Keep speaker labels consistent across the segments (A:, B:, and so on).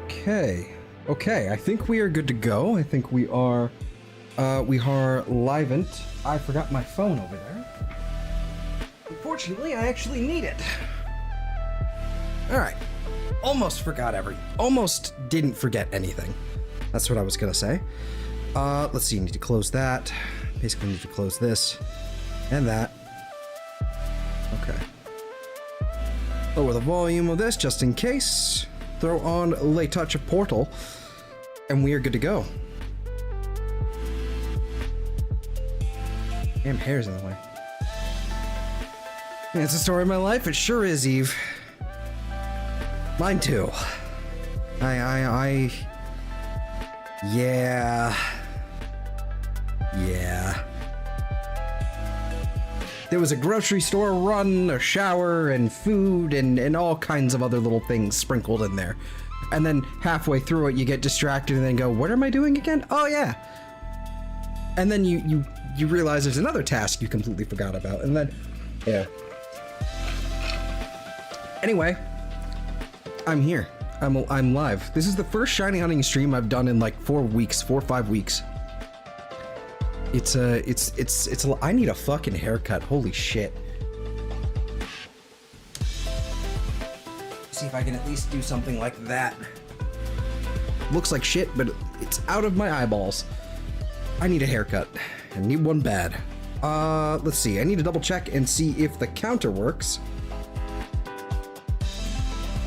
A: Okay. Okay, I think we are good to go. I think we are livent. I forgot my phone over there. Unfortunately, I actually need it. Alright. Almost didn't forget anything. That's what I was gonna say. Let's see, need to close that. Basically need to close this and that. Okay. Lower the volume of this just in case. Throw on Le Touch of Portal, and we are good to go. Damn hair's in the way. It's the story of my life. It sure is, Eve. Mine too. Yeah. There was a grocery store run, a shower, and food, and all kinds of other little things sprinkled in there. And then halfway through it, you get distracted and then go, what am I doing again? Oh, yeah. And then you realize there's another task you completely forgot about, and then, yeah. Anyway, I'm here. I'm live. This is the first shiny hunting stream I've done in like 4 or 5 weeks. I need a fucking haircut. Holy shit. See if I can at least do something like that. Looks like shit, but it's out of my eyeballs. I need a haircut. I need one bad. Let's see. I need to double check and see if the counter works.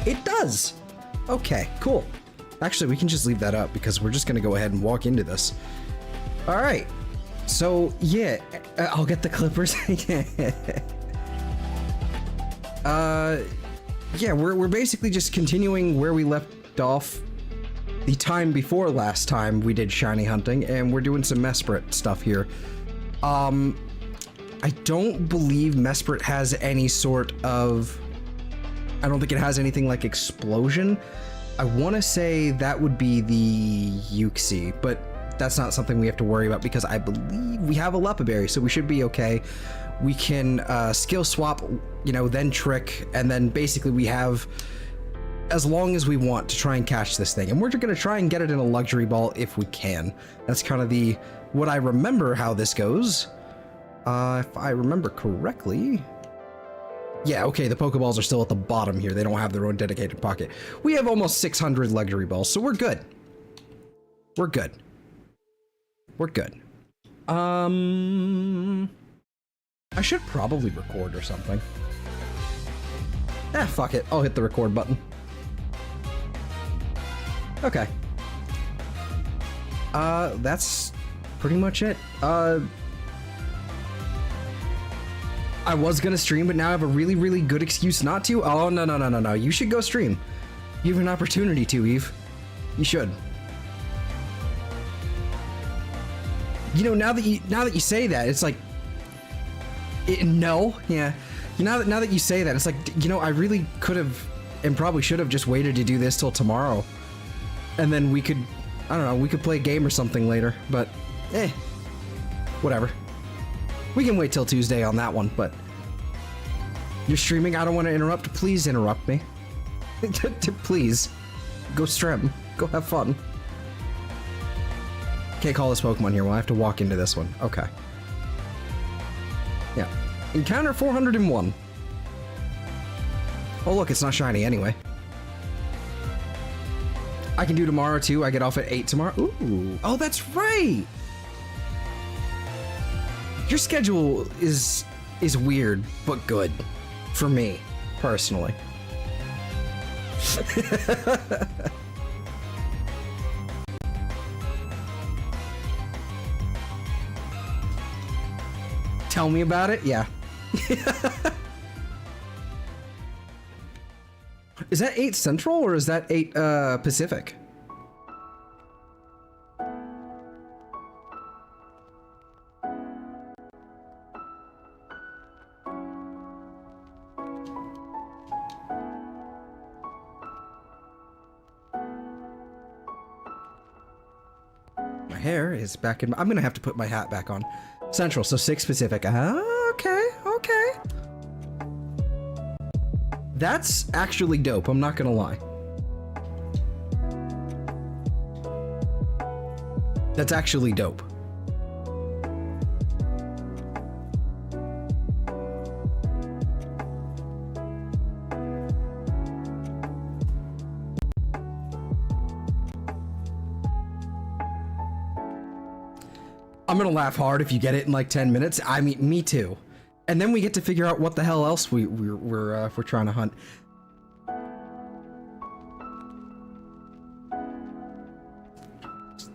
A: It does! Okay, cool. Actually, we can just leave that up because we're just gonna go ahead and walk into this. Alright. So, yeah, I'll get the clippers. Yeah, we're basically just continuing where we left off the time before last time we did shiny hunting, and we're doing some Mesprit stuff here. I don't believe Mesprit has any sort of... I don't think it has anything like explosion. I want to say that would be the Yuxi, but that's not something we have to worry about because I believe we have a Lepaberry, so we should be okay. We can skill swap, you know, then trick, and then basically we have as long as we want to try and catch this thing. And we're going to try and get it in a luxury ball if we can. That's kind of what I remember how this goes. If I remember correctly... Yeah, okay, the Pokeballs are still at the bottom here. They don't have their own dedicated pocket. We have almost 600 luxury balls, so we're good. We're good. We're good. I should probably record or something. Fuck it. I'll hit the record button. Okay. That's pretty much it. I was gonna stream, but now I have a really, really good excuse not to. Oh, no. You should go stream. You have an opportunity to, Eve. You should. You know, now that you say that, it's like... no? Yeah. Now that you say that, it's like, you know, I really could have, and probably should have just waited to do this till tomorrow. And then we could, I don't know, we could play a game or something later, but, whatever. We can wait till Tuesday on that one, but... You're streaming, I don't want to interrupt, please interrupt me. Please. Go stream. Go have fun. Can't call this Pokemon here, we'll have to walk into this one. Okay. Yeah. Encounter 401. Oh look, it's not shiny anyway. I can do tomorrow too, I get off at 8 tomorrow. Ooh. Oh, that's right! Your schedule is weird, but good. For me, personally. Tell me about it? Yeah. Is that 8 Central or is that 8 Pacific? Hair is back in. I'm gonna have to put my hat back on. Central, so 6 Pacific. Okay. That's actually dope, I'm not gonna lie. That's actually dope. I'm gonna laugh hard if you get it in like 10 minutes. I mean, me too. And then we get to figure out what the hell else we're trying to hunt.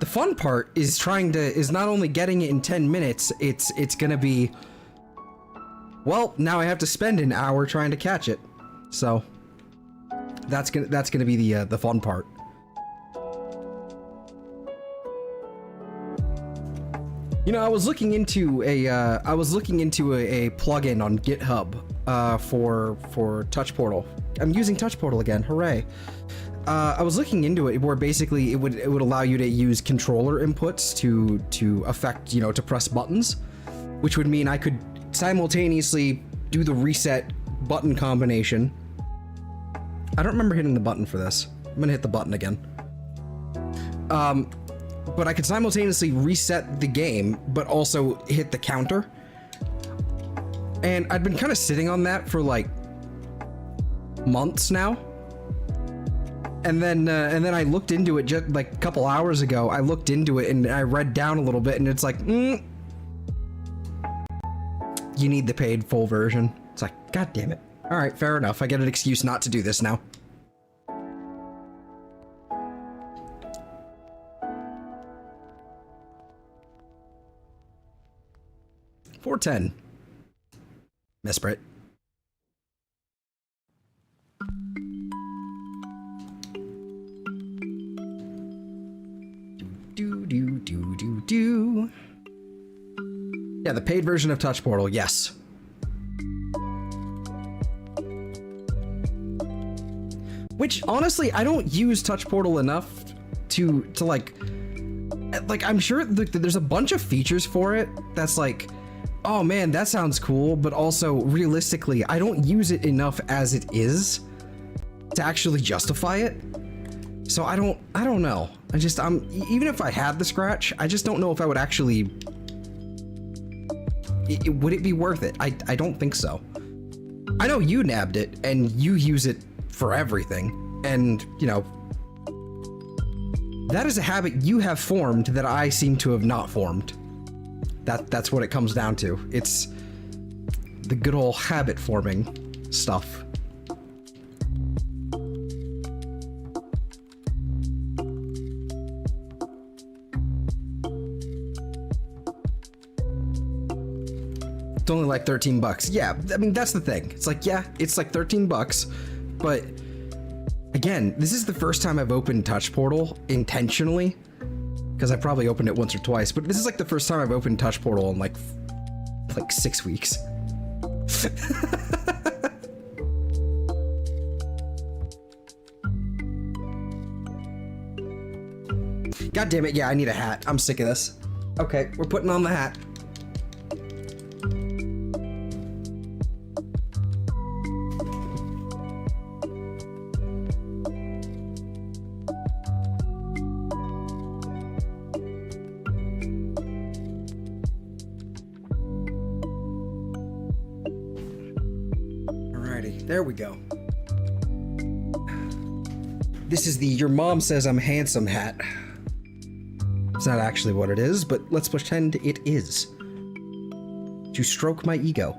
A: The fun part is is not only getting it in 10 minutes, it's gonna be, well, now I have to spend an hour trying to catch it. So that's gonna be the fun part. You know, I was looking into a plugin on GitHub for Touch Portal. I'm using Touch Portal again. Hooray! I was looking into it where basically it would allow you to use controller inputs to affect, you know, to press buttons, which would mean I could simultaneously do the reset button combination. I don't remember hitting the button for this. I'm gonna hit the button again. But I could simultaneously reset the game, but also hit the counter. And I'd been kind of sitting on that for like months now. And then I looked into it just like a couple hours ago. I looked into it and I read down a little bit, and it's like, you need the paid full version. It's like, God damn it. All right, fair enough. I get an excuse not to do this now. $4.10. Mesprit. Do. Yeah, the paid version of Touch Portal, yes. Which, honestly, I don't use Touch Portal enough to like, I'm sure there's a bunch of features for it that's like, oh man, that sounds cool, but also, realistically, I don't use it enough as it is to actually justify it. So I don't know. Even if I had the scratch, I just don't know if I would actually, would it be worth it? I don't think so. I know you nabbed it and you use it for everything, and you know, that is a habit you have formed that I seem to have not formed. That's what it comes down to. It's the good old habit forming stuff. It's only like 13 bucks. Yeah, I mean, that's the thing. It's like, yeah, it's like 13 bucks, but again, this is the first time I've opened Touch Portal intentionally, because I probably opened it once or twice, but this is like the first time I've opened Touch Portal in like 6 weeks. God damn it, yeah, I need a hat. I'm sick of this. Okay, we're putting on the hat. There we go. This is the "your mom says I'm handsome" hat. It's not actually what it is, but let's pretend it is. To stroke my ego.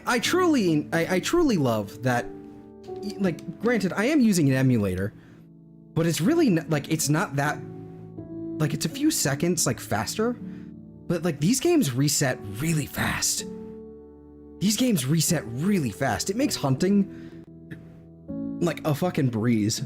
A: I truly love that, like, granted, I am using an emulator, but it's really like, it's not that, like, it's a few seconds, like, faster, but, like, these games reset really fast. These games reset really fast. It makes hunting, like, a fucking breeze.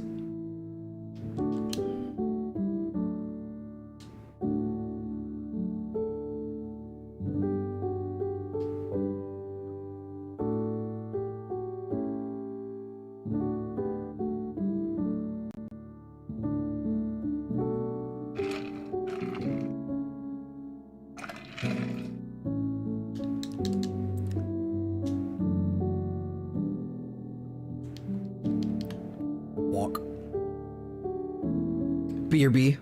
A: your bee.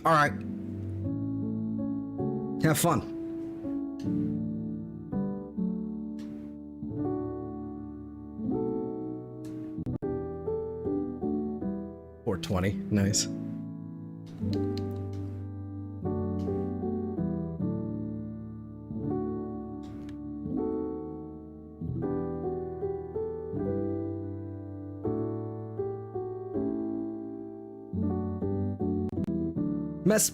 A: Alright. Have fun. Or 20. Nice. Mess.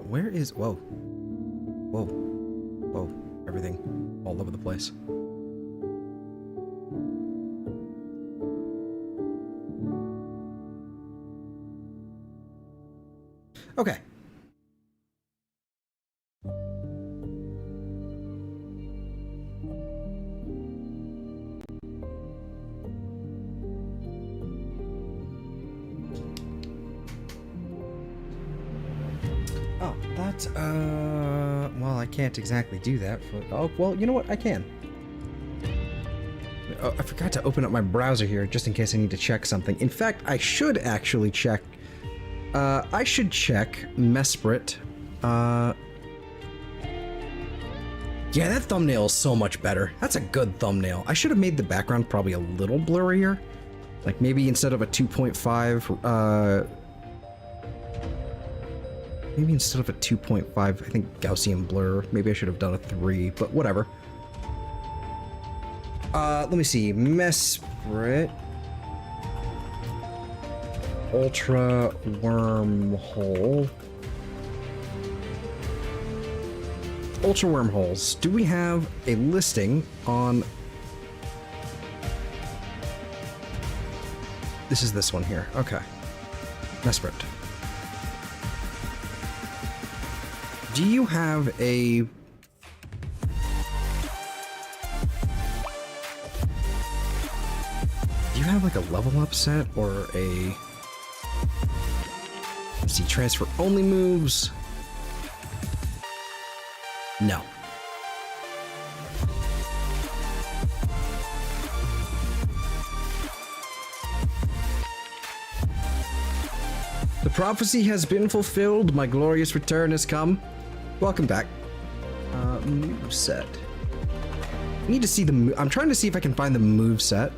A: Where is... Whoa. Whoa. Whoa. Everything all over the place. Okay. Oh, that's, well, I can't exactly do that for... Oh, well, you know what? I can. Oh, I forgot to open up my browser here, just in case I need to check something. In fact, I should actually check... I should check Mesprit. Yeah, that thumbnail is so much better. That's a good thumbnail. I should have made the background probably a little blurrier. Like, maybe instead of a 2.5, maybe instead of a 2.5, I think Gaussian blur. Maybe I should have done a 3, but whatever. Let me see. Mesprit. Ultra wormhole. Ultra wormholes. Do we have a listing on... This is this one here. Okay. Mesprit. Do you have a... Do you have like a level up set or a... Let's see, transfer only moves? No. The prophecy has been fulfilled. My glorious return has come. Welcome back. Move set. I need to see the. I'm trying to see if I can find the move set.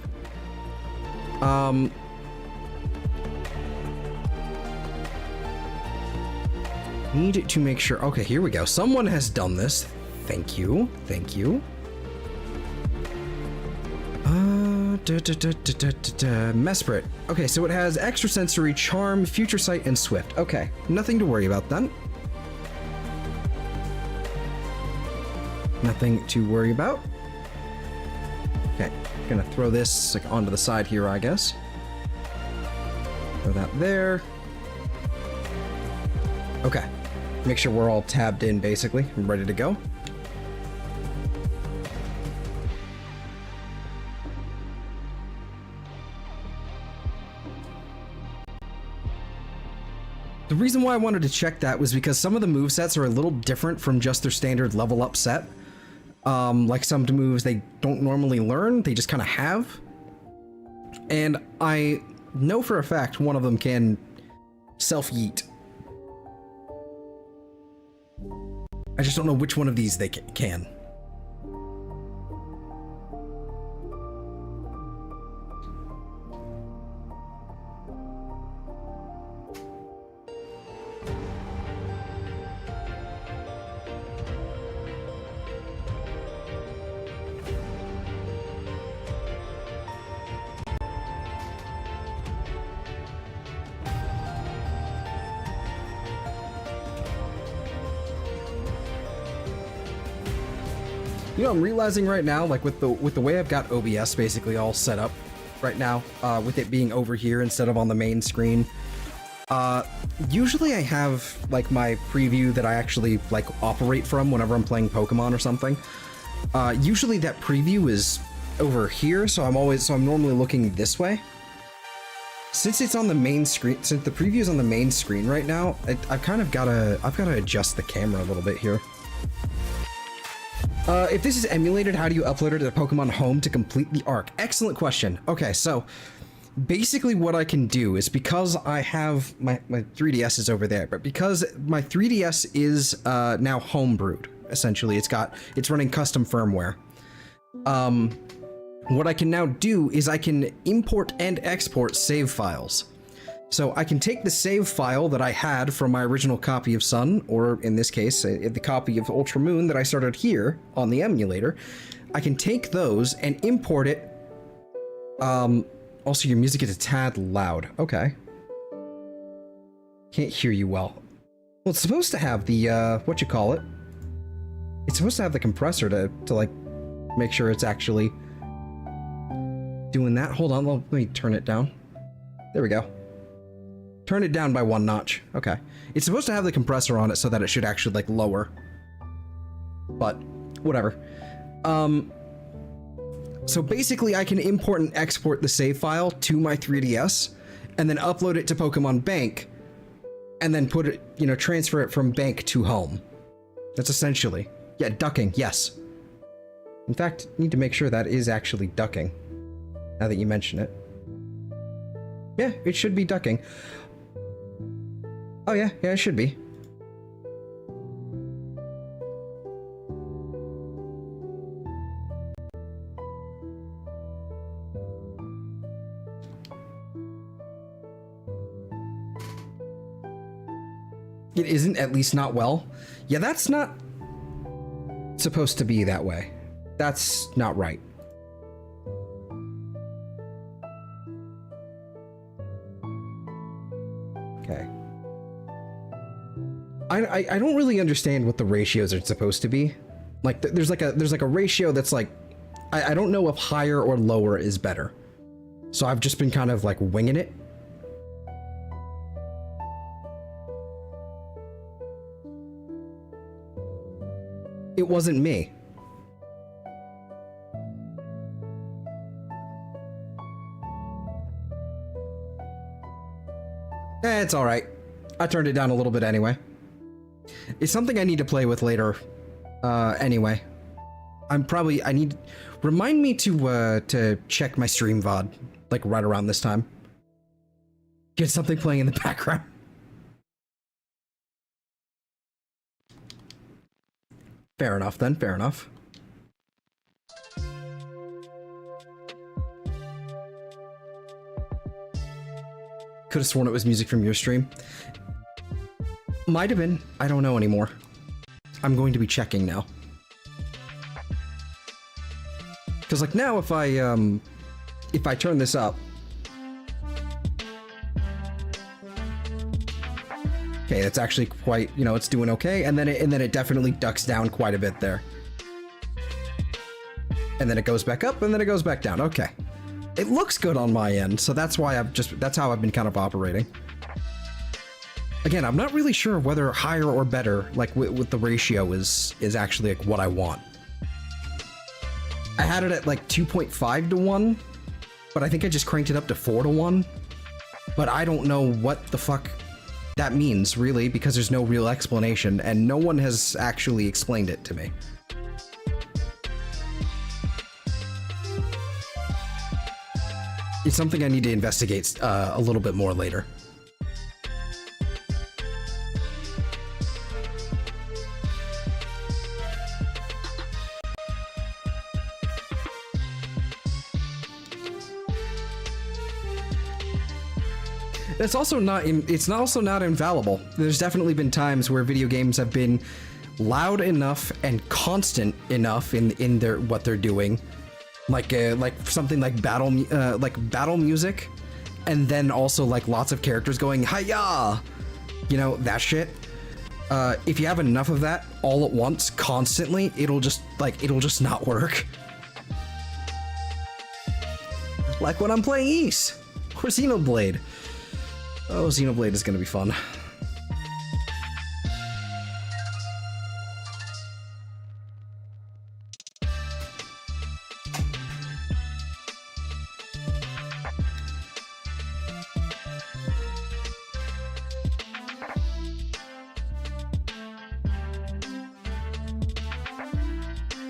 A: Need to make sure. Okay, here we go. Someone has done this. Thank you. Thank you. Mesprit. Okay, so it has extrasensory, charm, future sight, and swift. Okay, nothing to worry about then. Nothing to worry about. Okay, gonna throw this like onto the side here, I guess. Throw that there. Okay, make sure we're all tabbed in, basically. I'm ready to go. The reason why I wanted to check that was because some of the movesets are a little different from just their standard level up set. Like some moves they don't normally learn, they just kind of have. And I know for a fact one of them can self-yeet. I just don't know which one of these they can. You know, I'm realizing right now, like with the way I've got OBS basically all set up right now, with it being over here instead of on the main screen. Usually I have like my preview that I actually like operate from whenever I'm playing Pokemon or something. Usually that preview is over here, so I'm normally looking this way. Since it's on the main screen, since the preview is on the main screen right now, I've gotta adjust the camera a little bit here. If this is emulated, how do you upload it to the Pokemon Home to complete the arc? Excellent question. Okay, so basically what I can do is, because I have my 3DS is over there, but because my 3DS is now homebrewed, essentially, it's running custom firmware. What I can now do is I can import and export save files. So I can take the save file that I had from my original copy of Sun, or in this case, the copy of Ultra Moon that I started here on the emulator. I can take those and import it. Also, your music is a tad loud. Okay. Can't hear you well. Well, it's supposed to have the, whatchamacallit? It's supposed to have the compressor to like, make sure it's actually doing that. Hold on, let me turn it down. There we go. Turn it down by 1 notch. Okay. It's supposed to have the compressor on it so that it should actually, like, lower. But, whatever. So basically I can import and export the save file to my 3DS, and then upload it to Pokemon Bank, and then put it, you know, transfer it from Bank to home. That's essentially. Yeah, ducking, yes. In fact, need to make sure that is actually ducking, now that you mention it. Yeah, it should be ducking. Oh yeah, it should be. It isn't, at least not well. Yeah, that's not supposed to be that way. That's not right. Okay. I don't really understand what the ratios are supposed to be. Like, there's like a ratio that's like, I don't know if higher or lower is better. So I've just been kind of like winging it. It wasn't me. It's alright. I turned it down a little bit anyway. It's something I need to play with later. Anyway. I need... Remind me to check my stream VOD, like right around this time. Get something playing in the background. Fair enough then, fair enough. Could have sworn it was music from your stream. Might have been. I don't know anymore. I'm going to be checking now. Because like now if I turn this up. Okay, that's actually quite, you know, it's doing okay, and then it definitely ducks down quite a bit there. And then it goes back up, and then it goes back down. Okay. It looks good on my end, so that's why that's how I've been kind of operating. Again, I'm not really sure whether higher or better, like with the ratio is actually like what I want. I had it at like 2.5 to 1, but I think I just cranked it up to 4 to 1. But I don't know what the fuck that means, really, because there's no real explanation, and no one has actually explained it to me. It's something I need to investigate a little bit more later. It's also not infallible. There's definitely been times where video games have been loud enough and constant enough in their what they're doing, like something like battle music, and then also like lots of characters going hi-ya, you know, that shit. if you have enough of that all at once, constantly, it'll just not work. Like when I'm playing Ys or Xenoblade. Oh, Xenoblade is gonna be fun.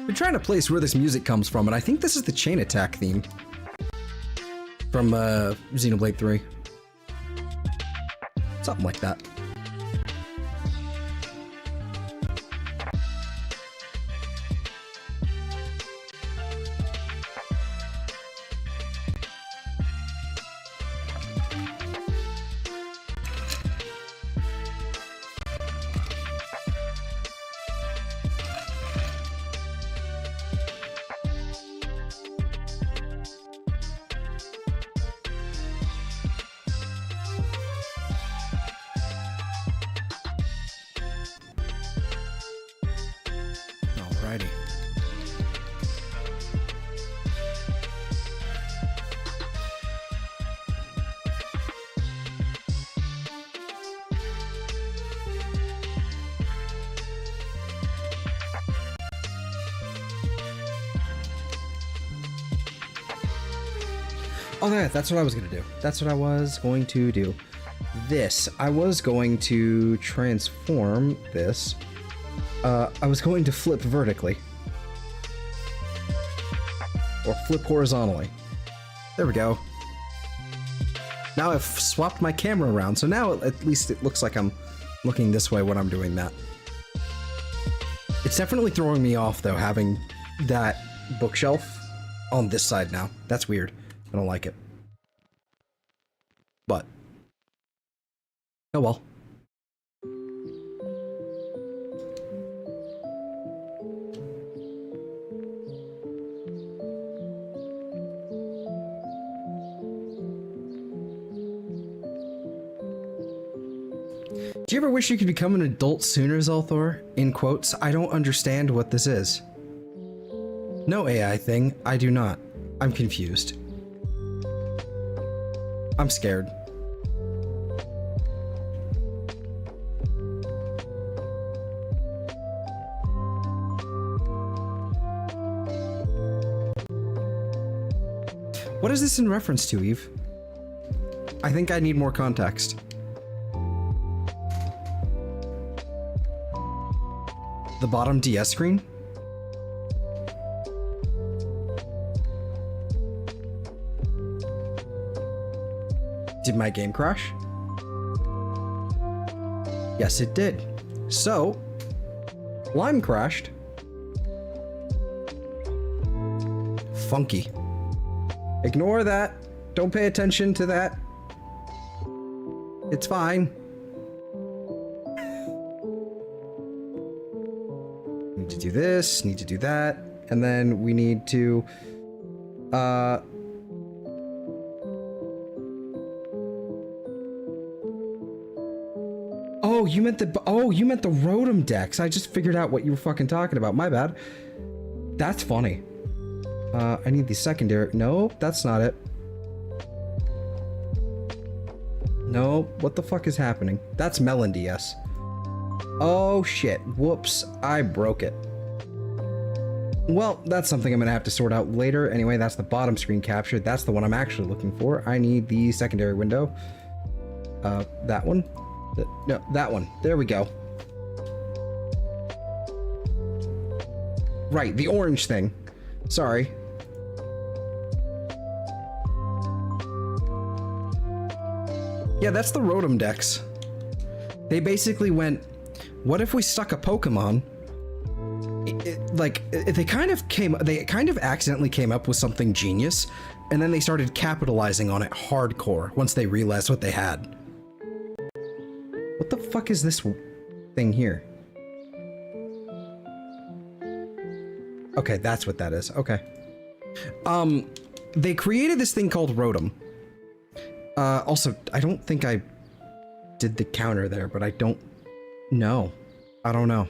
A: I'm trying to place where this music comes from, and I think this is the Chain Attack theme from Xenoblade 3. Something like that. Alrighty. Oh yeah, that's what I was gonna do. That's what I was going to do. This, I was going to transform this. I was going to flip vertically. Or flip horizontally. There we go. Now I've swapped my camera around, so now at least it looks like I'm looking this way when I'm doing that. It's definitely throwing me off, though, having that bookshelf on this side now. That's weird. I don't like it. But oh well. Do you ever wish you could become an adult sooner, Zelthor? In quotes, I don't understand what this is. No AI thing, I do not. I'm confused. I'm scared. What is this in reference to, Eve? I think I need more context. The bottom DS screen? Did my game crash? Yes, it did. So, Lime crashed. Funky. Ignore that. Don't pay attention to that. It's fine. Need to do this, need to do that, and then we need to, Oh, you meant the Rotom Dex. I just figured out what you were fucking talking about. My bad. That's funny. I need the secondary. No, that's not it. No, what the fuck is happening? That's Melon DS. Oh shit. Whoops. I broke it. Well, that's something I'm gonna have to sort out later. Anyway, that's the bottom screen capture. That's the one I'm actually looking for. I need the secondary window. That one. No, that one. There we go. Right, the orange thing. Sorry. Yeah, that's the Rotom Dex. They basically went, what if we stuck a Pokemon? They kind of accidentally came up with something genius, and then they started capitalizing on it hardcore once they realized what they had. What the fuck is this thing here? Okay, that's what that is. Okay. They created this thing called Rotom. Also, I don't think I did the counter there, but I don't know. I don't know.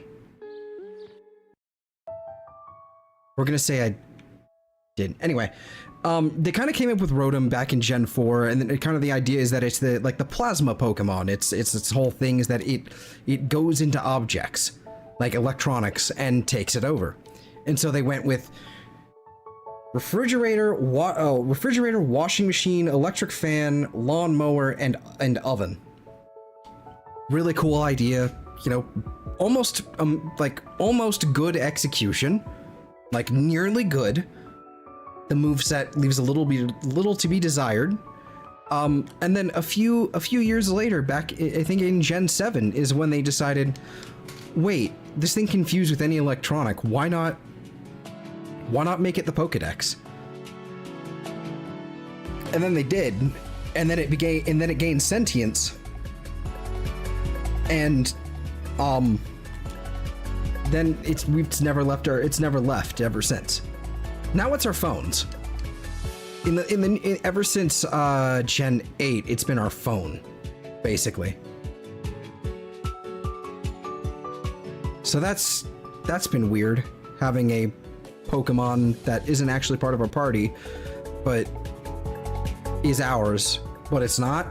A: We're gonna say I did. Anyway, they kind of came up with Rotom back in Gen 4, and then kind of the idea is that it's the plasma Pokemon. It's its whole thing is that it goes into objects, like electronics, and takes it over. And so they went with refrigerator, washing machine, electric fan, lawnmower, and oven. Really cool idea, you know, almost good execution, like nearly good. The moveset leaves a little to be desired. And then a few years later, back I think in Gen 7 is when they decided, wait, this thing can fuse with any electronic. Why not make it the Pokédex? And then they did, and then it gained sentience. And then it's never left ever since. Now it's our phones. Ever since Gen 8, it's been our phone, basically. So that's been weird, having a Pokemon that isn't actually part of our party, but is ours, but it's not,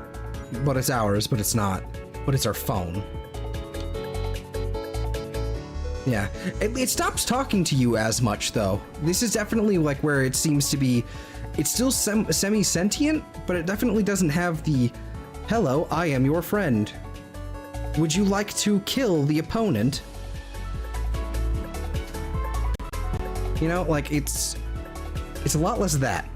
A: but it's ours, but it's not, but it's our phone. Yeah, it stops talking to you as much, though. This is definitely like where it seems to be, it's still semi-sentient, but it definitely doesn't have the, hello, I am your friend. Would you like to kill the opponent? You know, like, it's a lot less of that.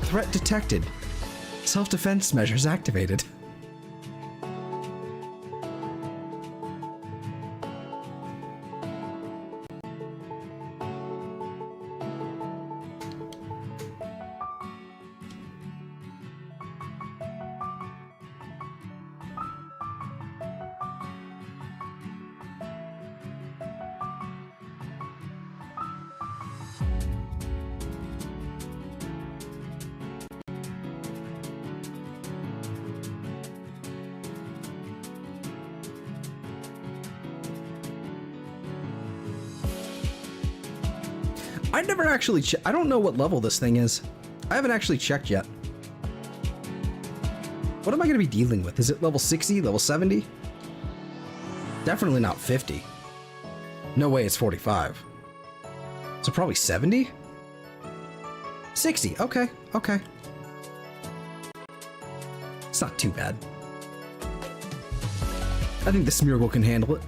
A: Threat detected. Self-defense measures activated. I never actually I don't know what level this thing is. I haven't actually checked yet. What am I going to be dealing with? Is it level 60, level 70? Definitely not 50. No way it's 45. So probably 70? 60, okay, okay. It's not too bad. I think the Smeargle can handle it.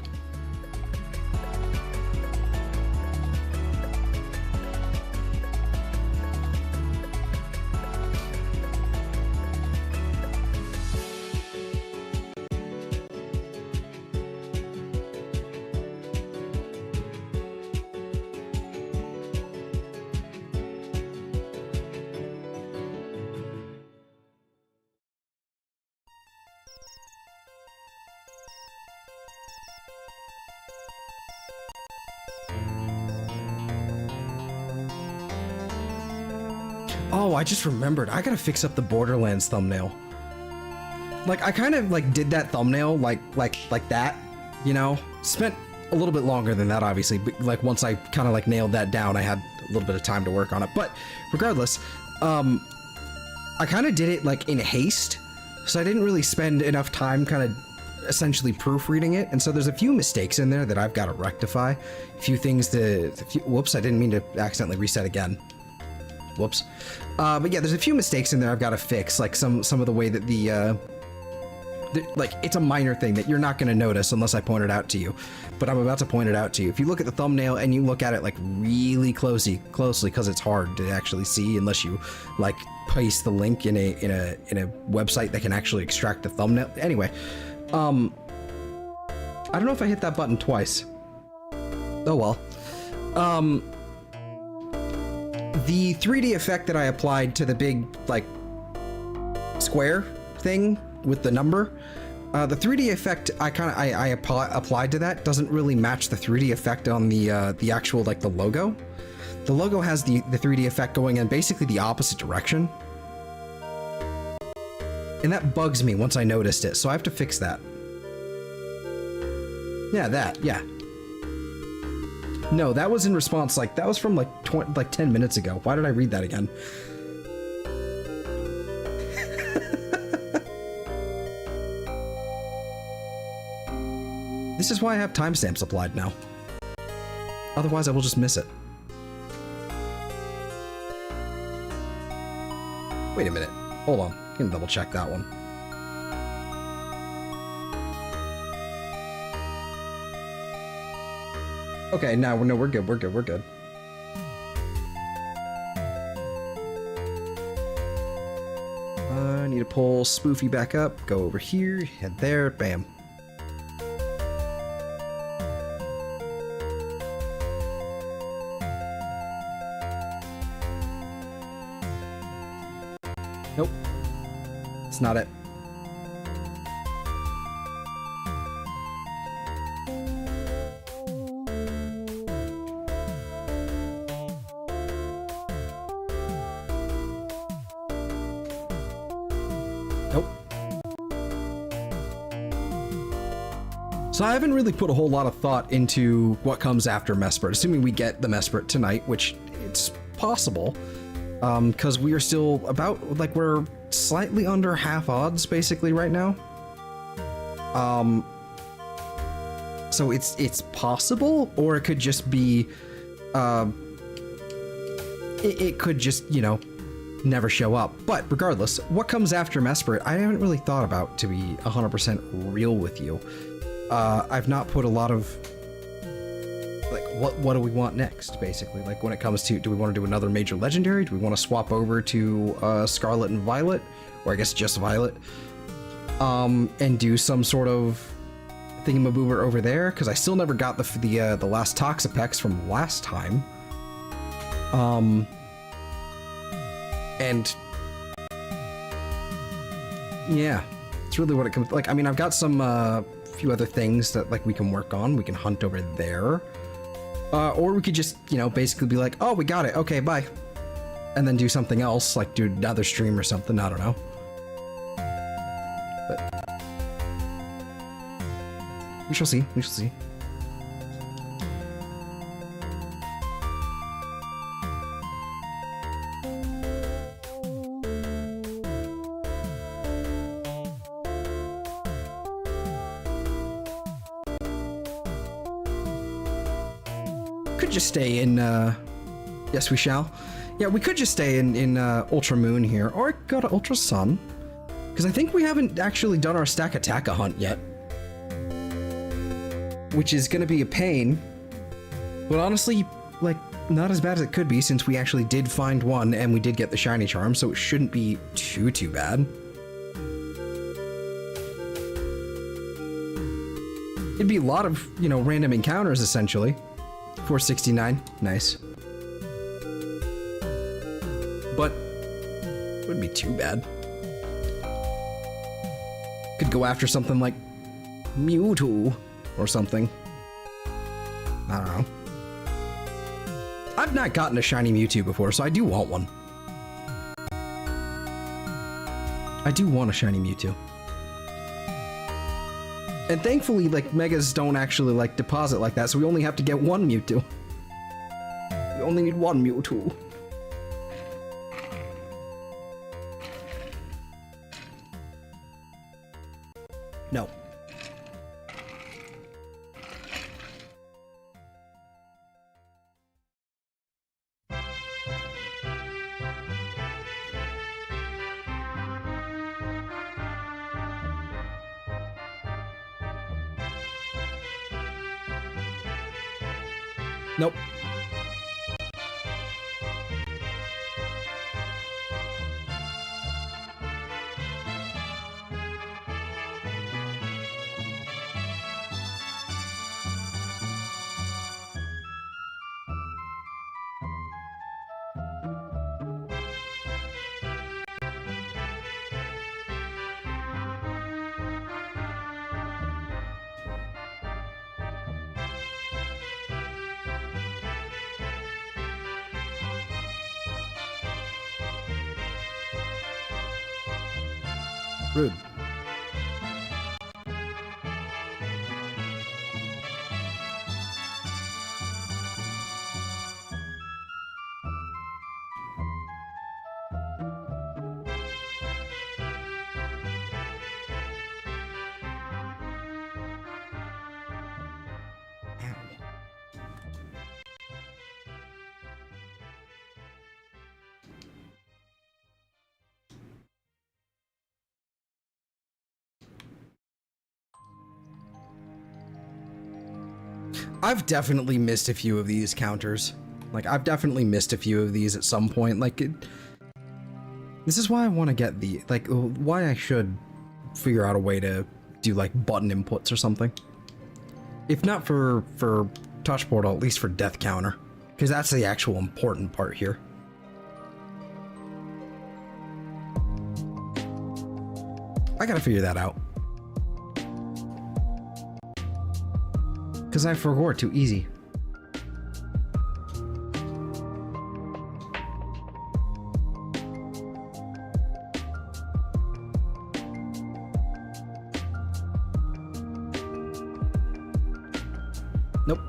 A: Oh, I just remembered. I gotta fix up the Borderlands thumbnail. Like, I kind of, like, did that thumbnail, like that, you know? Spent a little bit longer than that, obviously, but, like, once I kind of, like, nailed that down, I had a little bit of time to work on it. But, regardless, I kind of did it, like, in haste, so I didn't really spend enough time kind of essentially proofreading it, and so there's a few mistakes in there that I've got to rectify. A few things whoops, I didn't mean to accidentally reset again. Whoops. But yeah, there's a few mistakes in there I've got to fix, like some of the way that like, it's a minor thing that you're not going to notice unless I point it out to you, but I'm about to point it out to you. If you look at the thumbnail and you look at it like really closely, because it's hard to actually see unless you like paste the link in a website that can actually extract the thumbnail. Anyway, I don't know if I hit that button twice. Oh well. The 3D effect that I applied to the big, like, square thing with the number, the 3D effect I applied to that doesn't really match the 3D effect on the actual, like, the logo. The logo has the 3D effect going in basically the opposite direction. And that bugs me once I noticed it, so I have to fix that. Yeah, that, yeah. No, that was in response, like, that was from like 10 minutes ago. Why did I read that again? This is why I have timestamps applied now. Otherwise, I will just miss it. Wait a minute. Hold on. I can double check that one. Okay, no, we're good, we're good, we're good. I need to pull Spoofy back up, go over here, head there, bam. Nope. It's not it. Nope. So I haven't really put a whole lot of thought into what comes after Mesprit, assuming we get the Mesprit tonight, which it's possible. Because we are still about, like, we're slightly under half odds, basically, right now. So it's possible, or it could just be, it could just, you know, never show up. But regardless, what comes after Mesprit, I haven't really thought about, to be 100% real with you. I've not put a lot of, like, what do we want next, basically? Like, when it comes to, do we want to do another major legendary? Do we want to swap over to Scarlet and Violet? Or I guess just Violet? And do some sort of thingamaboober over there? Because I still never got the last Toxapex from last time. And yeah, it's really what it comes, like, I mean, I've got some few other things that, like, we can work on. We can hunt over there. Or we could just, you know, basically be like, oh, we got it, okay, bye. And then do something else, like do another stream or something, I don't know. But we shall see, we shall see. Could just stay in, yes we shall. Yeah, we could just stay in Ultra Moon here, or go to Ultra Sun. Because I think we haven't actually done our Stack Attacka hunt yet. Which is gonna be a pain. But honestly, like, not as bad as it could be, since we actually did find one, and we did get the Shiny Charm, so it shouldn't be too bad. It'd be a lot of, you know, random encounters, essentially. 469, nice. But it wouldn't be too bad. Could go after something like Mewtwo or something. I don't know. I've not gotten a shiny Mewtwo before, so I do want one. I do want a shiny Mewtwo. And thankfully, like, Megas don't actually, like, deposit like that, so we only have to get one Mewtwo. We only need one Mewtwo. No. Nope. Rude. I've definitely missed a few of these counters. Like, I've definitely missed a few of these at some point. Like, this is why I want to get the, like, why I should figure out a way to do, like, button inputs or something. If not for touch portal, at least for death counter. Because that's the actual important part here. I gotta figure that out. Because I forgot too easy. Nope.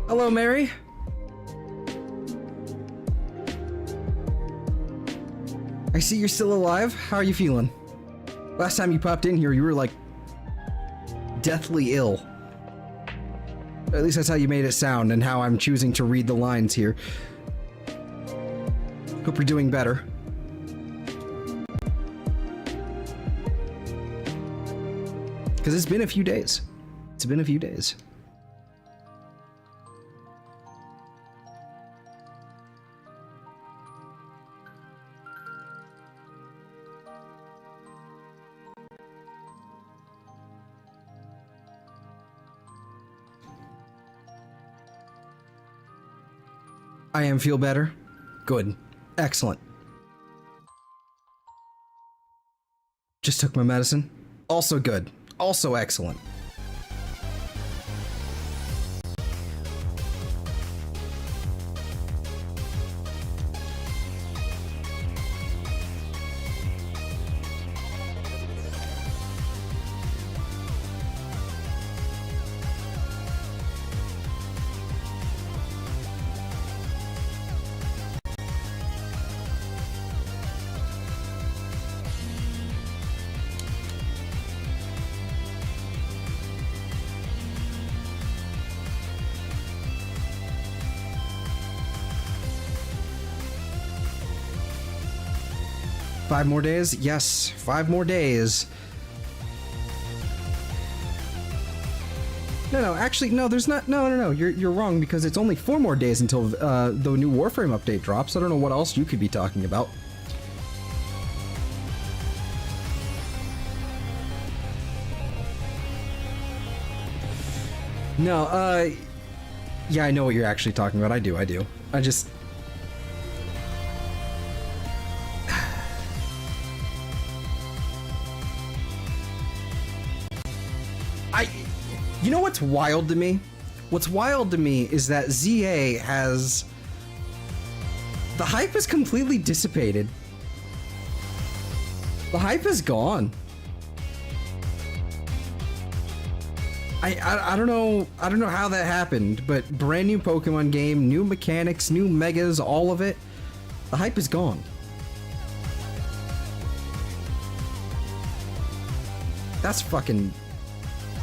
A: Hello, Mary. I see you're still alive. How are you feeling? Last time you popped in here, you were like deathly ill. At least that's how you made it sound, and how I'm choosing to read the lines here. Hope you're doing better. Because it's been a few days. It's been a few days. I am feel better. Good. Excellent. Just took my medicine. Also good. Also excellent. Five more days? Yes, 5 more days. No, actually, no, there's not, no, you're wrong, because it's only 4 more days until the new Warframe update drops. I don't know what else you could be talking about. No, yeah, I know what you're actually talking about. I do. I just... You know what's wild to me? What's wild to me is that ZA has... The hype has completely dissipated. The hype is gone. I don't know how that happened, but brand new Pokemon game, new mechanics, new megas, all of it. The hype is gone. That's fucking...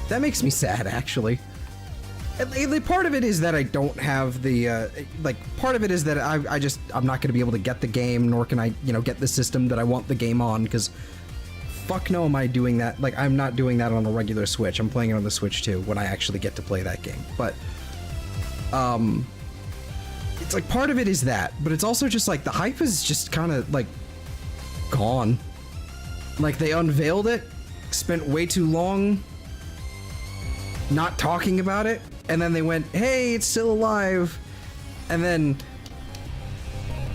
A: That makes me sad, actually. Part of it is that I don't have the, like, part of it is that I'm not going to be able to get the game, nor can I, you know, get the system that I want the game on, because fuck no am I doing that. Like, I'm not doing that on a regular Switch. I'm playing it on the Switch, too, when I actually get to play that game. But It's like part of it is that, but it's also just like the hype is just kind of like gone. Like they unveiled it, spent way too long not talking about it, and then they went, hey, it's still alive. And then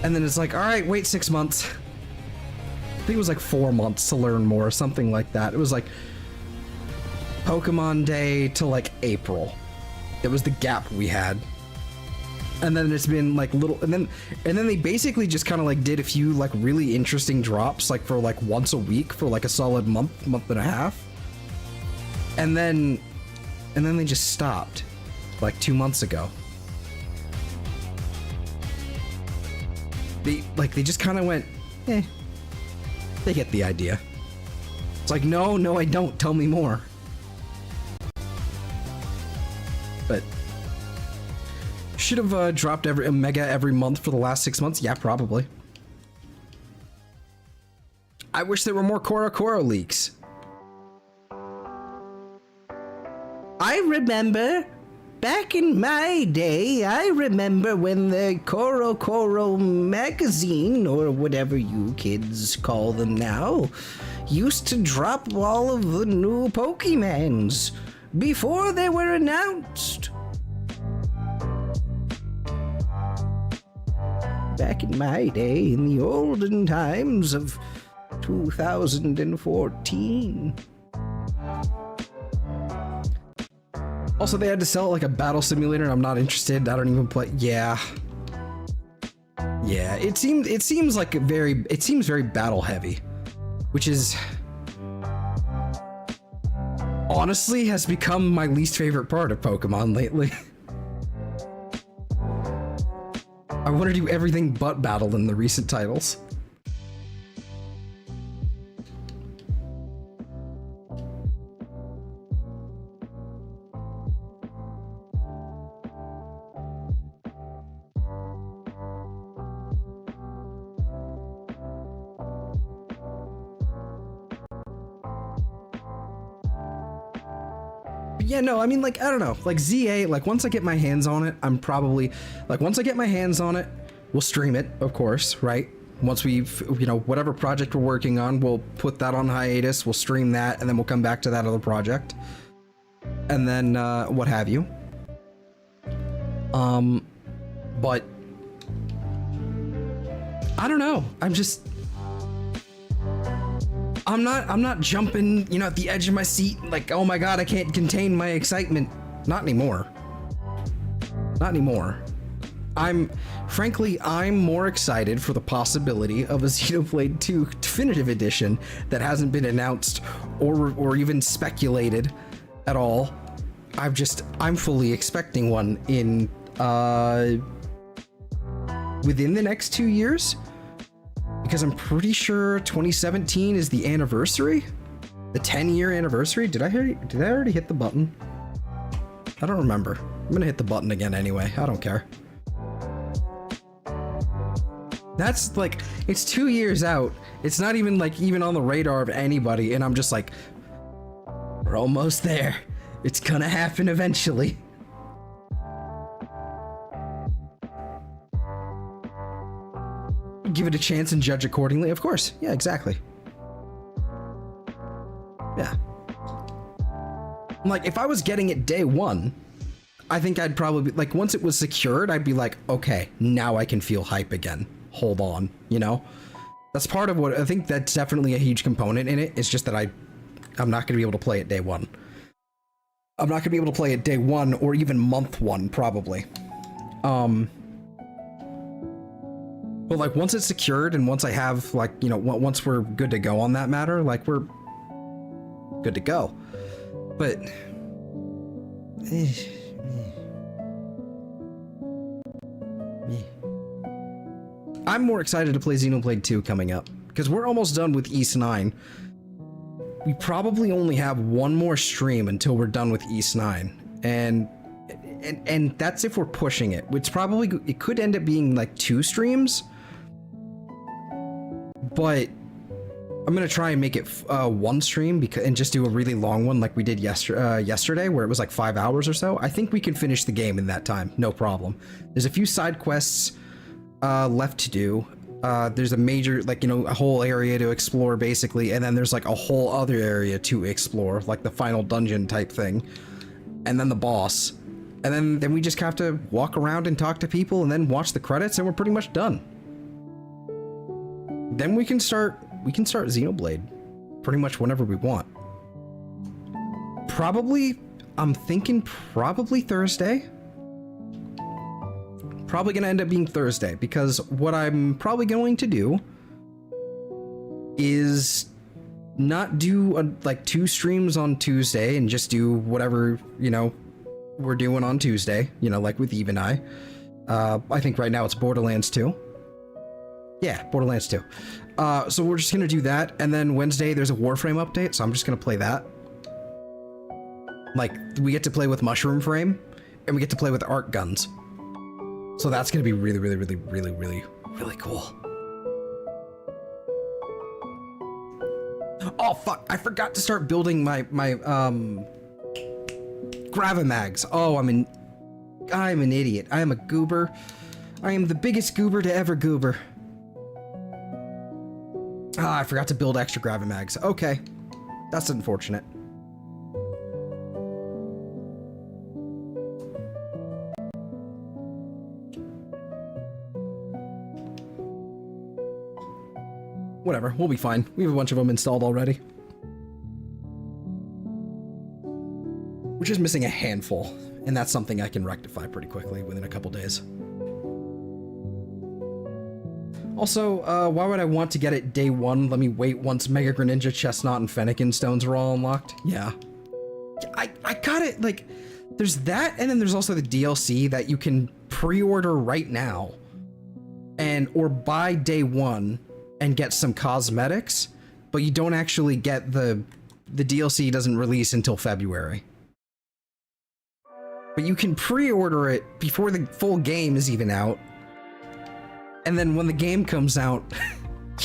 A: it's like, all right, wait 6 months. I think it was like 4 months to learn more, something like that. It was like Pokemon Day to like April. It was the gap we had. And then it's been like little, and then they basically just kind of like did a few like really interesting drops, like for like once a week for like a solid month and a half. And then they just stopped like 2 months ago. They just kind of went, eh, they get the idea. It's like, no, I don't, tell me more. But should have dropped a mega every month for the last 6 months. Yeah, probably. I wish there were more Koro leaks. I remember back in my day, I remember when the Koro magazine, or whatever you kids call them now, used to drop all of the new Pokemons before they were announced. Back in my day, in the olden times of 2014. Also, they had to sell it like a battle simulator, and I'm not interested. I don't even play. Yeah. It seems very battle heavy, which is honestly has become my least favorite part of Pokemon lately. I want to do everything but battle in the recent titles. Yeah, no, I mean, like, I don't know, like ZA, like once I get my hands on it, I'm probably, like once I get my hands on it, we'll stream it, of course, right? Once we've, you know, whatever project we're working on, we'll put that on hiatus, we'll stream that, and then we'll come back to that other project. And then, what have you. But I don't know, I'm not jumping, you know, at the edge of my seat, like, oh my god, I can't contain my excitement. Not anymore. Not anymore. Frankly, I'm more excited for the possibility of a Xenoblade 2 Definitive Edition that hasn't been announced or even speculated at all. I'm fully expecting one in, within the next 2 years. Because I'm pretty sure 2017 is the anniversary? The 10-year anniversary? Did I already hit the button? I don't remember. I'm gonna hit the button again anyway. I don't care. That's like, it's 2 years out. It's not even like even on the radar of anybody, and I'm just like, we're almost there. It's gonna happen eventually. Give it a chance and judge accordingly, of course. Yeah, exactly. Yeah. Like, if I was getting it day one, I think I'd probably be, like, once it was secured, I'd be like, okay, now I can feel hype again. Hold on, you know? That's part of what, I think that's definitely a huge component in it. It's just that I'm not going to be able to play it day one. I'm not going to be able to play it day one or even month one, probably. But like once it's secured and once I have like, you know, once we're good to go on that matter, like we're good to go. But I'm more excited to play Xenoblade 2 coming up because we're almost done with East 9. We probably only have one more stream until we're done with East 9. And that's if we're pushing it, which probably, it could end up being like 2 streams. But I'm gonna try and make it one stream and just do a really long one like we did yesterday, where it was like 5 hours or so. I think we can finish the game in that time, no problem. There's a few side quests left to do. There's a major, like, you know, a whole area to explore basically, and then there's like a whole other area to explore, like the final dungeon type thing, and then the boss, and then we just have to walk around and talk to people and then watch the credits, and we're pretty much done. Then we can start Xenoblade pretty much whenever we want. Probably, I'm thinking probably Thursday. Probably gonna end up being Thursday, because what I'm probably going to do is not do like 2 streams on Tuesday and just do whatever, you know, we're doing on Tuesday, you know, like with Eve and I think right now it's Borderlands 2. Yeah, Borderlands 2. So we're just gonna do that, and then Wednesday there's a Warframe update, so I'm just gonna play that. Like, we get to play with Mushroom Frame, and we get to play with Arc Guns. So that's gonna be really, really, really, really, really, really cool. Oh fuck, I forgot to start building my Gravimags. Oh, I'm an idiot. I am a goober. I am the biggest goober to ever goober. Ah, I forgot to build extra Gravimags. Okay. That's unfortunate. Whatever, we'll be fine. We have a bunch of them installed already. We're just missing a handful, and that's something I can rectify pretty quickly within a couple days. Also, why would I want to get it day 1? Let me wait once Mega Greninja, Chestnut, and Fennekin stones are all unlocked. Yeah. I got it, like, there's that, and then there's also the DLC that you can pre-order right now, or buy day 1 and get some cosmetics, but you don't actually get the DLC doesn't release until February. But you can pre-order it before the full game is even out. And then when the game comes out,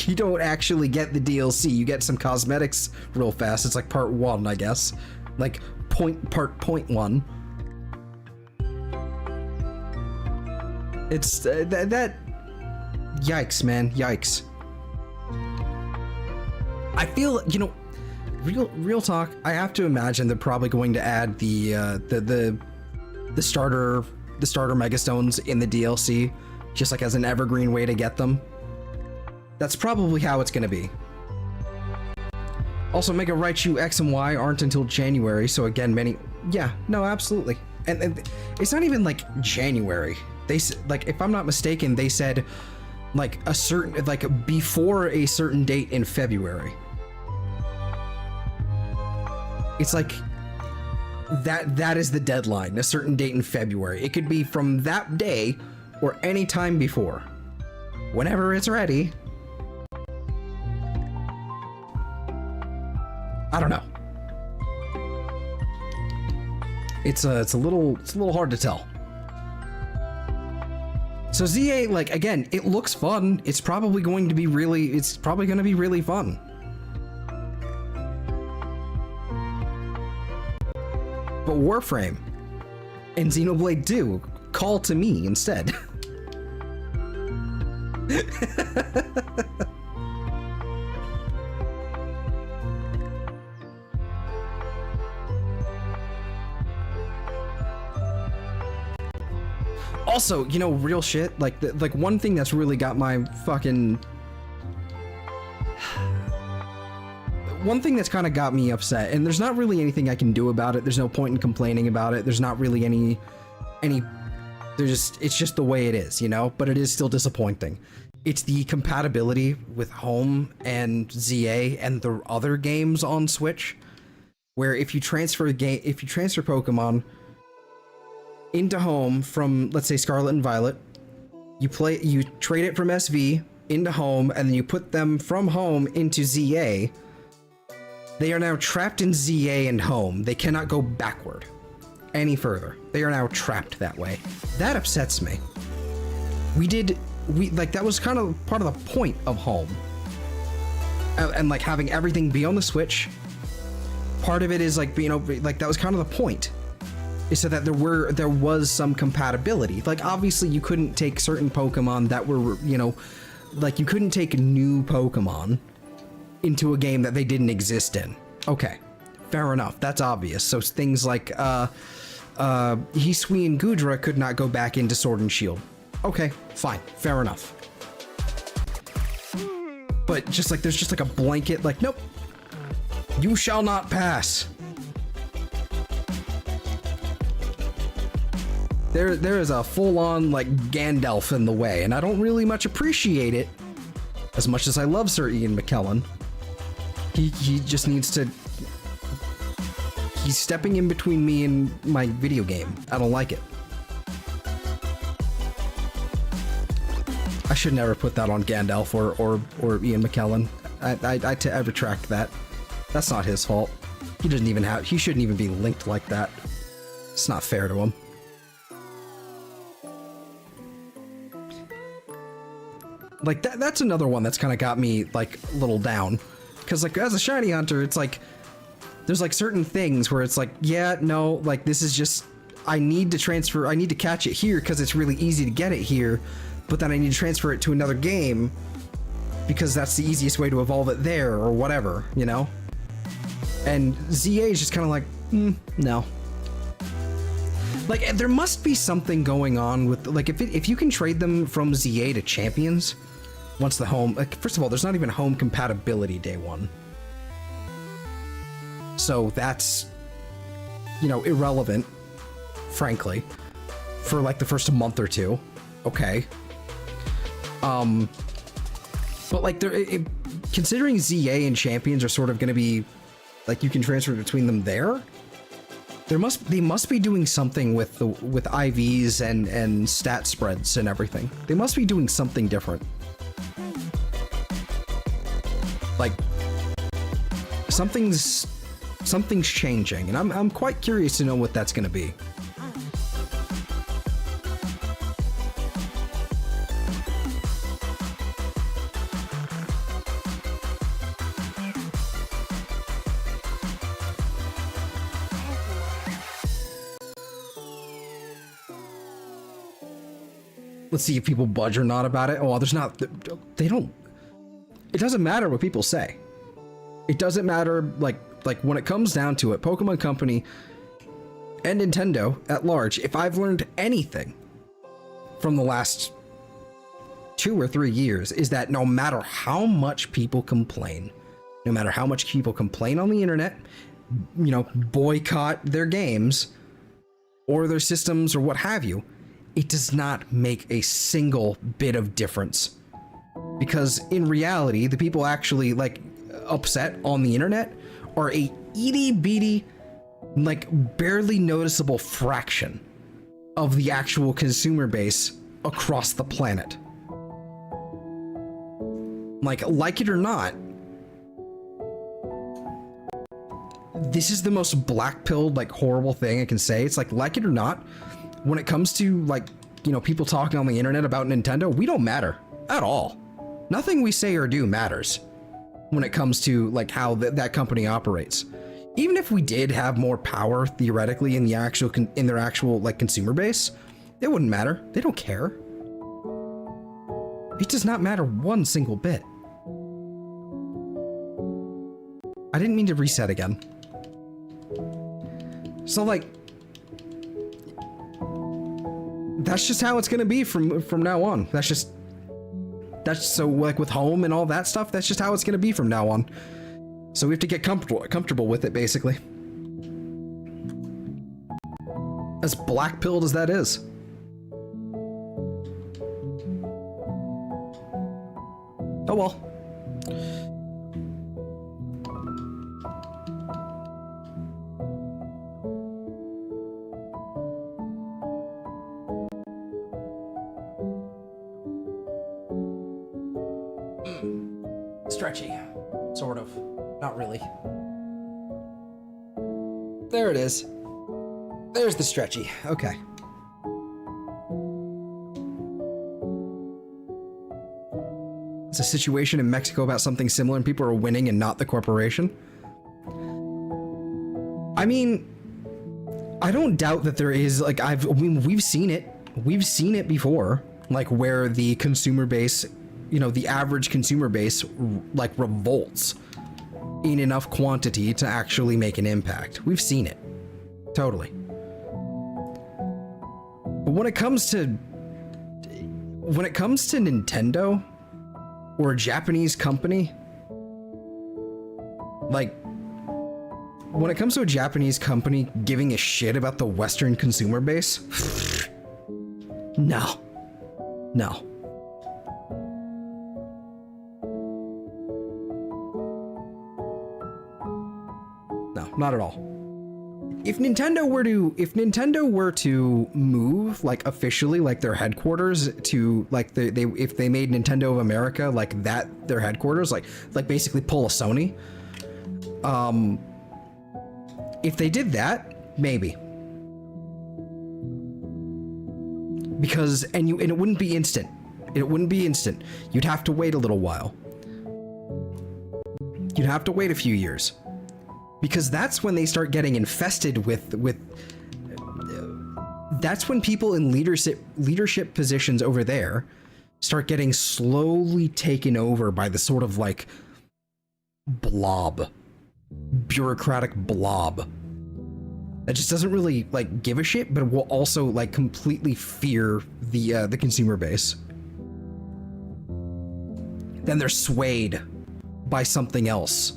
A: you don't actually get the DLC. You get some cosmetics real fast. It's like part 1, I guess. Like point 1. It's that yikes, man, yikes. I feel, you know, real talk, I have to imagine they're probably going to add the starter Megastones in the DLC, just like as an evergreen way to get them. That's probably how it's gonna be. Also, Mega Raichu X and Y aren't until January, so again, yeah, no, absolutely. And it's not even like January. They, like, if I'm not mistaken, they said like a certain, like before a certain date in February. It's like that is the deadline, a certain date in February. It could be from that day or any time before. Whenever it's ready. I don't know. It's a little hard to tell. So ZA, like, again, it looks fun. It's probably going to be really fun. But Warframe and Xenoblade 2 call to me instead. Also, you know, real shit, like one thing that's really got my fucking... One thing that's kind of got me upset, and there's not really anything I can do about it. There's no point in complaining about it. There's not really it's just the way it is, you know, but it is still disappointing. It's the compatibility with Home and ZA and the other games on Switch, where if you transfer Pokemon into Home from, let's say, Scarlet and Violet, you trade it from SV into Home, and then you put them from Home into ZA. They are now trapped in ZA and Home. They cannot go backward any further. They are now trapped that way. That upsets me. That was kind of part of the point of Home. and like having everything be on the Switch, part of it is like, you know, like that was kind of the point, is so that there was some compatibility. Like obviously you couldn't take certain Pokemon that were, you know, like you couldn't take new Pokemon into a game that they didn't exist in. Okay, fair enough, that's obvious. So things like Hisui and Gudra could not go back into Sword and Shield. Okay, fine, fair enough. But just like there's just like a blanket, like, nope, you shall not pass. There is a full-on like Gandalf in the way, and I don't really much appreciate it. As much as I love Sir Ian McKellen, he just needs to. He's stepping in between me and my video game. I don't like it. I should never put that on Gandalf or Ian McKellen. I retract that. That's not his fault. He doesn't even have. He shouldn't even be linked like that. It's not fair to him. Like that's another one that's kind of got me like a little down, because like as a shiny hunter, it's like there's like certain things where it's like, yeah, no, like this is just, I need to transfer, I need to catch it here because it's really easy to get it here, but then I need to transfer it to another game because that's the easiest way to evolve it there or whatever, you know? And ZA is just kind of like, no. Like there must be something going on with, like, if you can trade them from ZA to Champions once the home, like, first of all, there's not even home compatibility day one. So that's, you know, irrelevant, frankly, for like the first month or two. Okay. But like considering ZA and Champions are sort of going to be like, you can transfer between them there. They must be doing something with IVs and stat spreads and everything. They must be doing something different. Like something's changing, and I'm quite curious to know what that's going to be. Let's see if people budge or not about it. Oh, there's not. They don't. It doesn't matter what people say. It doesn't matter. Like when it comes down to it, Pokemon Company and Nintendo at large, if I've learned anything from the last 2 or 3 years, is that no matter how much people complain, no matter how much people complain on the internet, you know, boycott their games or their systems or what have you, it does not make a single bit of difference. Because in reality, the people actually like upset on the internet are a itty bitty, like barely noticeable fraction of the actual consumer base across the planet. Like it or not, this is the most black-pilled, like horrible thing I can say. It's like it or not, when it comes to like, you know, people talking on the internet about Nintendo, we don't matter at all. Nothing we say or do matters when it comes to like how that company operates. Even if we did have more power theoretically in their actual like consumer base, it wouldn't matter. They don't care. It does not matter one single bit. I didn't mean to reset again. So like, that's just how it's gonna be from now on. That's so like with home and all that stuff, that's just how it's gonna be from now on. So we have to get comfortable with it, basically. As black-pilled as that is. Oh well. Stretchy. Sort of. Not really. There it is. There's the stretchy. Okay. It's a situation in Mexico about something similar and people are winning and not the corporation. I mean, I don't doubt that there is, like, we've seen it. We've seen it before, like, where the consumer base, you know, the average consumer base, like, revolts in enough quantity to actually make an impact. We've seen it. Totally. But when it comes to Nintendo or a Japanese company, like, when it comes to a Japanese company giving a shit about the Western consumer base, no. No. No, not at all. If Nintendo were to move, like, officially, like, their headquarters to, like, if they made Nintendo of America, like, that their headquarters, like basically pull a Sony, if they did that, maybe. Because, and it wouldn't be instant. It wouldn't be instant. You'd have to wait a little while. You'd have to wait a few years. Because that's when they start getting infested with that's when people in leadership positions over there start getting slowly taken over by the sort of, like, bureaucratic blob that just doesn't really, like, give a shit, but will also, like, completely fear the consumer base. Then they're swayed by something else.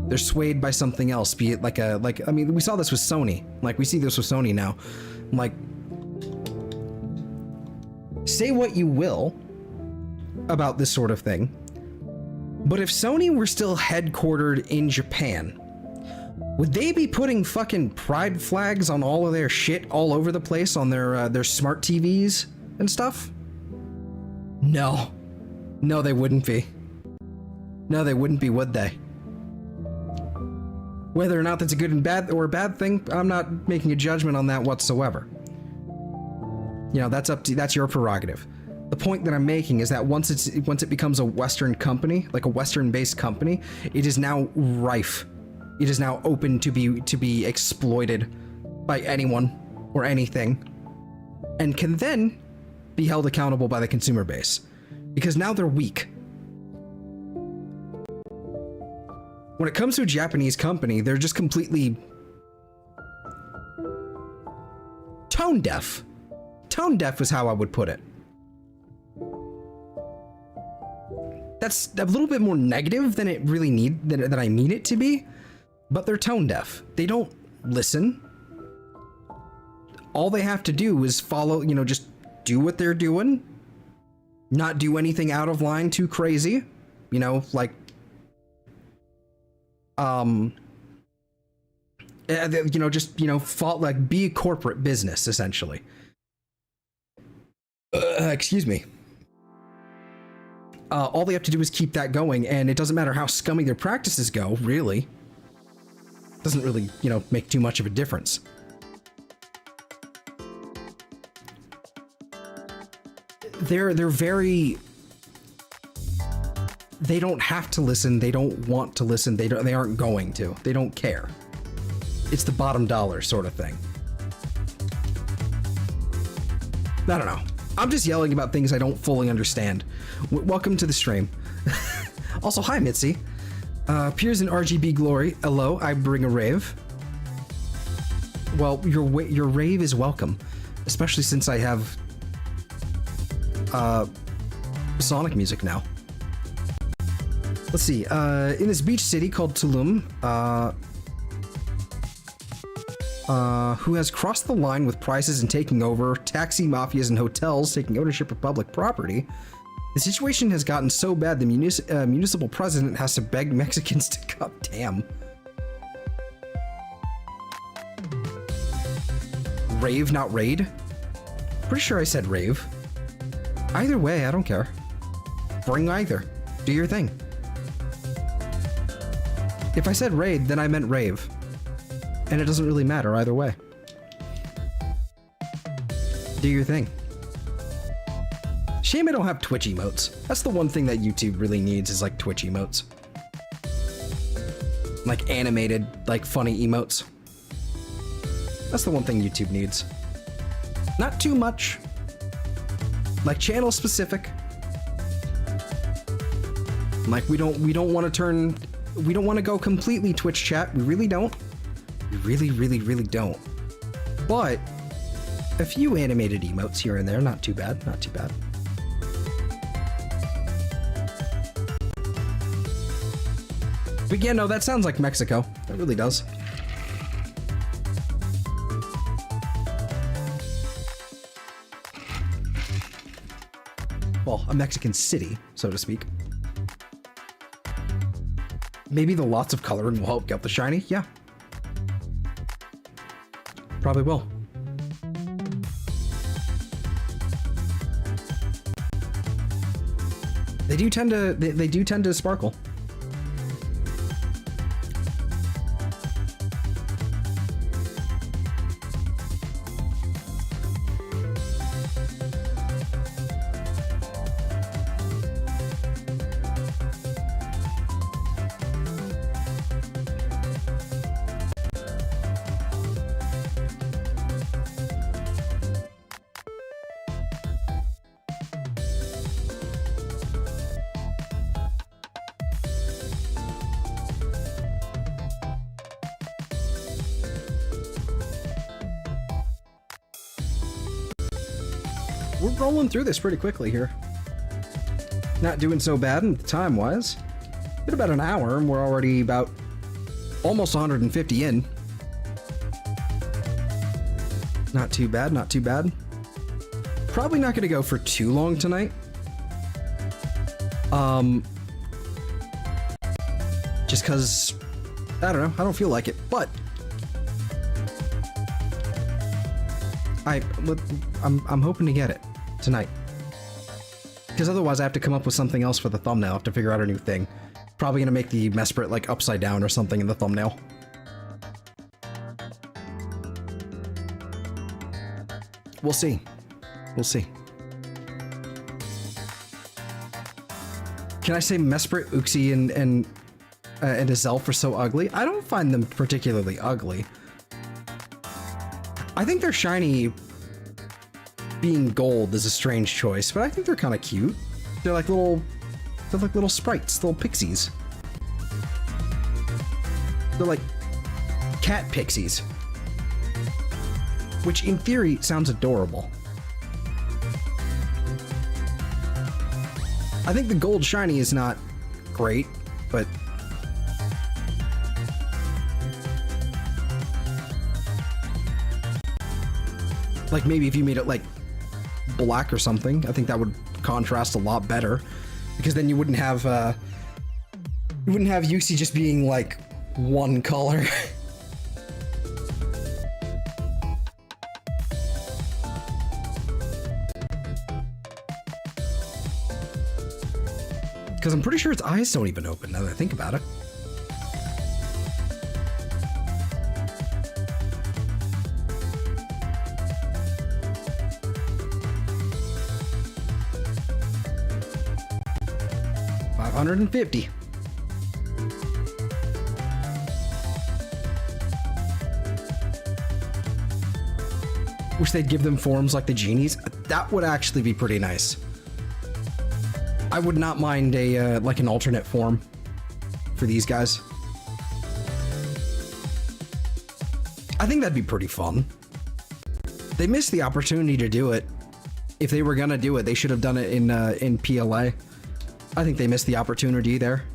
A: They're swayed by something else, be it I mean, we saw this with Sony. Like, we see this with Sony now. Like, say what you will about this sort of thing, but if Sony were still headquartered in Japan, would they be putting fucking pride flags on all of their shit all over the place on their smart TVs and stuff? No. No, they wouldn't be. No, they wouldn't be, would they? Whether or not that's a good and bad or a bad thing, I'm not making a judgment on that whatsoever. You know, that's your prerogative. The point that I'm making is that once it becomes a Western company, like a Western-based company, it is now rife. It is now open to be exploited by anyone or anything, and can then be held accountable by the consumer base, because now they're weak. When it comes to a Japanese company, they're just completely tone deaf. Tone deaf is how I would put it. That's a little bit more negative than it really than I mean it to be, but they're tone deaf. They don't listen. All they have to do is follow, you know, just do what they're doing, not do anything out of line too crazy, you know, like, you know, just, you know, like, be a corporate business, essentially. Excuse me. All they have to do is keep that going, and it doesn't matter how scummy their practices go, really. Doesn't really, you know, make too much of a difference. They're very... They don't have to listen, they don't want to listen, they aren't going to. They don't care. It's the bottom dollar sort of thing. I don't know. I'm just yelling about things I don't fully understand. Welcome to the stream. Also, hi Mitzi. Appears in RGB glory. Hello, I bring a rave. Well, your rave is welcome, especially since I have Sonic music now. Let's see, in this beach city called Tulum, who has crossed the line with prices and taking over, taxi mafias and hotels taking ownership of public property, the situation has gotten so bad the municipal president has to beg Mexicans to come. Damn. Rave, not raid? Pretty sure I said rave. Either way, I don't care. Bring either. Do your thing. If I said raid, then I meant rave. And it doesn't really matter either way. Do your thing. Shame I don't have Twitch emotes. That's the one thing that YouTube really needs is like Twitch emotes. Like animated, like funny emotes. That's the one thing YouTube needs. Not too much. Like channel specific. Like we don't want to go completely Twitch chat. We really don't. We really don't. But a few animated emotes here and there, not too bad, not too bad. But yeah, no, that sounds like Mexico. It really does. Well, a Mexican city, so to speak. Maybe the lots of coloring will help get the shiny? Yeah. Probably will. They do tend to sparkle. We're rolling through this pretty quickly here. Not doing so bad in time-wise. Been about an hour, and we're already about almost 150 in. Not too bad, not too bad. Probably not gonna go for too long tonight. Just cause, I don't know, I don't feel like it, but I'm hoping to get it tonight. Because otherwise I have to come up with something else for the thumbnail. I have to figure out a new thing. Probably gonna make the Mesprit like upside down or something in the thumbnail. We'll see. We'll see. Can I say Mesprit, Uxie, and Azelf are so ugly? I don't find them particularly ugly. I think they're shiny. Being gold is a strange choice, but I think they're kind of cute. They're like little sprites, little pixies. They're like cat pixies, which in theory sounds adorable. I think the gold shiny is not great, but like maybe if you made it like black or something, I think that would contrast a lot better, because then you wouldn't have Uxie just being like one color. Because I'm pretty sure its eyes don't even open now that I think about it. $550. Wish they'd give them forms like the genies. That would actually be pretty nice. I would not mind a like an alternate form for these guys. I think that'd be pretty fun. They missed the opportunity to do it. If they were gonna do it, they should have done it in PLA. I think they missed the opportunity there.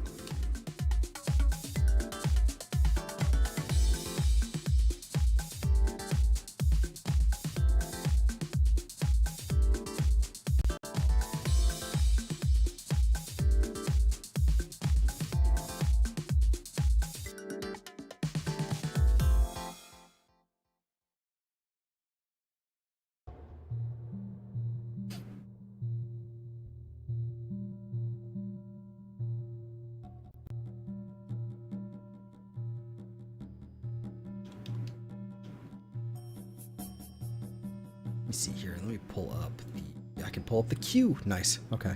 A: Let me see here. Let me pull up the I can pull up the queue. Nice. Okay.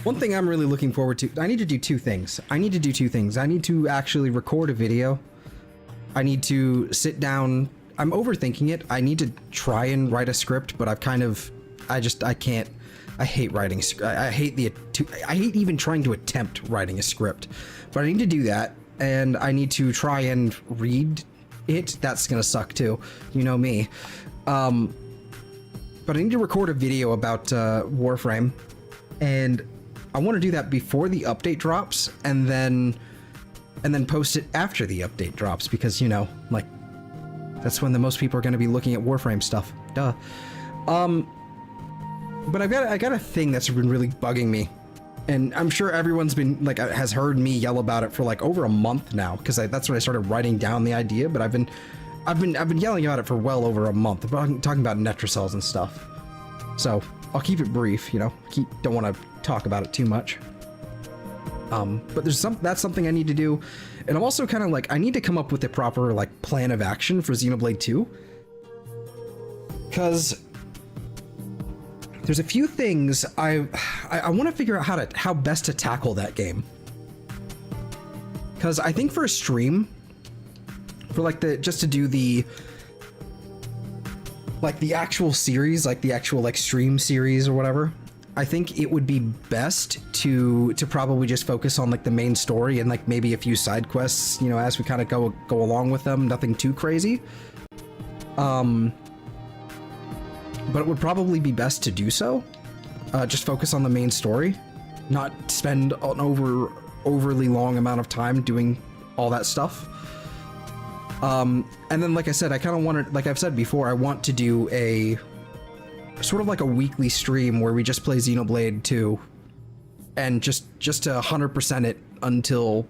A: One thing I'm really looking forward to, I need to do two things. I need to actually record a video. I need to sit down. I'm overthinking it. I need to try and write a script, but I can't. I hate writing. I hate even trying to attempt writing a script. But I need to do that, and I need to try and read it. That's gonna suck too. You know me. But I need to record a video about Warframe, and I want to do that before the update drops, and then post it after the update drops, because, you know, like, that's when the most people are going to be looking at Warframe stuff. Duh. But I got a thing that's been really bugging me, and I'm sure everyone's been like has heard me yell about it for like over a month now, because that's when I started writing down the idea. But I've been yelling about it for well over a month. I'm talking about Netracells and stuff. So I'll keep it brief. You know, don't want to talk about it too much. But that's something I need to do, and I'm also kind of like, I need to come up with a proper like plan of action for Xenoblade 2, because there's a few things I want to figure out how best to tackle that game. Because I think for a stream, for like just to do the actual series, like the actual like stream series or whatever, I think it would be best to probably just focus on like the main story and like maybe a few side quests, you know, as we kind of go along with them. Nothing too crazy. But it would probably be best to do so. Just focus on the main story, not spend an overly long amount of time doing all that stuff. And then, like I said, I kind of wanted, like I've said before, I want to do a sort of like a weekly stream where we just play Xenoblade 2 and just to 100% it until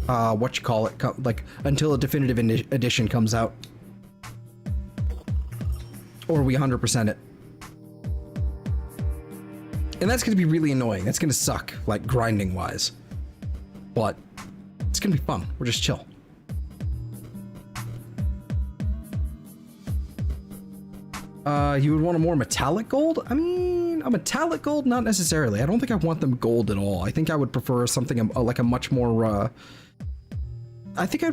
A: until a definitive edition comes out, or we 100% it. And that's going to be really annoying. That's going to suck, like grinding wise, but it's going to be fun. We're just chill. You would want a more metallic gold? I mean, a metallic gold? Not necessarily. I don't think I want them gold at all. I think I would prefer something like a much more, I think I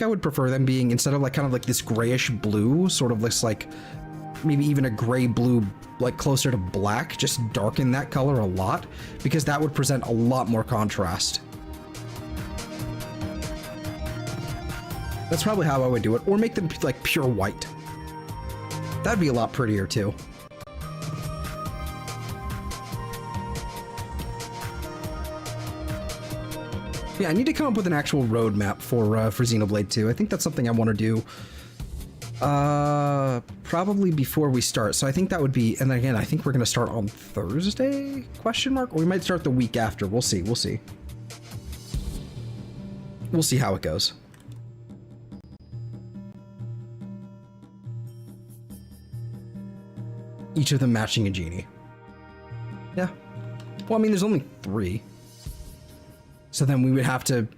A: would prefer them being, instead of like kind of like this grayish blue, sort of looks like maybe even a gray blue, like closer to black, just darken that color a lot, because that would present a lot more contrast. That's probably how I would do it, or make them like pure white. That'd be a lot prettier too. Yeah, I need to come up with an actual roadmap for Xenoblade 2. I think that's something I want to do probably before we start. So I think that would be, and then again, I think we're going to start on Thursday, question mark, or we might start the week after. We'll see. We'll see how it goes. Each of them matching a genie. Yeah. Well, I mean, there's only 3. So then we would have to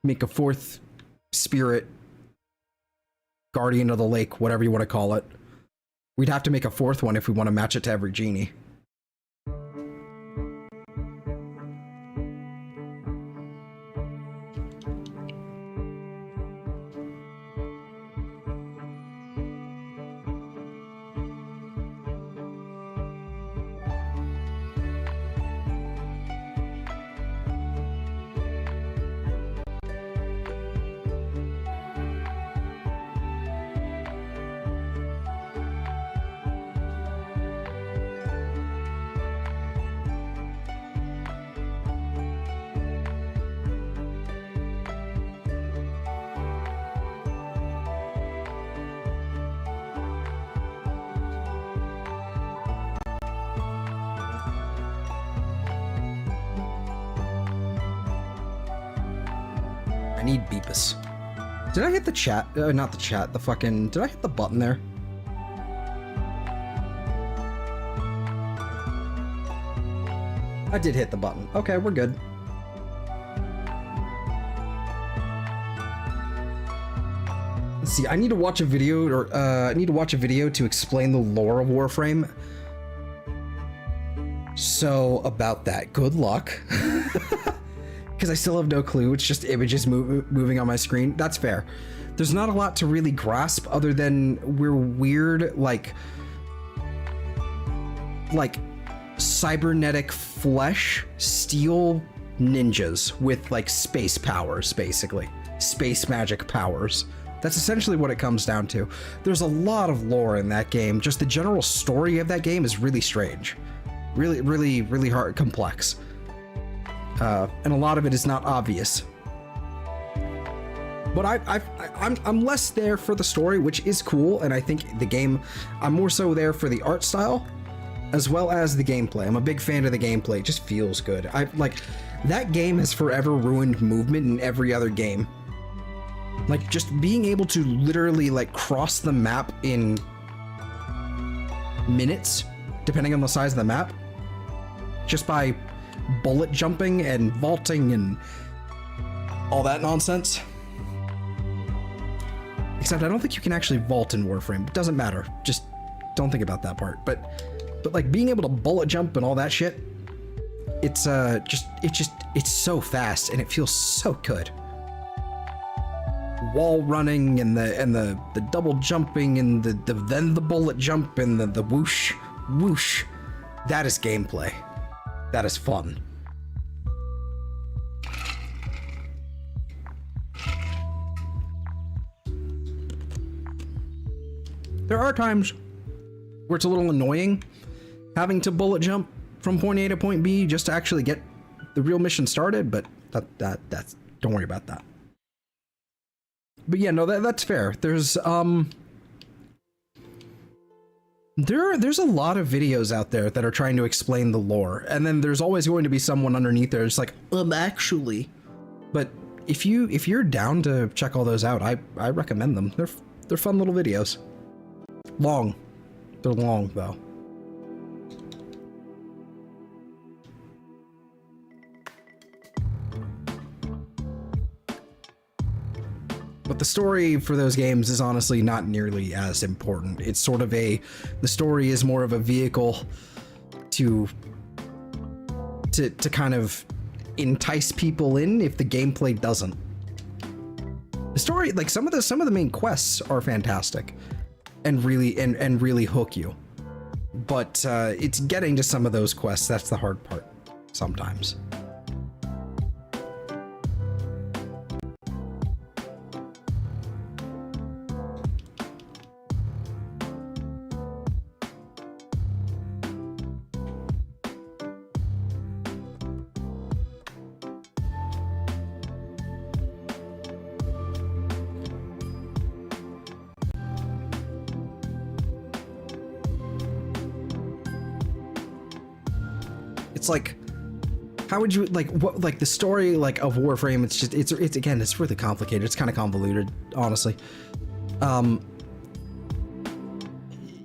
A: make a 4th spirit, guardian of the lake, whatever you want to call it. We'd have to make a 4th one if we want to match it to every genie. I need Beepus. Did I hit the chat? Not the chat, the fucking... Did I hit the button there? I did hit the button. Okay, we're good. Let's see, I need to watch a video, to explain the lore of Warframe. So, about that, good luck. Because I still have no clue, it's just images moving on my screen. That's fair. There's not a lot to really grasp other than we're weird, like cybernetic flesh, steel ninjas with like space powers, basically. Space magic powers. That's essentially what it comes down to. There's a lot of lore in that game. Just the general story of that game is really strange. Really hard, complex. And a lot of it is not obvious. But I'm less there for the story, which is cool, and I think the game, I'm more so there for the art style, as well as the gameplay. I'm a big fan of the gameplay. It just feels good. That game has forever ruined movement in every other game. Like, just being able to literally, like, cross the map in minutes, depending on the size of the map, just by bullet jumping and vaulting and all that nonsense. Except I don't think you can actually vault in Warframe. It doesn't matter. Just don't think about that part. But like being able to bullet jump and all that shit, it's so fast and it feels so good. Wall running and the double jumping and then the bullet jump and the whoosh. That is gameplay. That is fun. There are times where it's a little annoying having to bullet jump from point A to point B just to actually get the real mission started, but that's don't worry about that. But yeah, no, that's fair. There's there's a lot of videos out there that are trying to explain the lore, and then there's always going to be someone underneath there. It's like, actually. But if you're down to check all those out, I recommend them. They're fun little videos. Long. They're long though. But the story for those games is honestly not nearly as important. It's sort of the story is more of a vehicle to kind of entice people in if the gameplay doesn't. The story, like some of the main quests are fantastic and really hook you. But it's getting to some of those quests that's the hard part sometimes. It's like, how would you like the story of Warframe? It's again, it's really complicated. It's kind of convoluted, honestly.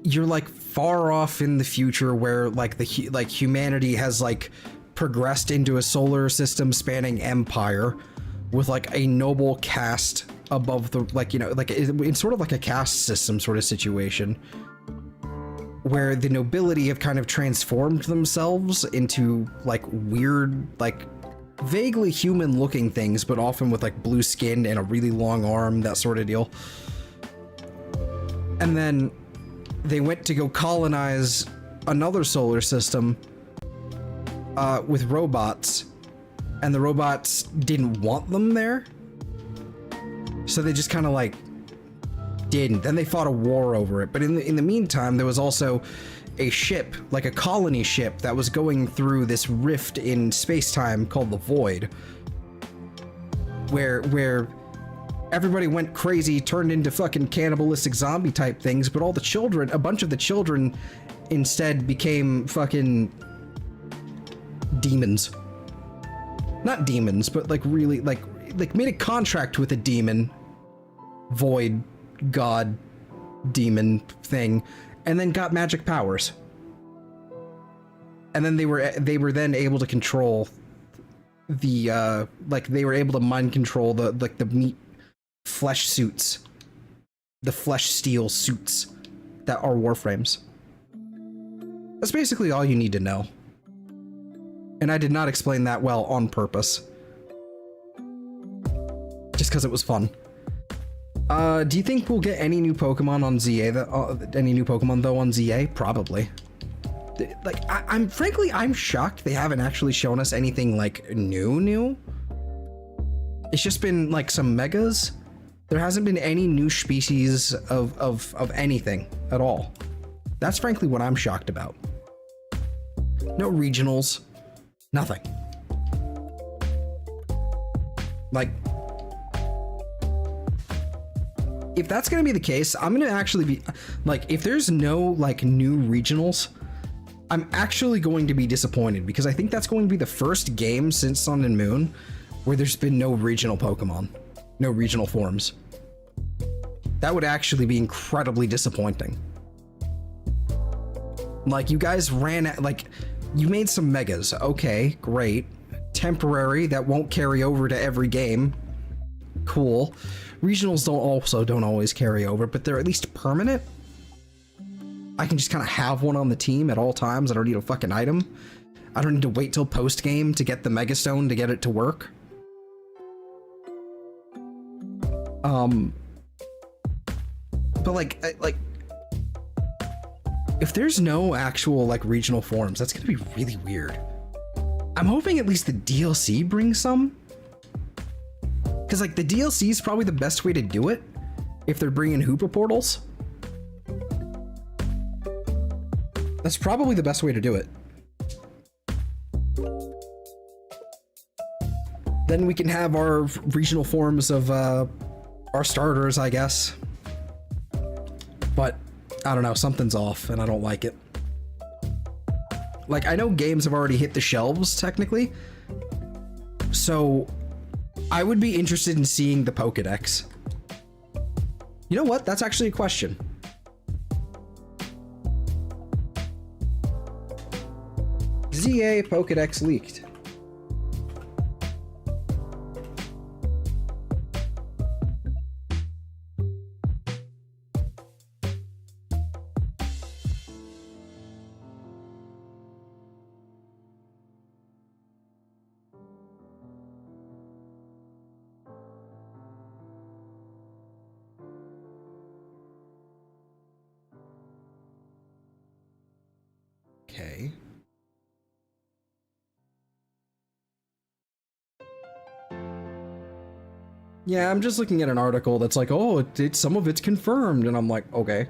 A: You're like far off in the future where humanity has progressed into a solar system spanning empire with a noble caste above the it's sort of like a caste system sort of situation, where the nobility have kind of transformed themselves into weird, vaguely human looking things, but often with blue skin and a really long arm, that sort of deal. And then they went to go colonize another solar system with robots, and the robots didn't want them there. So they just kind of didn't. Then they fought a war over it. But in the meantime, there was also a ship, a colony ship, that was going through this rift in space-time called the Void, where everybody went crazy, turned into fucking cannibalistic zombie type things, but all the children, a bunch of the children, instead became fucking demons. Not demons, but really made a contract with a demon, Void god demon thing, and then got magic powers. And then they were then able to control the like they were able to mind control the like the meat flesh suits, the flesh steel suits that are Warframes. That's basically all you need to know. And I did not explain that well on purpose. Just because it was fun. Do you think we'll get any new Pokemon on ZA? Any new Pokemon though on ZA? Probably. Like, I'm frankly, I'm shocked they haven't actually shown us anything like new. It's just been like some megas. There hasn't been any new species of anything at all. That's frankly what I'm shocked about. No regionals, nothing. Like, if that's gonna be the case, I'm gonna actually be like, if there's no like new regionals, I'm actually going to be disappointed because I think that's going to be the first game since Sun and Moon where there's been no regional Pokemon, no regional forms. That would actually be incredibly disappointing. Like, you guys ran at, like, you made some megas. Okay, great. Temporary, that won't carry over to every game. Cool. Regionals don't always carry over, but they're at least permanent. I can just kind of have one on the team at all times. I don't need a fucking item. I don't need to wait till post game to get the Megastone to get it to work. But like if there's no actual like regional forms, that's gonna be really weird. I'm hoping at least the DLC brings some. Because like the DLC is probably the best way to do it if they're bringing Hoopa portals. That's probably the best way to do it. Then we can have our regional forms of our starters, I guess. But I don't know, something's off and I don't like it. Like, I know games have already hit the shelves technically, so I would be interested in seeing the Pokédex. You know what? That's actually a question. ZA Pokédex leaked. Okay. Yeah, I'm just looking at an article that's like, oh, some of it's confirmed, and I'm like, okay.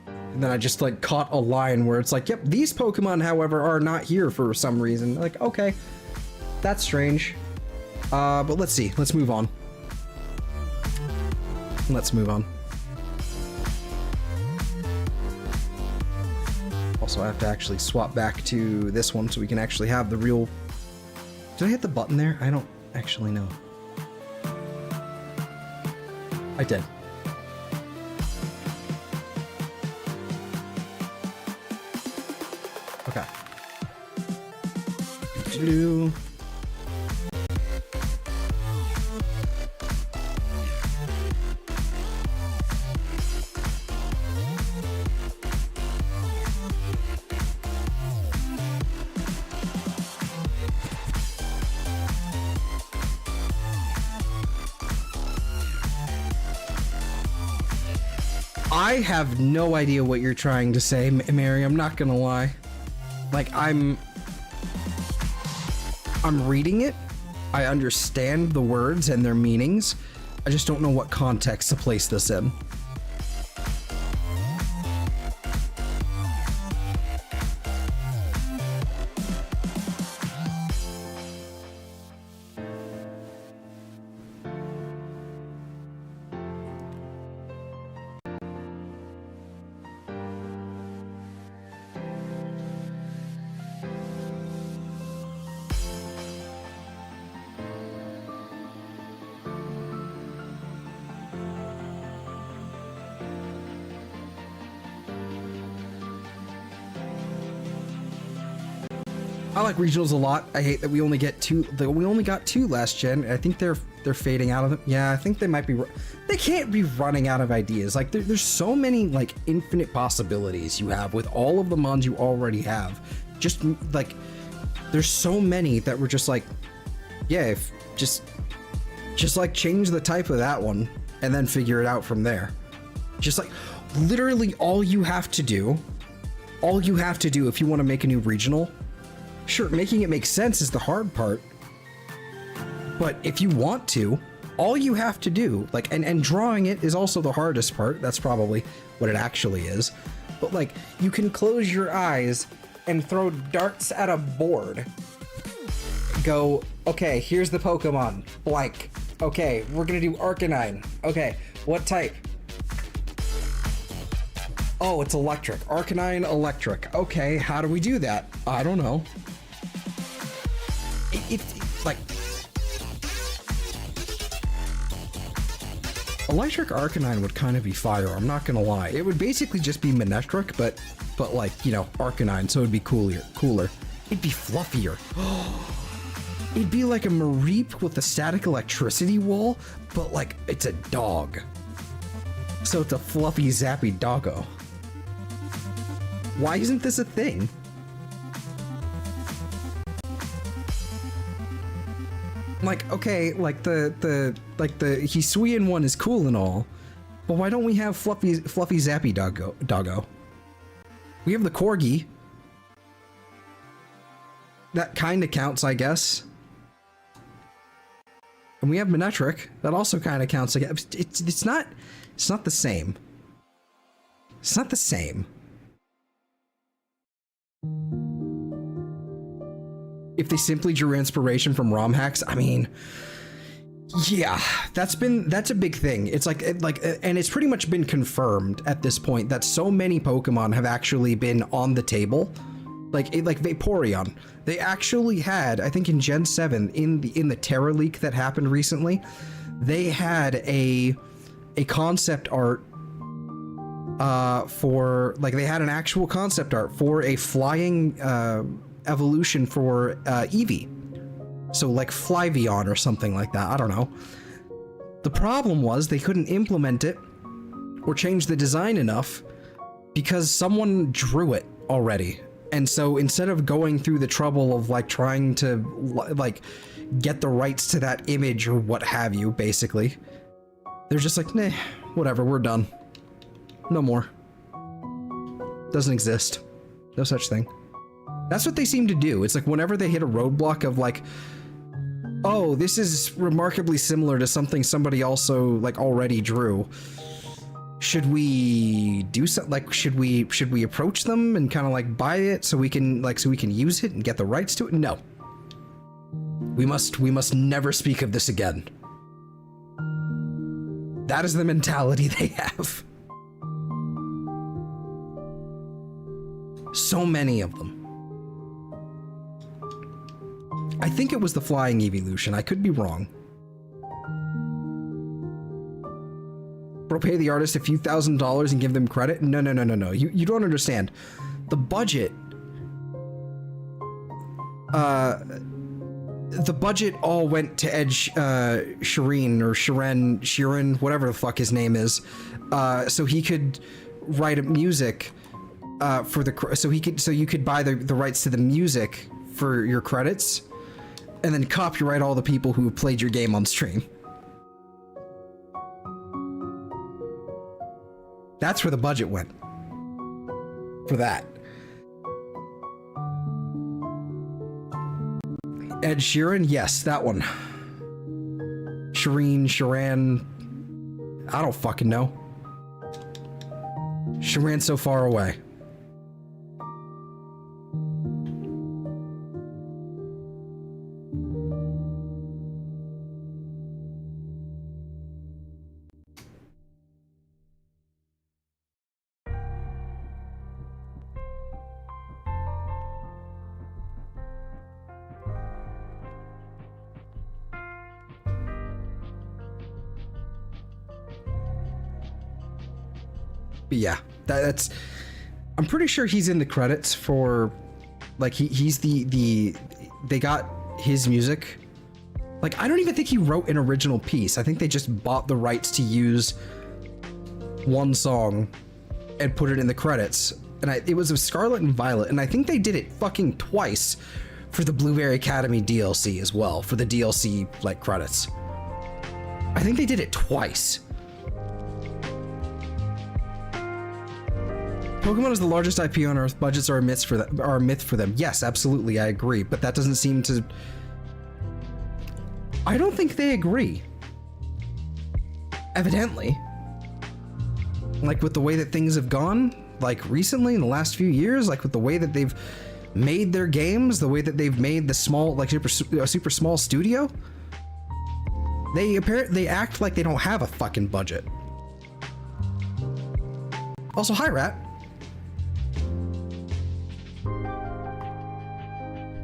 A: And then I just like caught a line where it's like, yep, these Pokemon, however, are not here for some reason. Like, okay, that's strange. But let's see, let's move on. Let's move on. Also, I have to actually swap back to this one so we can actually have the real... Did I hit the button there? I don't actually know. I did. Okay. Do-do-do. I have no idea what you're trying to say, Mary, I'm not gonna lie. Like, I'm reading it, I understand the words and their meanings, I just don't know what context to place this in. I like regionals a lot. I hate that we only get two. We only got two last gen. I think they're fading out of them. Yeah, I think they might be. They can't be running out of ideas. Like there's so many like infinite possibilities you have with all of the mons you already have. Just like there's so many that we're just like, yeah, if just like change the type of that one and then figure it out from there. Just like literally all you have to do if you want to make a new regional. Sure, making it make sense is the hard part, but if you want to, all you have to do, like, and drawing it is also the hardest part. That's probably what it actually is. But like, you can close your eyes and throw darts at a board. Go, okay, here's the Pokemon, blank. Okay, we're gonna do Arcanine. Okay, what type? Oh, it's electric. Arcanine electric. Okay, how do we do that? I don't know. Like electric Arcanine would kind of be fire, I'm not gonna lie. It would basically just be Manectric, but like, you know, Arcanine, so it'd be cooler. It'd be fluffier. It'd be like a Mareep with a static electricity wall, but like it's a dog. So it's a fluffy, zappy doggo. Why isn't this a thing? Like, okay, like the Hisuian one is cool and all, but why don't we have fluffy zappy doggo? We have the Corgi. That kind of counts, I guess. And we have Manectric. That also kind of counts. It's not the same. It's not the same. If they simply drew inspiration from ROM hacks, I mean, yeah, that's a big thing. It's like, and it's pretty much been confirmed at this point that so many Pokemon have actually been on the table. Like Vaporeon, they actually had, I think in Gen 7, in the Terra leak that happened recently, they had a concept art for, like, they had an actual concept art for a flying evolution for Eevee. So like Flyvion or something like that, I don't know. The problem was they couldn't implement it or change the design enough because someone drew it already. And so instead of going through the trouble of like trying to like get the rights to that image or what have you, basically, they're just like, nah, whatever, we're done. No more. Doesn't exist. No such thing. That's what they seem to do. It's like whenever they hit a roadblock of like, oh, this is remarkably similar to something somebody also like already drew. Should we do something? Like, should we approach them and kind of like buy it so we can use it and get the rights to it? No. We must never speak of this again. That is the mentality they have. So many of them. I think it was the flying evolution. I could be wrong. Bro, pay the artist a few $1,000s and give them credit? No. You don't understand. The budget. The budget all went to Edge Sheeran, whatever the fuck his name is, so he could write music so you could buy the rights to the music for your credits, and then copyright all the people who played your game on stream. That's where the budget went. For that. Ed Sheeran? Yes, that one. Sheeran. I don't fucking know. Sheeran's so far away. But yeah, that's... I'm pretty sure he's in the credits for Like he's they got his music. Like I don't even think he wrote an original piece. I think they just bought the rights to use one song and put it in the credits. And it was of Scarlet and Violet, and I think they did it fucking twice for the Blueberry Academy DLC as well, for the DLC like credits. I think they did it twice. Pokemon is the largest IP on Earth. Budgets are a myth for them. Yes, absolutely, I agree. But that doesn't seem to... I don't think they agree. Evidently. Like with the way that things have gone, like recently in the last few years, like with the way that they've made their games, the way that they've made the small, like super small studio, they act like they don't have a fucking budget. Also, hi, Rat.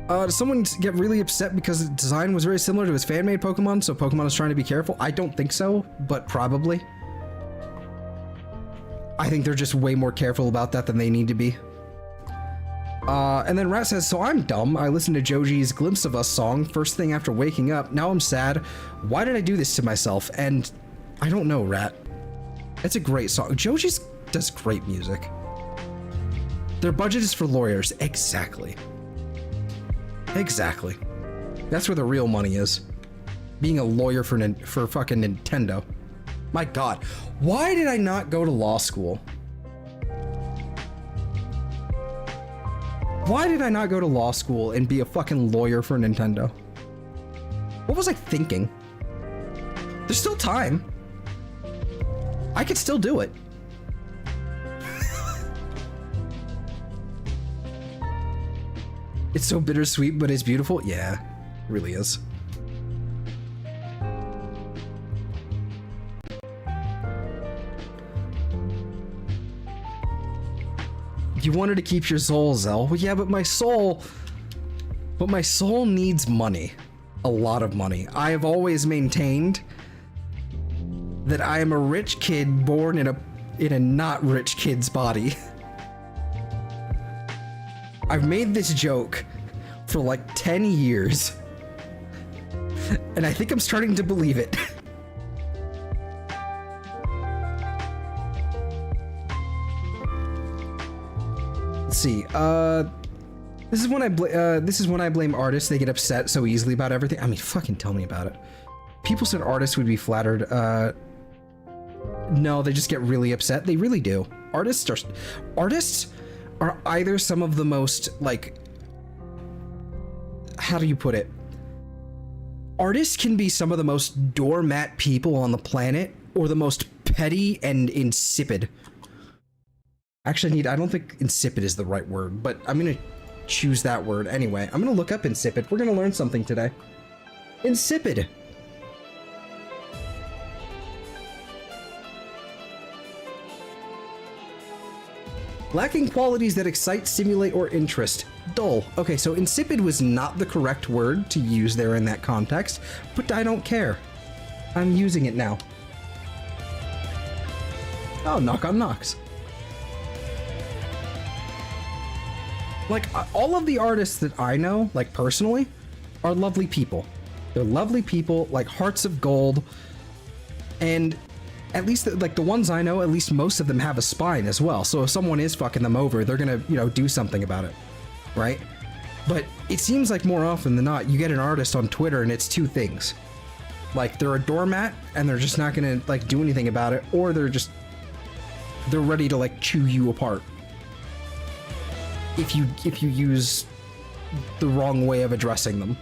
A: Does someone get really upset because the design was very similar to his fan-made Pokemon, so Pokemon is trying to be careful? I don't think so, but probably. I think they're just way more careful about that than they need to be. And then Rat says, so I'm dumb. I listened to Joji's Glimpse of Us song first thing after waking up. Now I'm sad. Why did I do this to myself? And I don't know, Rat. It's a great song. Joji's does great music. Their budget is for lawyers. Exactly. Exactly. That's where the real money is. Being a lawyer for fucking Nintendo. My God. Why did I not go to law school? Why did I not go to law school and be a fucking lawyer for Nintendo? What was I thinking? There's still time. I could still do it. It's so bittersweet, but it's beautiful. Yeah, it really is. You wanted to keep your soul, Zell. Well, yeah, but my soul needs money. A lot of money. I have always maintained that I am a rich kid born in a not rich kid's body. I've made this joke for like 10 years. And I think I'm starting to believe it. Let's see. This is when I blame artists. They get upset so easily about everything. I mean, fucking tell me about it. People said artists would be flattered. No, they just get really upset. They really do. Artists are either some of the most, like, how do you put it? Artists can be some of the most doormat people on the planet, or the most petty and insipid. Actually, I don't think insipid is the right word, but I'm gonna choose that word anyway. I'm gonna look up insipid. We're gonna learn something today. Insipid. Lacking qualities that excite, stimulate, or interest. Dull. Okay, so insipid was not the correct word to use there in that context, but I don't care. I'm using it now. Oh, knock on knocks. Like, all of the artists that I know, like personally, are lovely people. They're lovely people, like hearts of gold, and at least, like, the ones I know, at least most of them have a spine as well. So if someone is fucking them over, they're gonna, you know, do something about it, right? But it seems like more often than not, you get an artist on Twitter and it's two things. Like, they're a doormat and they're just not gonna, like, do anything about it, or they're ready to, like, chew you apart. If you use the wrong way of addressing them.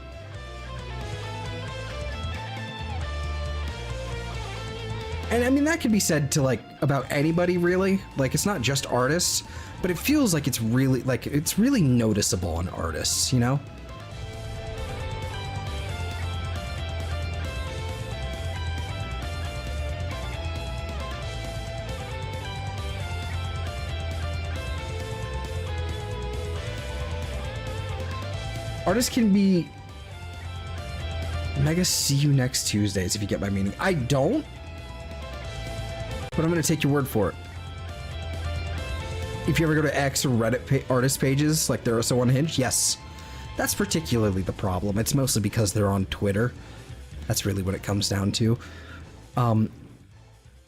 A: And I mean, that could be said to, like, about anybody, really. Like, it's not just artists, but it feels like it's really noticeable on artists, you know? Artists can be mega see you next Tuesdays, if you get my meaning. I don't. But I'm gonna take your word for it. if you ever go to X or Reddit artist pages, like they're so unhinged, yes, that's particularly the problem. It's mostly because they're on Twitter. That's really what it comes down to.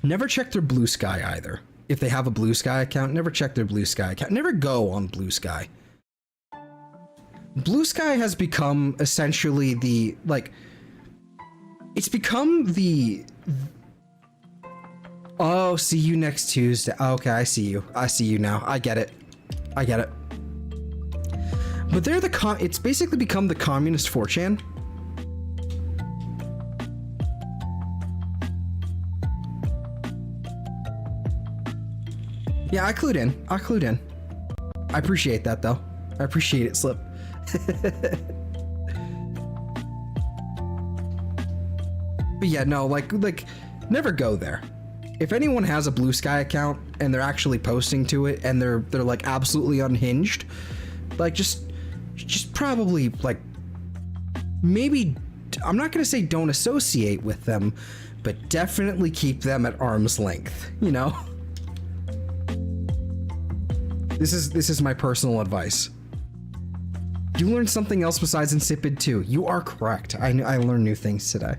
A: Never check their Blue Sky either. If they have a Blue Sky account, never check their Blue Sky account. Never go on Blue Sky. Blue Sky has become essentially the, like, it's become the, oh, see you next Tuesday. Okay, I see you. I see you now. I get it. I get it. But they're the it's basically become the communist 4chan. Yeah, I clued in. I clued in. I appreciate that, though. I appreciate it, Slip. But yeah, no, like, never go there. If anyone has a Blue Sky account and they're actually posting to it and they're like absolutely unhinged, like just probably like maybe, I'm not gonna say don't associate with them, but definitely keep them at arm's length, you know? This is my personal advice. You learned something else besides Insipid too. You are correct. I learned new things today.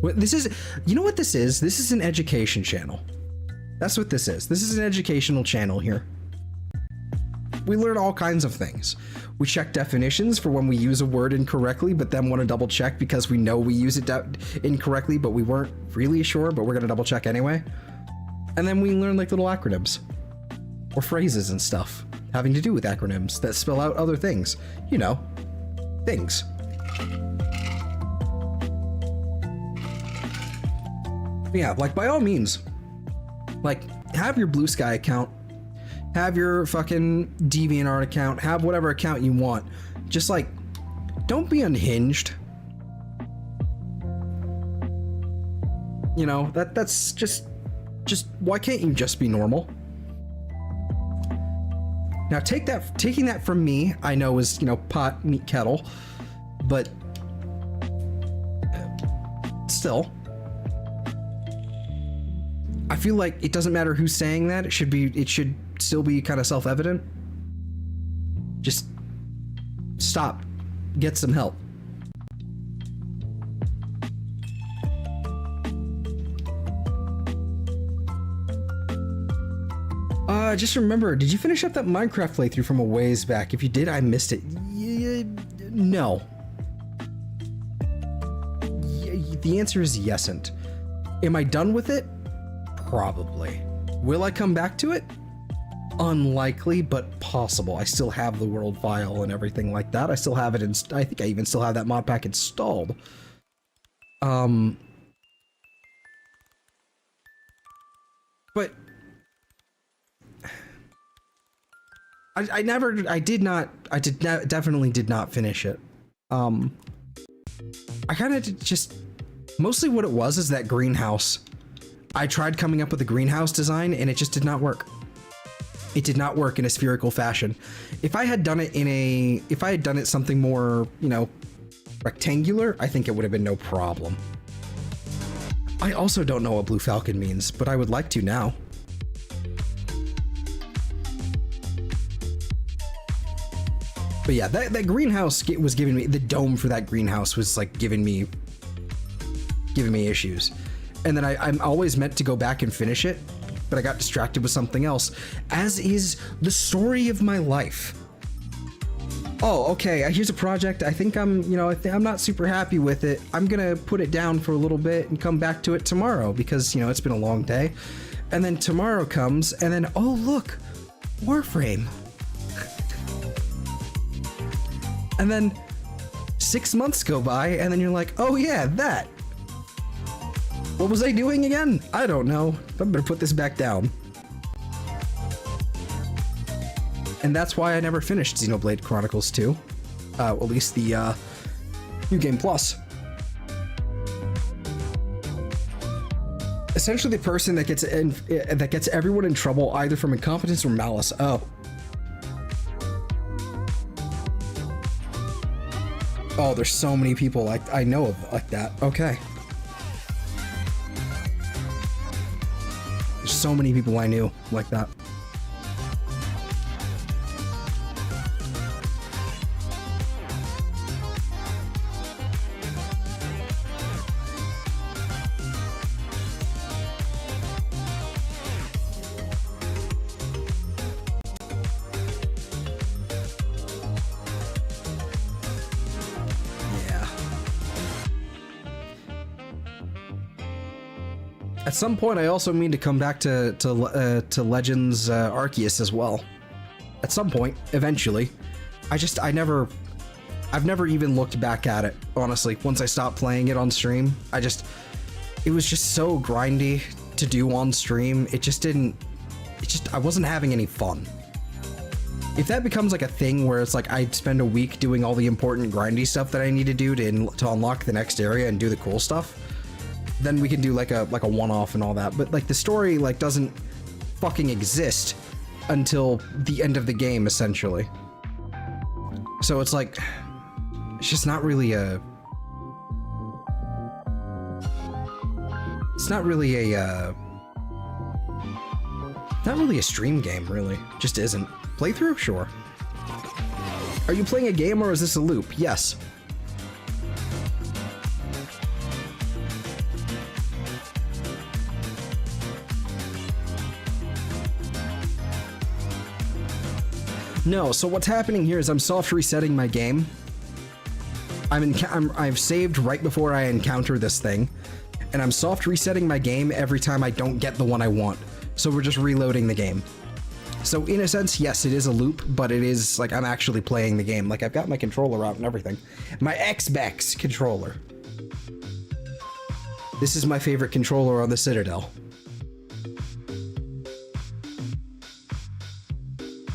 A: This is, you know what this is? This is an education channel. That's what this is. This is an educational channel here. We learn all kinds of things. We check definitions for when we use a word incorrectly, but then want to double check because we know we use it incorrectly, but we weren't really sure, but we're going to double check anyway. And then we learn like little acronyms or phrases and stuff having to do with acronyms that spell out other things. You know, things. Yeah, like by all means, like have your Blue Sky account, have your fucking DeviantArt account, have whatever account you want. Just like, don't be unhinged. You know, that's just why can't you just be normal? Now taking that from me, I know is, you know, pot, meat, kettle, but still, I feel like it doesn't matter who's saying that. It should still be kind of self-evident. Just stop, get some help. Just remember, did you finish up that Minecraft playthrough from a ways back? If you did, I missed it. No. The answer is yesn't. Am I done with it? Probably. Will I come back to it? Unlikely, but possible. I still have the world file and everything like that. I still have it I think I even still have that mod pack installed. But definitely did not finish it. I kind of just, mostly what it was is that greenhouse. I tried coming up with a greenhouse design and it just did not work. It did not work in a spherical fashion. If I had done it something more, you know, rectangular, I think it would have been no problem. I also don't know what Blue Falcon means, but I would like to now. But yeah, that greenhouse was giving me, the dome for that greenhouse was like giving me issues. And then I'm always meant to go back and finish it, but I got distracted with something else, as is the story of my life. Oh, okay, here's a project. I think I'm not super happy with it. I'm gonna put it down for a little bit and come back to it tomorrow because, you know, it's been a long day. And then tomorrow comes, and then, oh look, Warframe. And then 6 months go by, and then you're like, oh yeah, that. What was I doing again? I don't know. I better put this back down. And that's why I never finished Xenoblade Chronicles 2. At least the New Game Plus. Essentially the person that gets everyone in trouble either from incompetence or malice. Oh, there's so many people I know of like that. Okay. There's so many people I knew like that. At some point, I also mean to come back to Legends Arceus as well. At some point, eventually. I've never even looked back at it, honestly. Once I stopped playing it on stream, it was just so grindy to do on stream. I wasn't having any fun. If that becomes like a thing where it's like I spend a week doing all the important grindy stuff that I need to do to unlock the next area and do the cool stuff, then we can do like a one-off and all that. But like the story like doesn't fucking exist until the end of the game, essentially. So it's like, it's just not really a... It's not really a stream game, really. Just isn't. Playthrough? Sure. Are you playing a game or is this a loop? Yes. No, so what's happening here is I'm soft resetting my game. I've saved right before I encounter this thing, and I'm soft resetting my game every time I don't get the one I want. So we're just reloading the game. So in a sense, yes, it is a loop, but it is like I'm actually playing the game. Like I've got my controller out and everything. My Xbox controller. This is my favorite controller on the Citadel.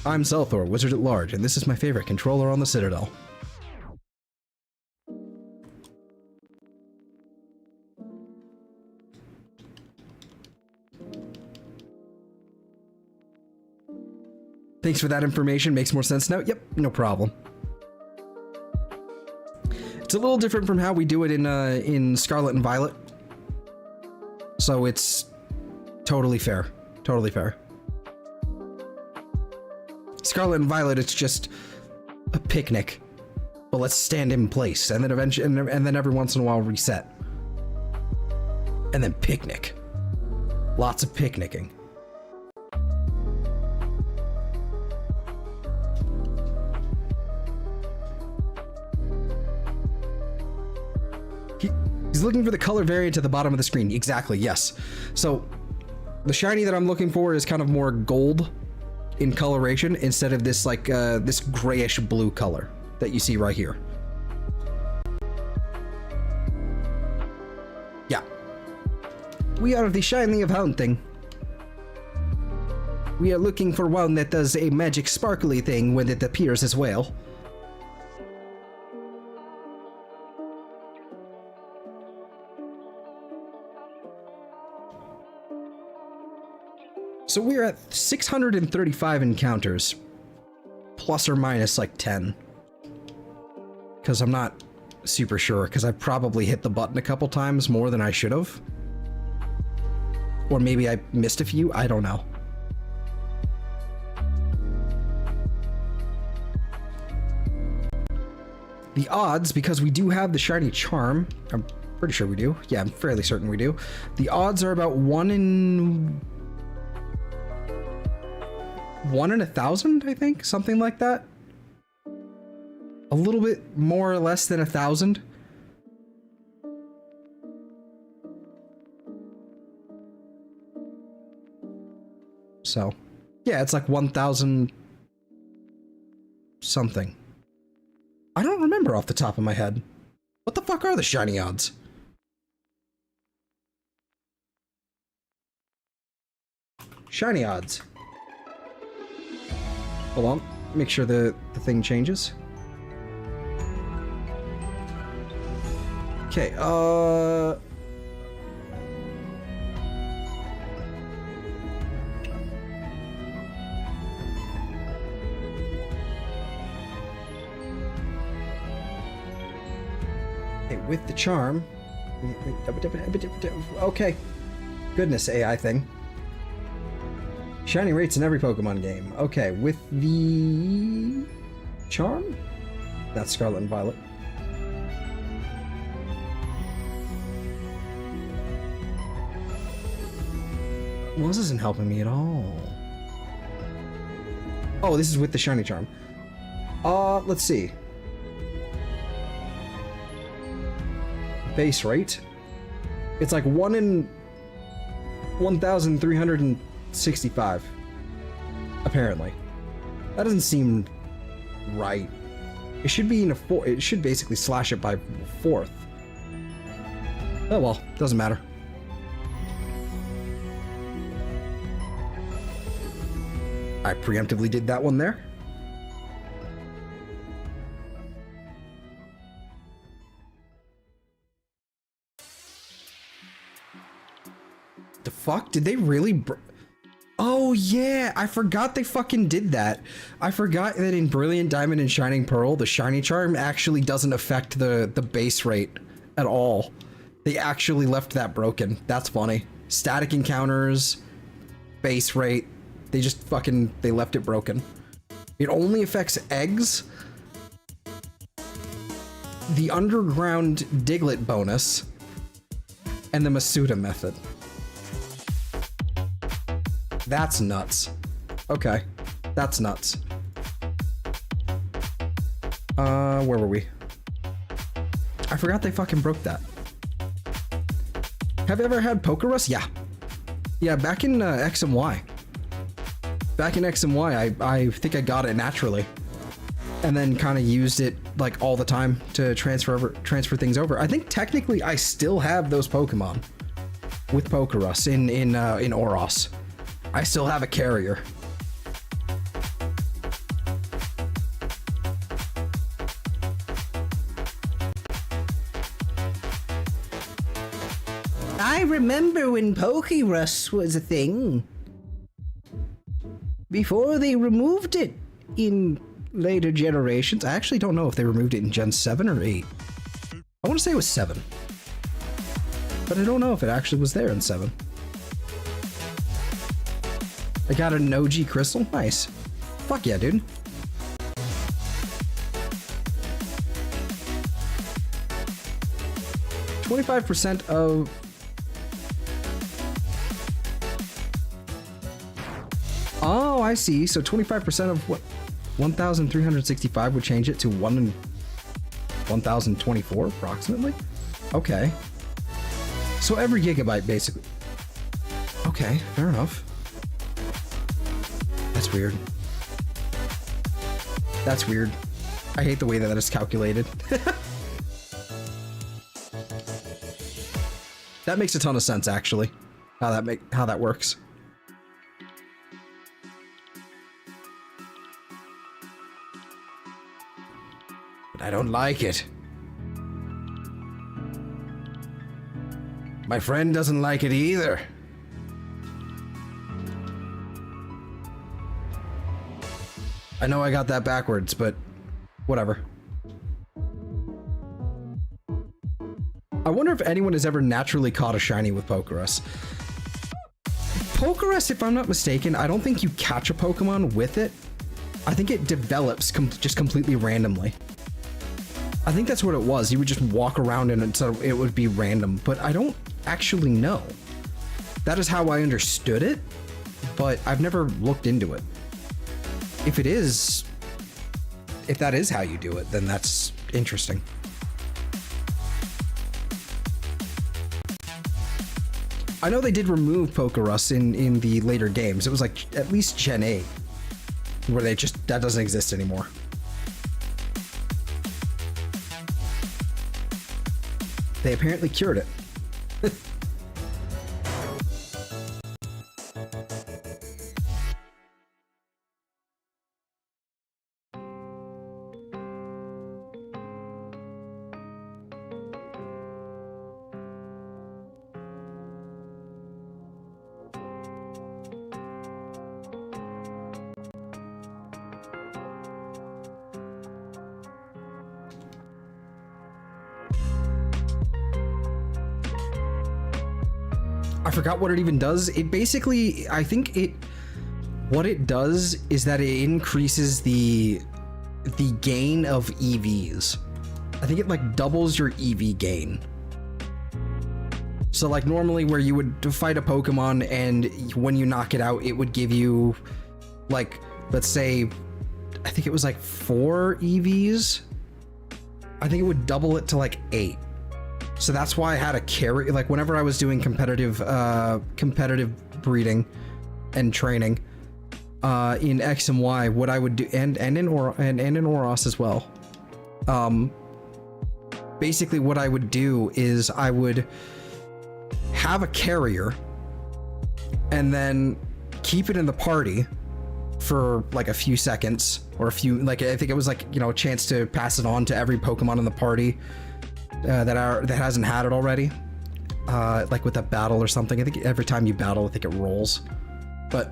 A: I'm Zelthor, Wizard at Large, and this is my favorite controller on the Citadel. Thanks for that information, makes more sense now. Yep, no problem. It's a little different from how we do it in Scarlet and Violet. So it's totally fair. Totally fair. Scarlet and Violet, it's just a picnic. Well, let's stand in place, and then eventually, and then every once in a while reset, and then picnic. Lots of picnicking. He's looking for the color variant at the bottom of the screen. Exactly. Yes. So the shiny that I'm looking for is kind of more gold in coloration instead of this like this grayish blue color that you see right here. Yeah. We are the shiny of hunting. We are looking for one that does a magic sparkly thing when it appears as well. So we're at 635 encounters, plus or minus like 10. Because I'm not super sure, because I probably hit the button a couple times more than I should have. Or maybe I missed a few, I don't know. The odds, because we do have the shiny charm, I'm pretty sure we do. Yeah, I'm fairly certain we do. The odds are about 1 in 1,000, I think, something like that. A little bit more or less than 1,000. So, yeah, it's like 1,000 something. I don't remember off the top of my head. What the fuck are the shiny odds? Shiny odds. Hold on, make sure the thing changes. Okay, with the charm. Okay. Goodness, AI thing. Shiny rates in every Pokemon game. Okay, with the charm? That's Scarlet and Violet. Well, this isn't helping me at all. Oh, this is with the shiny charm. Let's see. Base rate. It's like 1 in 1,365. Apparently. That doesn't seem right. It should be in a four. It should basically slash it by 4th. Oh well, doesn't matter. I preemptively did that one there. The fuck? Did they really Oh yeah, I forgot they fucking did that. I forgot that in Brilliant Diamond and Shining Pearl, the shiny charm actually doesn't affect the base rate at all. They actually left that broken. That's funny. Static encounters, base rate, they just fucking, they left it broken. It only affects eggs, the underground Diglett bonus, and the Masuda method. That's nuts. Okay, that's nuts. Where were we? I forgot they fucking broke that. Have you ever had Pokerus? Yeah. Yeah, back in X and Y. Back in X and Y, I think I got it naturally. And then kind of used it like all the time to transfer things over. I think technically I still have those Pokemon with Pokerus in Oros. I still have a carrier. I remember when Pokerus was a thing. Before they removed it in later generations. I actually don't know if they removed it in Gen 7 or 8. I want to say it was 7. But I don't know if it actually was there in 7. I got a Noji Crystal. Nice. Fuck yeah, dude. $25% of... Oh, I see. So 25% of what? 1,365 would change it to 1 in 1,024 approximately? Okay. So every gigabyte basically. Okay, fair enough. That's weird. That's weird. I hate the way that is calculated. That makes a ton of sense, actually. How that works. But I don't like it. My friend doesn't like it either. I know I got that backwards, but whatever. I wonder if anyone has ever naturally caught a shiny with Pokerus. Pokerus, if I'm not mistaken, I don't think you catch a Pokemon with it. I think it develops just completely randomly. I think that's what it was. You would just walk around and it would be random, but I don't actually know. That is how I understood it, but I've never looked into it. If that is how you do it, then that's interesting. I know they did remove Pokerus in the later games. It was like at least Gen 8, where that doesn't exist anymore. They apparently cured it. I forgot what it even does. It basically, I think it what it does is that it increases the gain of EVs. I think it like doubles your EV gain. So like normally where you would fight a Pokemon and when you knock it out, it would give you like, let's say, I think it was like 4 EVs. I think it would double it to like 8. So that's why I had a carry, like whenever I was doing competitive breeding and training in X and Y, what I would do, and in Oros as well. Basically what I would do is I would have a carrier and then keep it in the party for like a few seconds or a few, like I think it was like, you know, a chance to pass it on to every Pokemon in the party that hasn't had it already, like with a battle or something. I think every time you battle, I think it rolls. But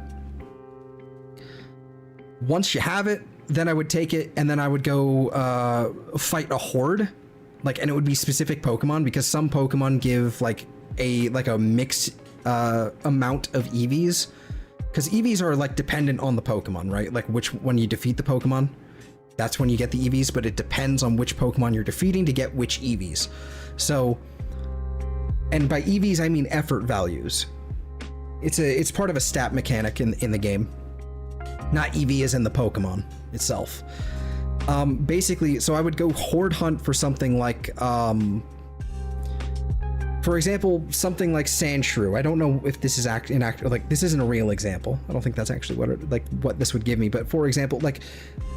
A: once you have it, then I would take it and then I would go fight a horde, like, and it would be specific Pokemon because some Pokemon give like a mixed amount of EVs, because EVs are like dependent on the Pokemon, right? Like when you defeat the Pokemon, that's when you get the EVs, but it depends on which Pokemon you're defeating to get which EVs. So, and by EVs I mean effort values. It's part of a stat mechanic in the game, not EV as in the Pokemon itself. Basically, so I would go horde hunt for something like, for example, something like Sandshrew. I don't know if this is like this isn't a real example. I don't think that's actually what this would give me. But for example, like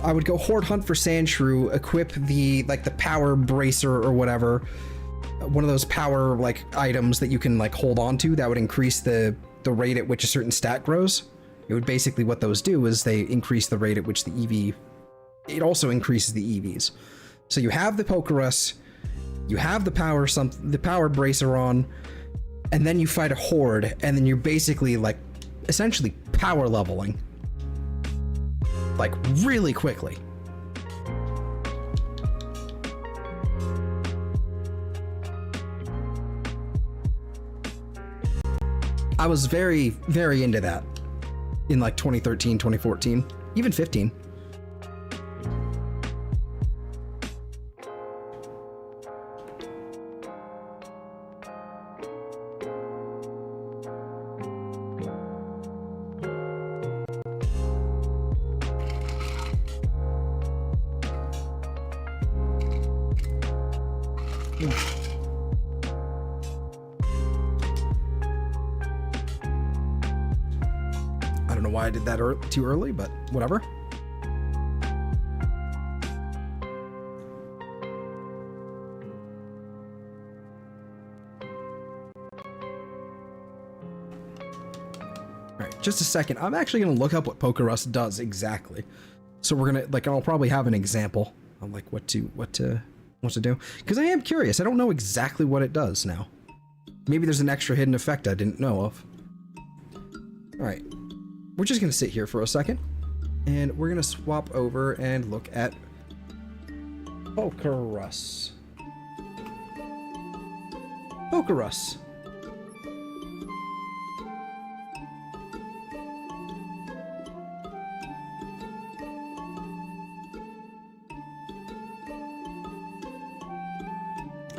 A: I would go horde hunt for Sandshrew, equip the power bracer or whatever, one of those power like items that you can like hold on to that would increase the rate at which a certain stat grows. It would basically, what those do is they increase the rate at which the EV. It also increases the EVs. So you have the Pokerus, you have the power bracer on, and then you fight a horde, and then you're basically like essentially power leveling, like really quickly. I was very, very into that in like 2013, 2014, even 15. I don't know why I did that too early, but whatever. Alright, just a second. I'm actually going to look up what Pokerus does exactly. So we're going to, like, I'll probably have an example of, like, what to do. Because I am curious. I don't know exactly what it does now. Maybe there's an extra hidden effect I didn't know of. Alright. We're just going to sit here for a second. And we're going to swap over and look at Pokerus. Pokerus.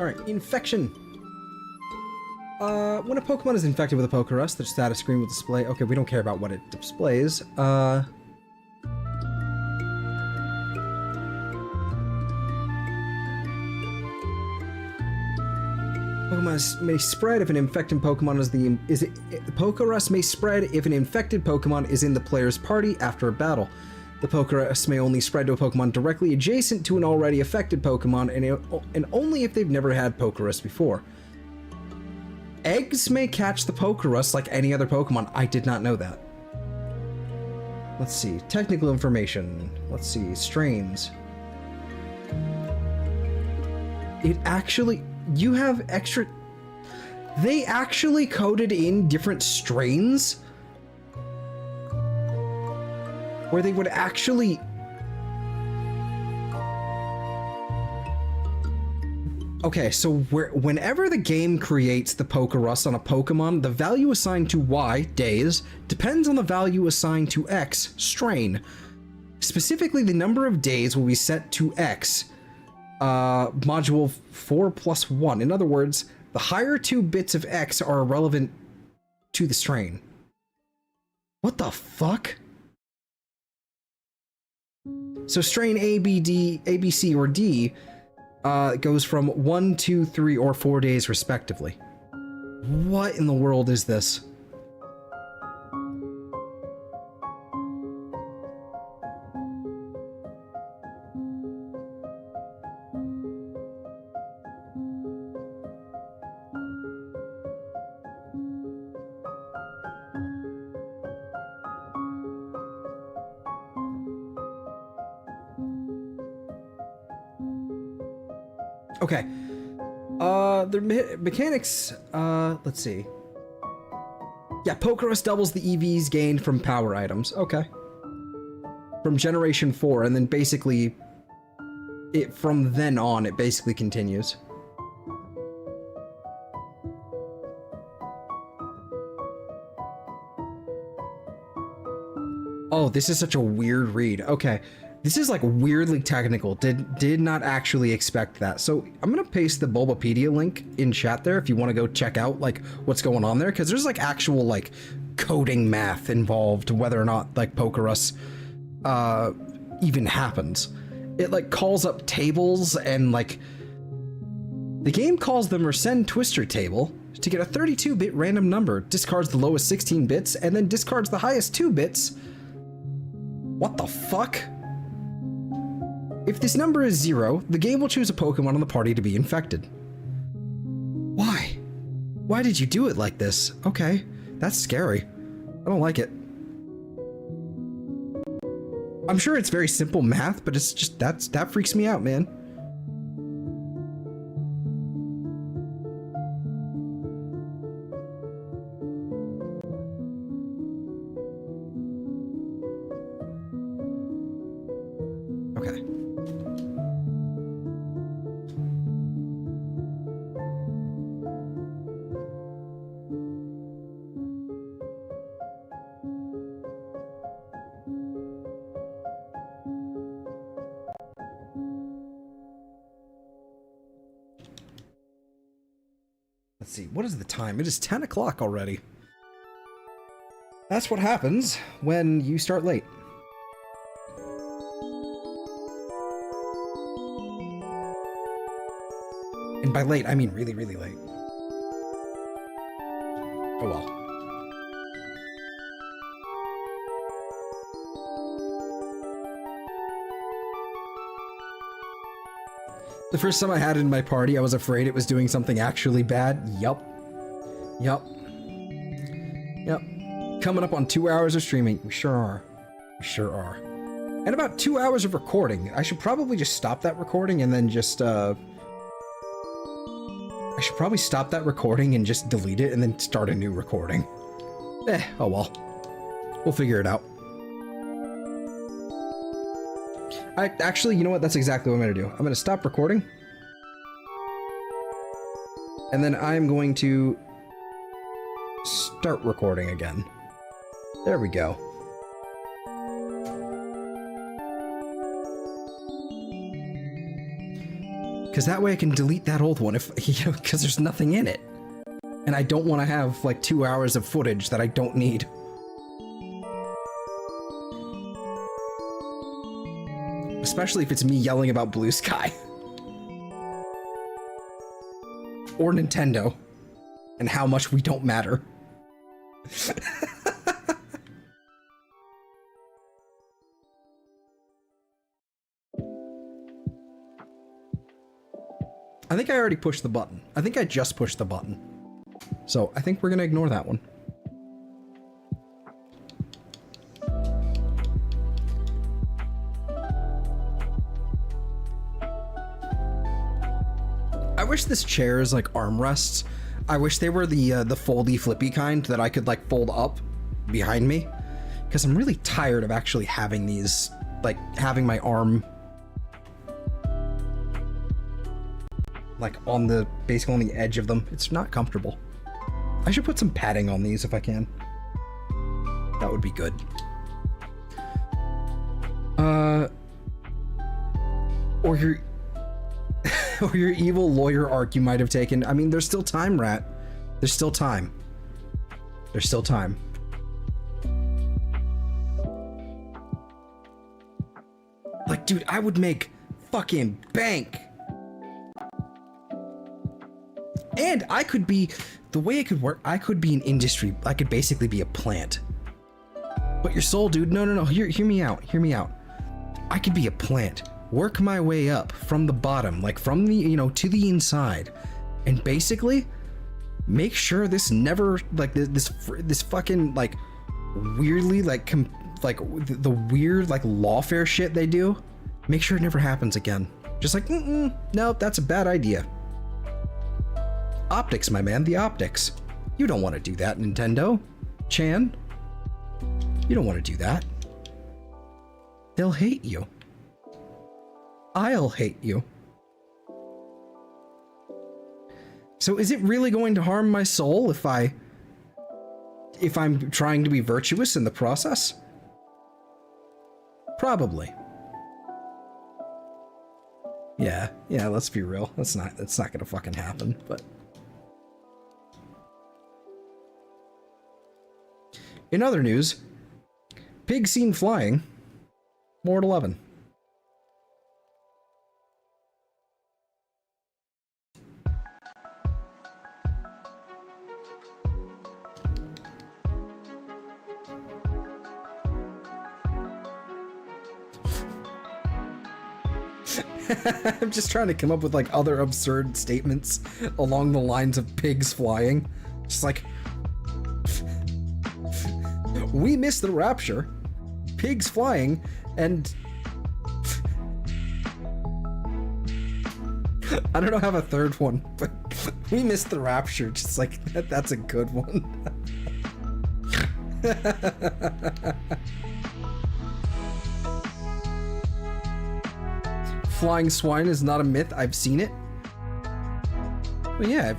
A: Alright, infection. When a Pokemon is infected with a Pokerus, the status screen will display. Okay, we don't care about what it displays. Pokerus may spread if an infected Pokemon Pokerus may spread if an infected Pokemon is in the player's party after a battle. The Pokerus may only spread to a Pokemon directly adjacent to an already affected Pokemon, and only if they've never had Pokerus before. Eggs may catch the Pokerus like any other Pokemon. I did not know that. Let's see. Technical information. Let's see. Strains. It actually... You have extra... They actually coded in different strains? Where they would actually... Okay, so whenever the game creates the Pokerus on a Pokemon, the value assigned to Y, days, depends on the value assigned to X, strain. Specifically, the number of days will be set to X, module 4 plus 1. In other words, the higher 2 bits of X are relevant to the strain. What the fuck? So strain A, B, D, A, B, C, or D goes from 1, 2, 3, or 4 days respectively. What in the world is this? Okay. The mechanics, let's see. Yeah, Pokerus doubles the EVs gained from power items. Okay. From Generation 4, and then basically, from then on, it basically continues. Oh, this is such a weird read. Okay. This is like weirdly technical. Did not actually expect that. So I'm gonna paste the Bulbapedia link in chat there if you want to go check out like what's going on there, because there's like actual like coding math involved whether or not like Pokerus even happens. It like calls up tables and like the game calls the Mersenne Twister table to get a 32-bit random number, discards the lowest 16 bits, and then discards the highest 2 bits. What the fuck? If this number is 0, the game will choose a Pokemon on the party to be infected. Why? Why did you do it like this? Okay, that's scary. I don't like it. I'm sure it's very simple math, but it's just, that freaks me out, man. Okay. Let's see, what is the time? It is 10 o'clock already. That's what happens when you start late. And by late, I mean really, really late. Oh well. The first time I had it in my party, I was afraid it was doing something actually bad. Yup. Yup. Yup. Coming up on 2 hours of streaming. We sure are. We sure are. And about 2 hours of recording. I should probably just stop that recording and then just, I should probably stop that recording and just delete it and then start a new recording. Oh well. We'll figure it out. Actually, you know what? That's exactly what I'm going to do. I'm going to stop recording. And then I'm going to start recording again. There we go. Because that way I can delete that old one if, you know, because there's nothing in it. And I don't want to have like 2 hours of footage that I don't need. Especially if it's me yelling about Blue Sky. Or Nintendo. And how much we don't matter. I think I already pushed the button. I think I just pushed the button. So I think we're gonna ignore that one. I wish this chair is like armrests. I wish they were the foldy flippy kind that I could like fold up behind me, because I'm really tired of actually having these, like having my arm. like basically on the edge of them. It's not comfortable. I should put some padding on these if I can. That would be good. Or your or your evil lawyer arc you might have taken. I mean, there's still time, Rat. There's still time. There's still time. Like, dude, I would make fucking bank. And I could be, the way it could work, I could be an industry. I could basically be a plant. But your soul, dude, no. Hear me out. Hear me out. I could be a plant. Work my way up from the bottom, like from the, you know, to the inside. And basically make sure this never, like this fucking, like, weirdly, like the weird, like, lawfare shit they do. Make sure it never happens again. Just like, no, that's a bad idea. Optics, my man, the optics. You don't want to do that, Nintendo. Chan. You don't want to do that. They'll hate you. I'll hate you. So is it really going to harm my soul if I'm trying to be virtuous in the process? Probably. Yeah, let's be real. That's not gonna fucking happen, but. In other news, pig seen flying. More at 11. I'm just trying to come up with like other absurd statements along the lines of pigs flying. Just like, we missed the rapture, pigs flying, and I don't know, have a third one, but we missed the rapture. Just like that's a good one. Flying swine is not a myth. I've seen it. Well, yeah,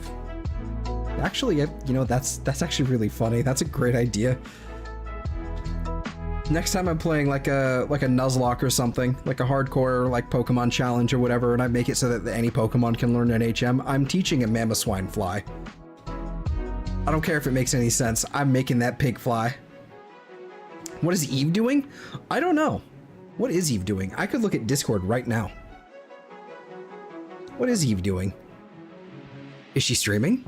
A: you know, that's actually really funny. That's a great idea. Next time I'm playing like a Nuzlocke or something, like a hardcore like Pokemon challenge or whatever, and I make it so that any Pokemon can learn NHM, I'm teaching a Mamoswine fly. I don't care if it makes any sense. I'm making that pig fly. What is Eve doing? I don't know. What is Eve doing? I could look at Discord right now. What is Eve doing? Is she streaming?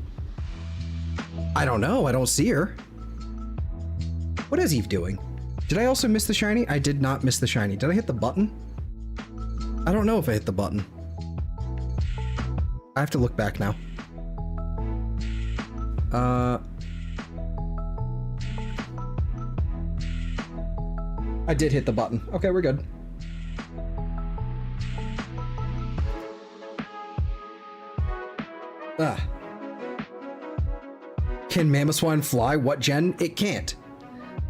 A: I don't know. I don't see her. What is Eve doing? Did I also miss the shiny? I did not miss the shiny. Did I hit the button? I don't know if I hit the button. I have to look back now. I did hit the button. Okay, we're good. Can Mamoswine fly? What gen? It can't.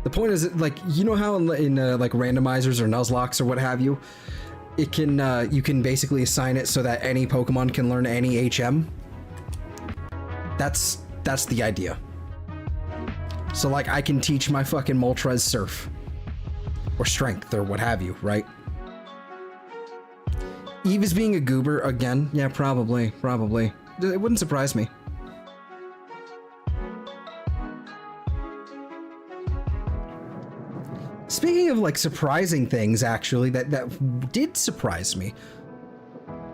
A: The point is, like, you know how in like randomizers or Nuzlocks or what have you, it can you can basically assign it so that any Pokemon can learn any HM. That's the idea. So like I can teach my fucking Moltres Surf or Strength or what have you, right? Eve is being a goober again. Yeah, probably. It wouldn't surprise me. Speaking of like surprising things, actually, that did surprise me.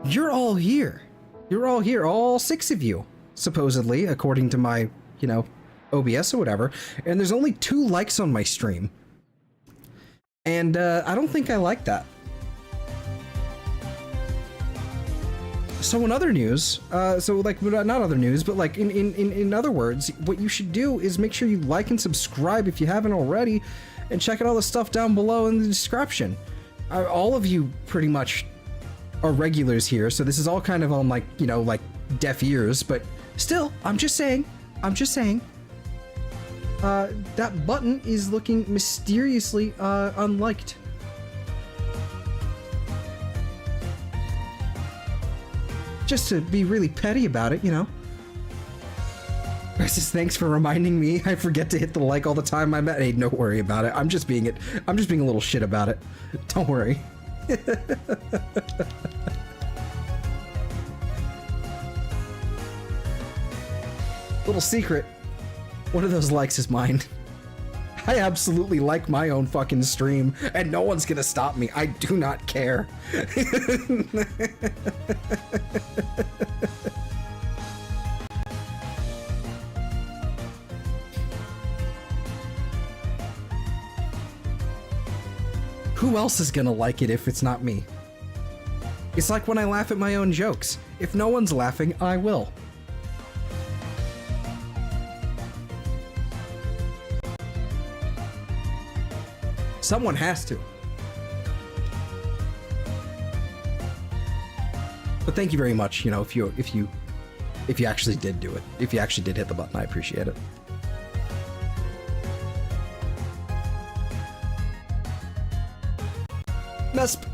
A: You're all here. You're all here, all 6 of you, supposedly, according to my, you know, OBS or whatever. And there's only 2 likes on my stream. And I don't think I like that. So in other news, so like not other news, but like in other words, what you should do is make sure you like and subscribe if you haven't already, and check out all the stuff down below in the description. All of you pretty much are regulars here, so this is all kind of on like, you know, like deaf ears, but still, I'm just saying, that button is looking mysteriously unliked. just to be really petty about it, you know. I says, thanks for reminding me. I forget to hit the like all the time. Hey, don't worry about it. I'm just being a little shit about it. Don't worry. Little secret. One of those likes is mine. I absolutely like my own fucking stream, and no one's gonna stop me. I do not care. Who else is gonna like it if it's not me? It's like when I laugh at my own jokes. If no one's laughing, I will. Someone has to. But thank you very much, you know, if you actually did do it. If you actually did hit the button, I appreciate it. Mesprit.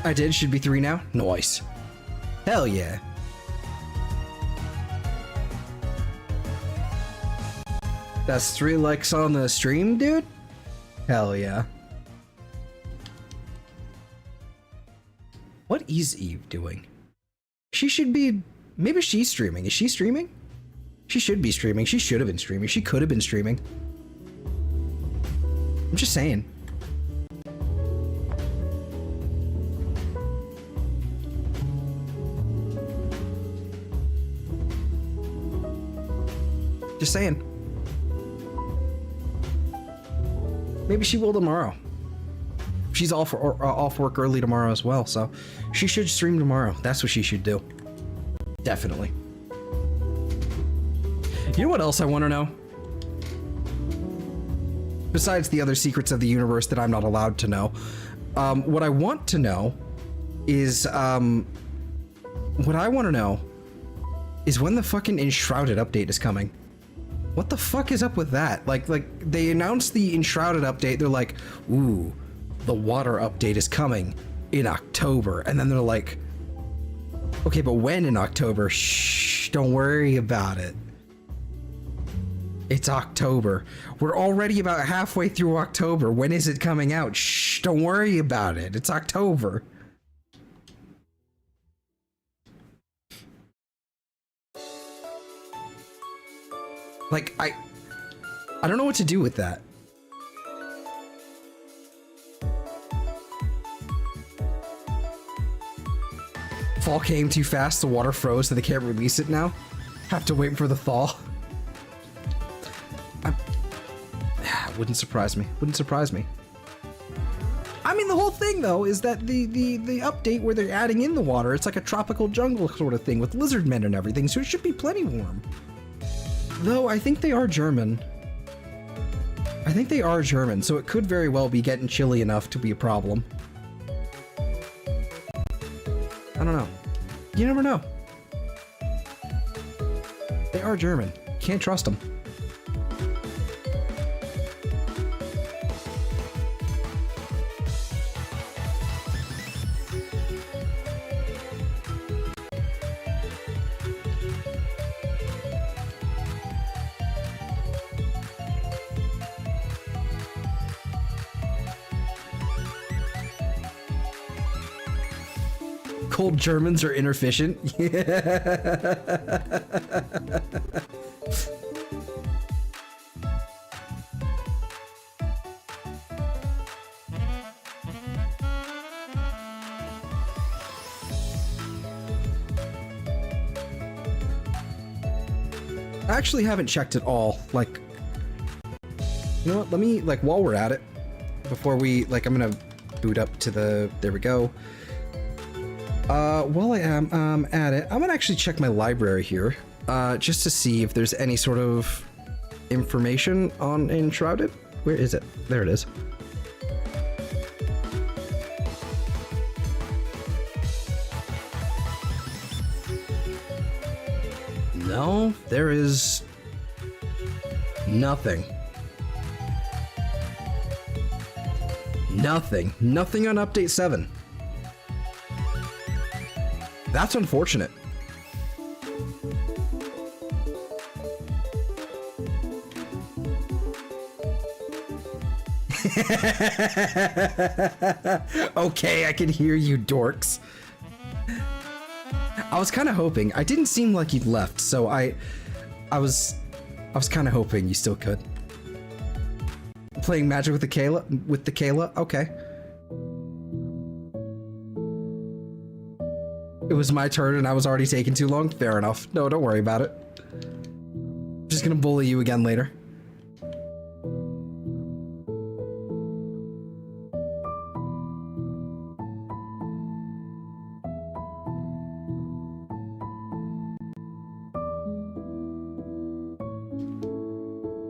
A: I did. Should be 3 now. Nice. Hell yeah. That's 3 likes on the stream, dude? Hell yeah. What is Eve doing? She should be... Maybe she's streaming. Is she streaming? She should be streaming. She should have been streaming. She could have been streaming. I'm just saying. Just saying. Maybe she will tomorrow. She's off work early tomorrow as well, so she should stream tomorrow. That's what she should do. Definitely. You know what else I want to know? Besides the other secrets of the universe that I'm not allowed to know, what I want to know is when the fucking Enshrouded update is coming. What the fuck is up with that? Like they announced the Enshrouded update. They're like, ooh, the water update is coming in October. And then they're like, okay, but when in October? Shh, don't worry about it. It's October. We're already about halfway through October. When is it coming out? Shh, don't worry about it. It's October. Like, I don't know what to do with that. Fall came too fast, the water froze, so they can't release it now. Have to wait for the thaw. Wouldn't surprise me. Wouldn't surprise me. I mean, the whole thing, though, is that the update where they're adding in the water, it's like a tropical jungle sort of thing with lizard men and everything, so it should be plenty warm. Though, I think they are German. I think they are German, so it could very well be getting chilly enough to be a problem. I don't know. You never know. They are German. Can't trust them. Cold Germans are inefficient. I actually haven't checked at all. Like, you know what? Let me, like, while we're at it, before we, like, I'm gonna boot up to the, there we go. While I am at it, I'm gonna actually check my library here, just to see if there's any sort of information on Enshrouded. Where is it? There it is. No, there is Nothing. Nothing. Nothing on update 7. That's unfortunate. Okay, I can hear you, dorks. I was kind of hoping. I didn't seem like he'd left, so I was kind of hoping you still could. Playing Magic with the Kayla? Okay. It was my turn and I was already taking too long? Fair enough. No, don't worry about it. I'm just gonna bully you again later.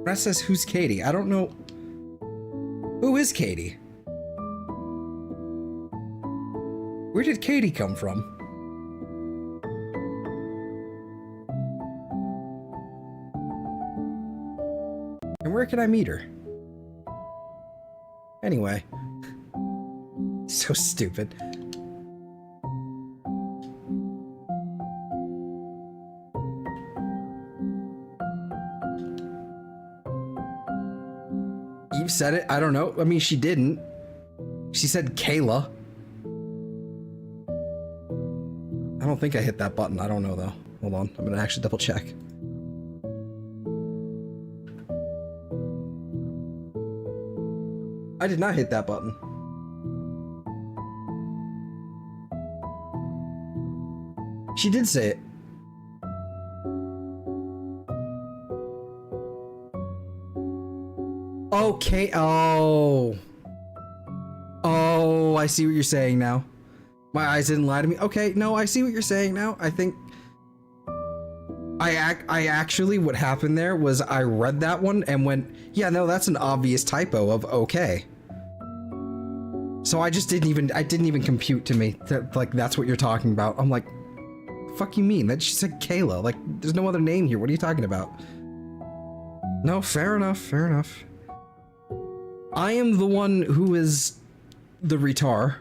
A: Brett says, who's Katie? I don't know. Who is Katie? Where did Katie come from? And where can I meet her? Anyway. So stupid. Eve said it. I don't know. I mean, she didn't. She said Kayla. I don't think I hit that button. I don't know, though. Hold on. I'm gonna actually double check. I did not hit that button. She did say it. Okay, oh, I see what you're saying now. My eyes didn't lie to me. Okay, no, I see what you're saying now. I think I actually, what happened there was I read that one and went, yeah, no, that's an obvious typo of okay. So I didn't even compute to me that, like, that's what you're talking about. I'm like, fuck you mean? That she said Kayla. Like, there's no other name here. What are you talking about? No, fair enough, fair enough. I am the one who is the retard.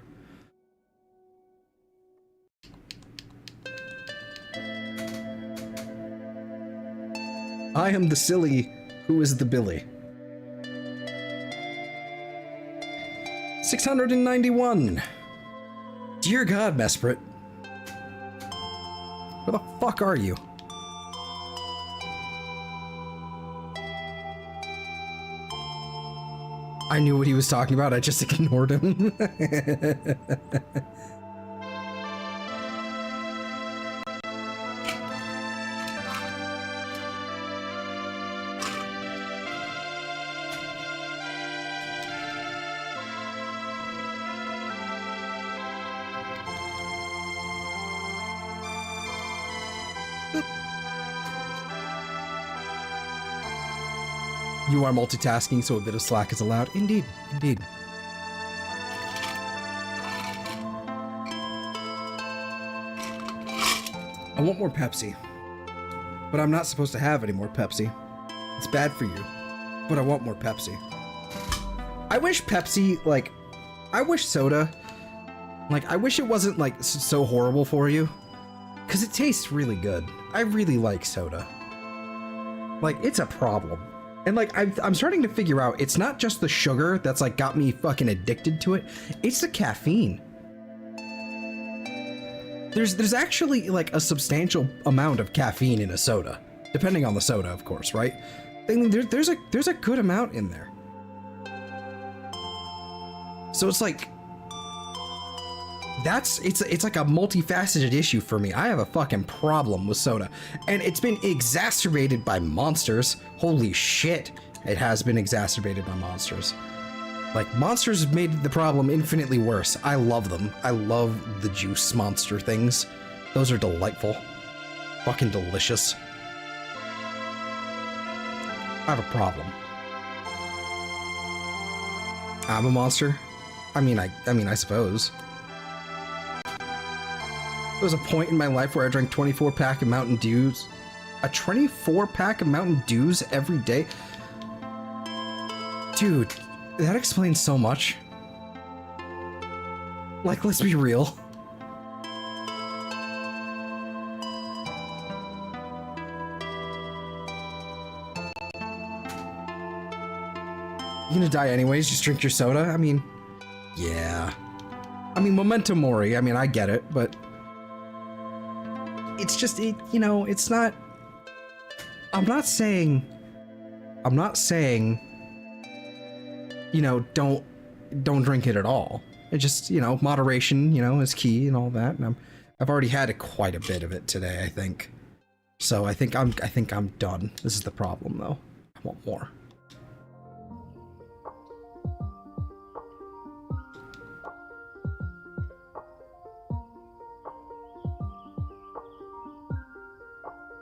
A: I am the silly who is the Billy. 691. Dear God, Mesprit. Where the fuck are you? I knew what he was talking about, I just ignored him. You are multitasking, so a bit of slack is allowed. Indeed, indeed. I want more Pepsi. But I'm not supposed to have any more Pepsi. It's bad for you. But I want more Pepsi. I wish Pepsi, like... I wish soda... Like, I wish it wasn't, like, so horrible for you. Because it tastes really good. I really like soda. Like, it's a problem. And like, I'm starting to figure out, it's not just the sugar that's like got me fucking addicted to it, it's the caffeine. There's actually like a substantial amount of caffeine in a soda, depending on the soda, of course, right? I mean, there's a good amount in there. So it's like, it's like a multifaceted issue for me. I have a fucking problem with soda, and it's been exacerbated by monsters. Holy shit, it has been exacerbated by monsters. Like, monsters have made the problem infinitely worse. I love them. I love the juice monster things. Those are delightful. Fucking delicious. I have a problem. I'm a monster? I mean, I suppose. There was a point in my life where I drank 24-pack of Mountain Dews. A 24-pack of Mountain Dews every day? Dude, that explains so much. Like, let's be real. You're gonna die anyways, just drink your soda? I mean, yeah. I mean, memento mori, I mean, I get it, but... It's just, you know, it's not... I'm not saying, you know, don't drink it at all. It just, you know, moderation, you know, is key and all that. And I've already had quite a bit of it today, I think. So I think I'm done. This is the problem, though. I want more.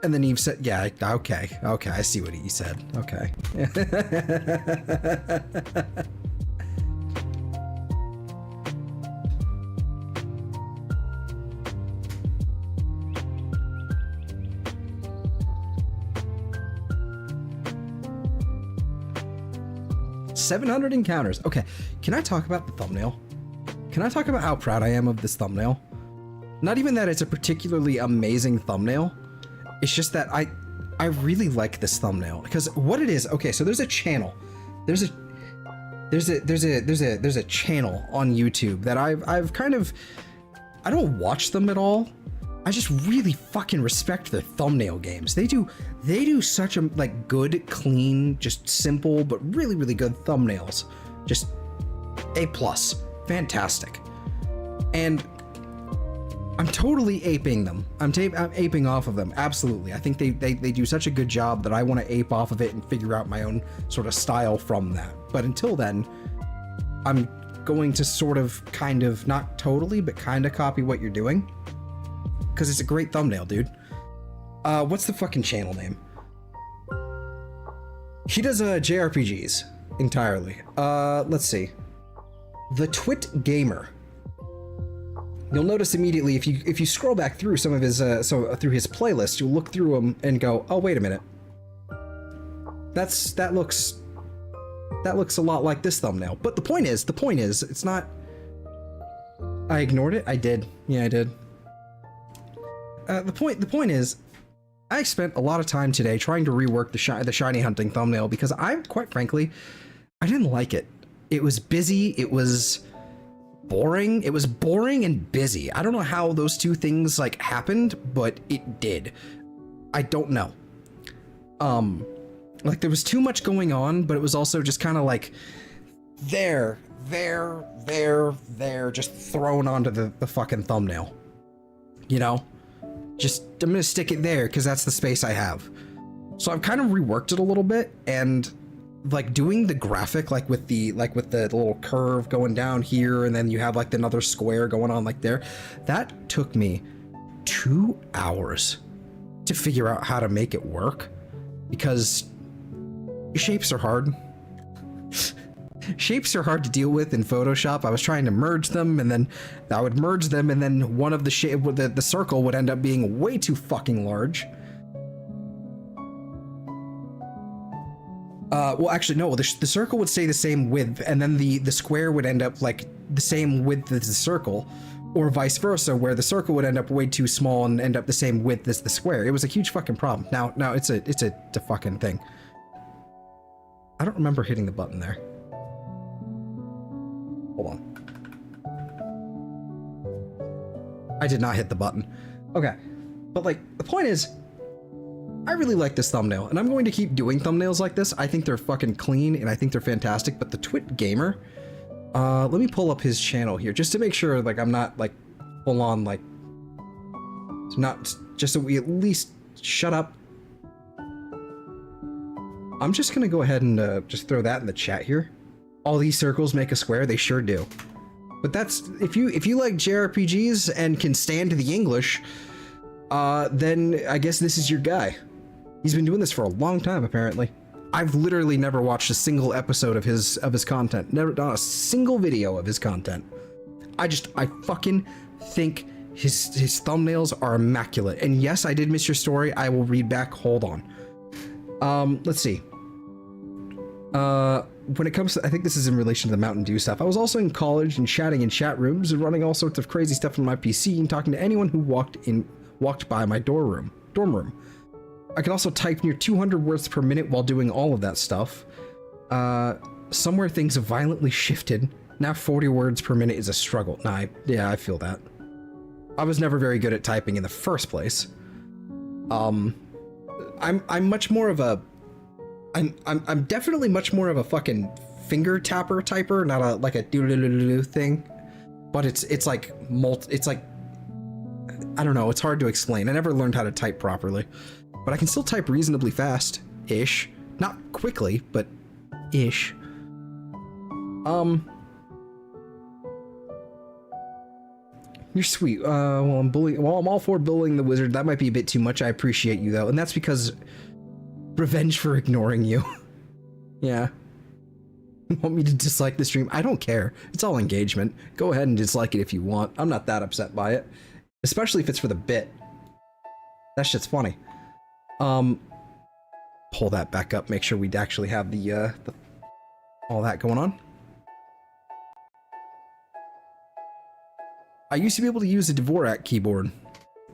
A: And then Eve said, yeah, okay, I see what he said. Okay. $700 encounters. Okay, can I talk about the thumbnail? Can I talk about how proud I am of this thumbnail? Not even that it's a particularly amazing thumbnail. It's just that I really like this thumbnail because what it is. Okay, so there's a channel. There's a channel on YouTube that I've kind of, I don't watch them at all. I just really fucking respect their thumbnail games. They do such a like good, clean, just simple but really good thumbnails. Just A+, fantastic. And I'm totally aping them. I'm aping off of them, absolutely. I think they do such a good job that I want to ape off of it and figure out my own sort of style from that. But until then, I'm going to sort of, kind of, not totally, but kind of copy what you're doing. Because it's a great thumbnail, dude. What's the fucking channel name? He does JRPGs entirely. Let's see. The Twit Gamer. You'll notice immediately if you scroll back through some of his through his playlist, you'll look through them and go, oh wait a minute, that looks a lot like this thumbnail. But the point is, it's not. I ignored it. I did. Yeah, I did. The point is, I spent a lot of time today trying to rework the shiny hunting thumbnail because quite frankly, I didn't like it. It was busy. It was boring. It was boring and busy. I don't know how those two things like happened, but it did. I don't know. Like there was too much going on, but it was also just kind of like there, just thrown onto the fucking thumbnail. You know? Just, I'm gonna stick it there because that's the space I have. So I've kind of reworked it a little bit, and like doing the graphic like with the little curve going down here, and then you have like another square going on like there. That took me 2 hours to figure out how to make it work because shapes are hard. Shapes are hard to deal with in Photoshop. I was trying to merge them, and then I would merge them, and then one of the circle would end up being way too fucking large. Well, actually, no. The circle would stay the same width, and then the square would end up like the same width as the circle, or vice versa, where the circle would end up way too small and end up the same width as the square. It was a huge fucking problem. Now it's a fucking thing. I don't remember hitting the button there. Hold on. I did not hit the button. Okay, but like the point is, I really like this thumbnail, and I'm going to keep doing thumbnails like this. I think they're fucking clean, and I think they're fantastic. But the Twit Gamer, let me pull up his channel here just to make sure, like, I'm not like full on like, not just so we at least shut up. I'm just gonna go ahead and just throw that in the chat here. All these circles make a square. They sure do. But that's if you like JRPGs and can stand the English, then I guess this is your guy. He's been doing this for a long time, apparently. I've literally never watched a single episode of his content. Never done a single video of his content. I fucking think his thumbnails are immaculate. And yes, I did miss your story. I will read back. Hold on. Let's see. when it comes to, I think this is in relation to the Mountain Dew stuff. I was also in college and chatting in chat rooms and running all sorts of crazy stuff on my PC and talking to anyone who walked by my dorm room. I could also type near 200 words per minute while doing all of that stuff. Somewhere things have violently shifted. Now 40 words per minute is a struggle. Yeah, I feel that. I was never very good at typing in the first place. I'm much more of a... I'm definitely much more of a fucking finger tapper typer, not like a do thing. But it's like I don't know, it's hard to explain. I never learned how to type properly. But I can still type reasonably fast-ish. Not quickly, but ish. You're sweet. Well, I'm all for bullying the wizard. That might be a bit too much. I appreciate you though, and that's because revenge for ignoring you. Yeah. You want me to dislike the stream? I don't care. It's all engagement. Go ahead and dislike it if you want. I'm not that upset by it, especially if it's for the bit. That shit's funny. Pull that back up. Make sure we actually have the all that going on. I used to be able to use a Dvorak keyboard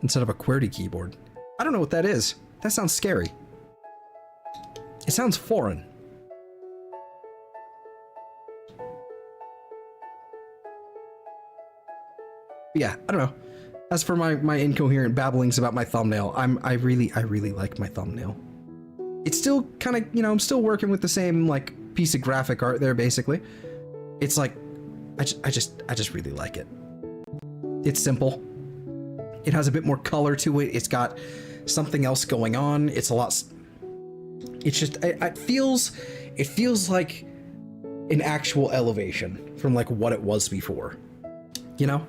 A: instead of a QWERTY keyboard. I don't know what that is. That sounds scary. It sounds foreign. But yeah, I don't know. As for my incoherent babblings about my thumbnail, I really like my thumbnail. It's still kind of, you know, I'm still working with the same like piece of graphic art there basically. It's like I just really like it. It's simple. It has a bit more color to it. It's got something else going on. It's a lot. It's just, it feels like an actual elevation from like what it was before. You know?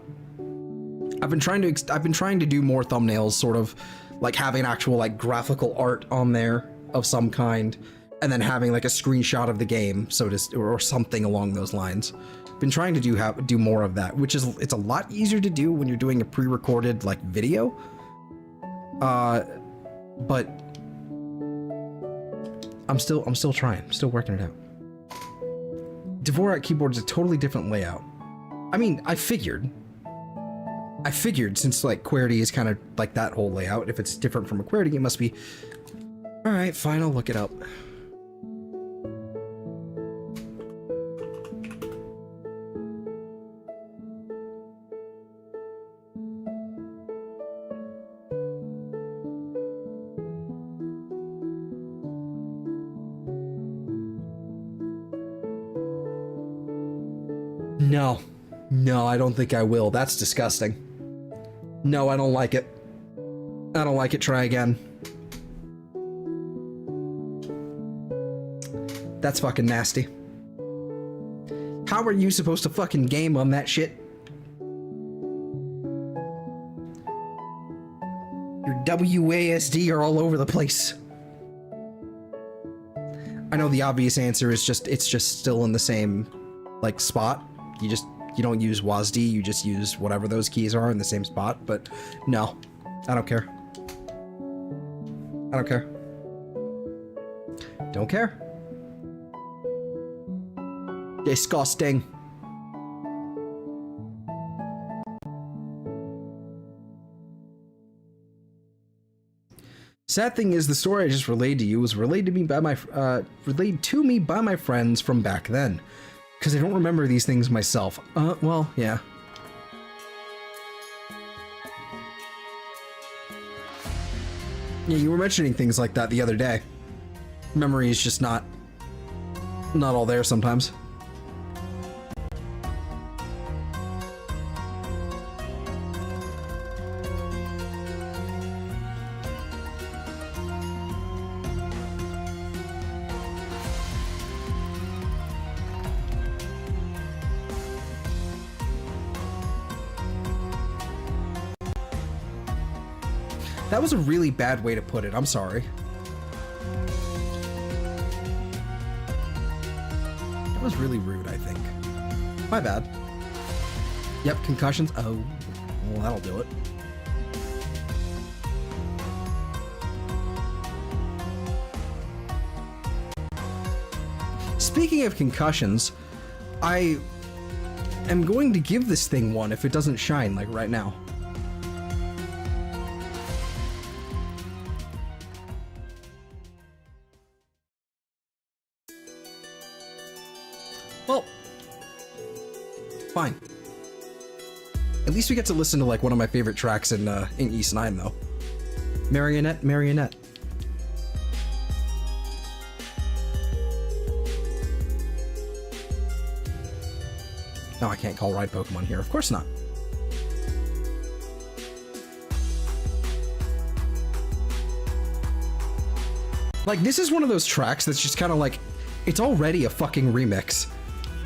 A: I've been trying to do more thumbnails, sort of like having actual like graphical art on there of some kind, and then having like a screenshot of the game, or something along those lines. Been trying to do more of that, which is, it's a lot easier to do when you're doing a pre-recorded like video. But I'm still trying. I'm still working it out. Dvorak keyboard is a totally different layout. I mean, I figured since like QWERTY is kind of like that whole layout. If it's different from a QWERTY, it must be. All right, fine. I'll look it up. No, I don't think I will. That's disgusting. No, I don't like it. I don't like it. Try again. That's fucking nasty. How are you supposed to fucking game on that shit? Your WASD are all over the place. I know the obvious answer is it's just still in the same like spot. You don't use WASD, you just use whatever those keys are in the same spot, but no, I don't care. I don't care. Don't care. Disgusting. Sad thing is, the story I just relayed to you was relayed to me by my friends from back then. Because I don't remember these things myself. Well, yeah. Yeah, you were mentioning things like that the other day. Memory is just not all there sometimes. That was a really bad way to put it. I'm sorry. That was really rude, I think. My bad. Yep, concussions. Oh, well, that'll do it. speaking of concussions, I am going to give this thing one if it doesn't shine, like, right now. Well, fine. At least we get to listen to, like, one of my favorite tracks in East 9, though. Marionette, Marionette. No, I can't call ride Pokemon here. Of course not. Like, this is one of those tracks that's just kind of like, it's already a fucking remix.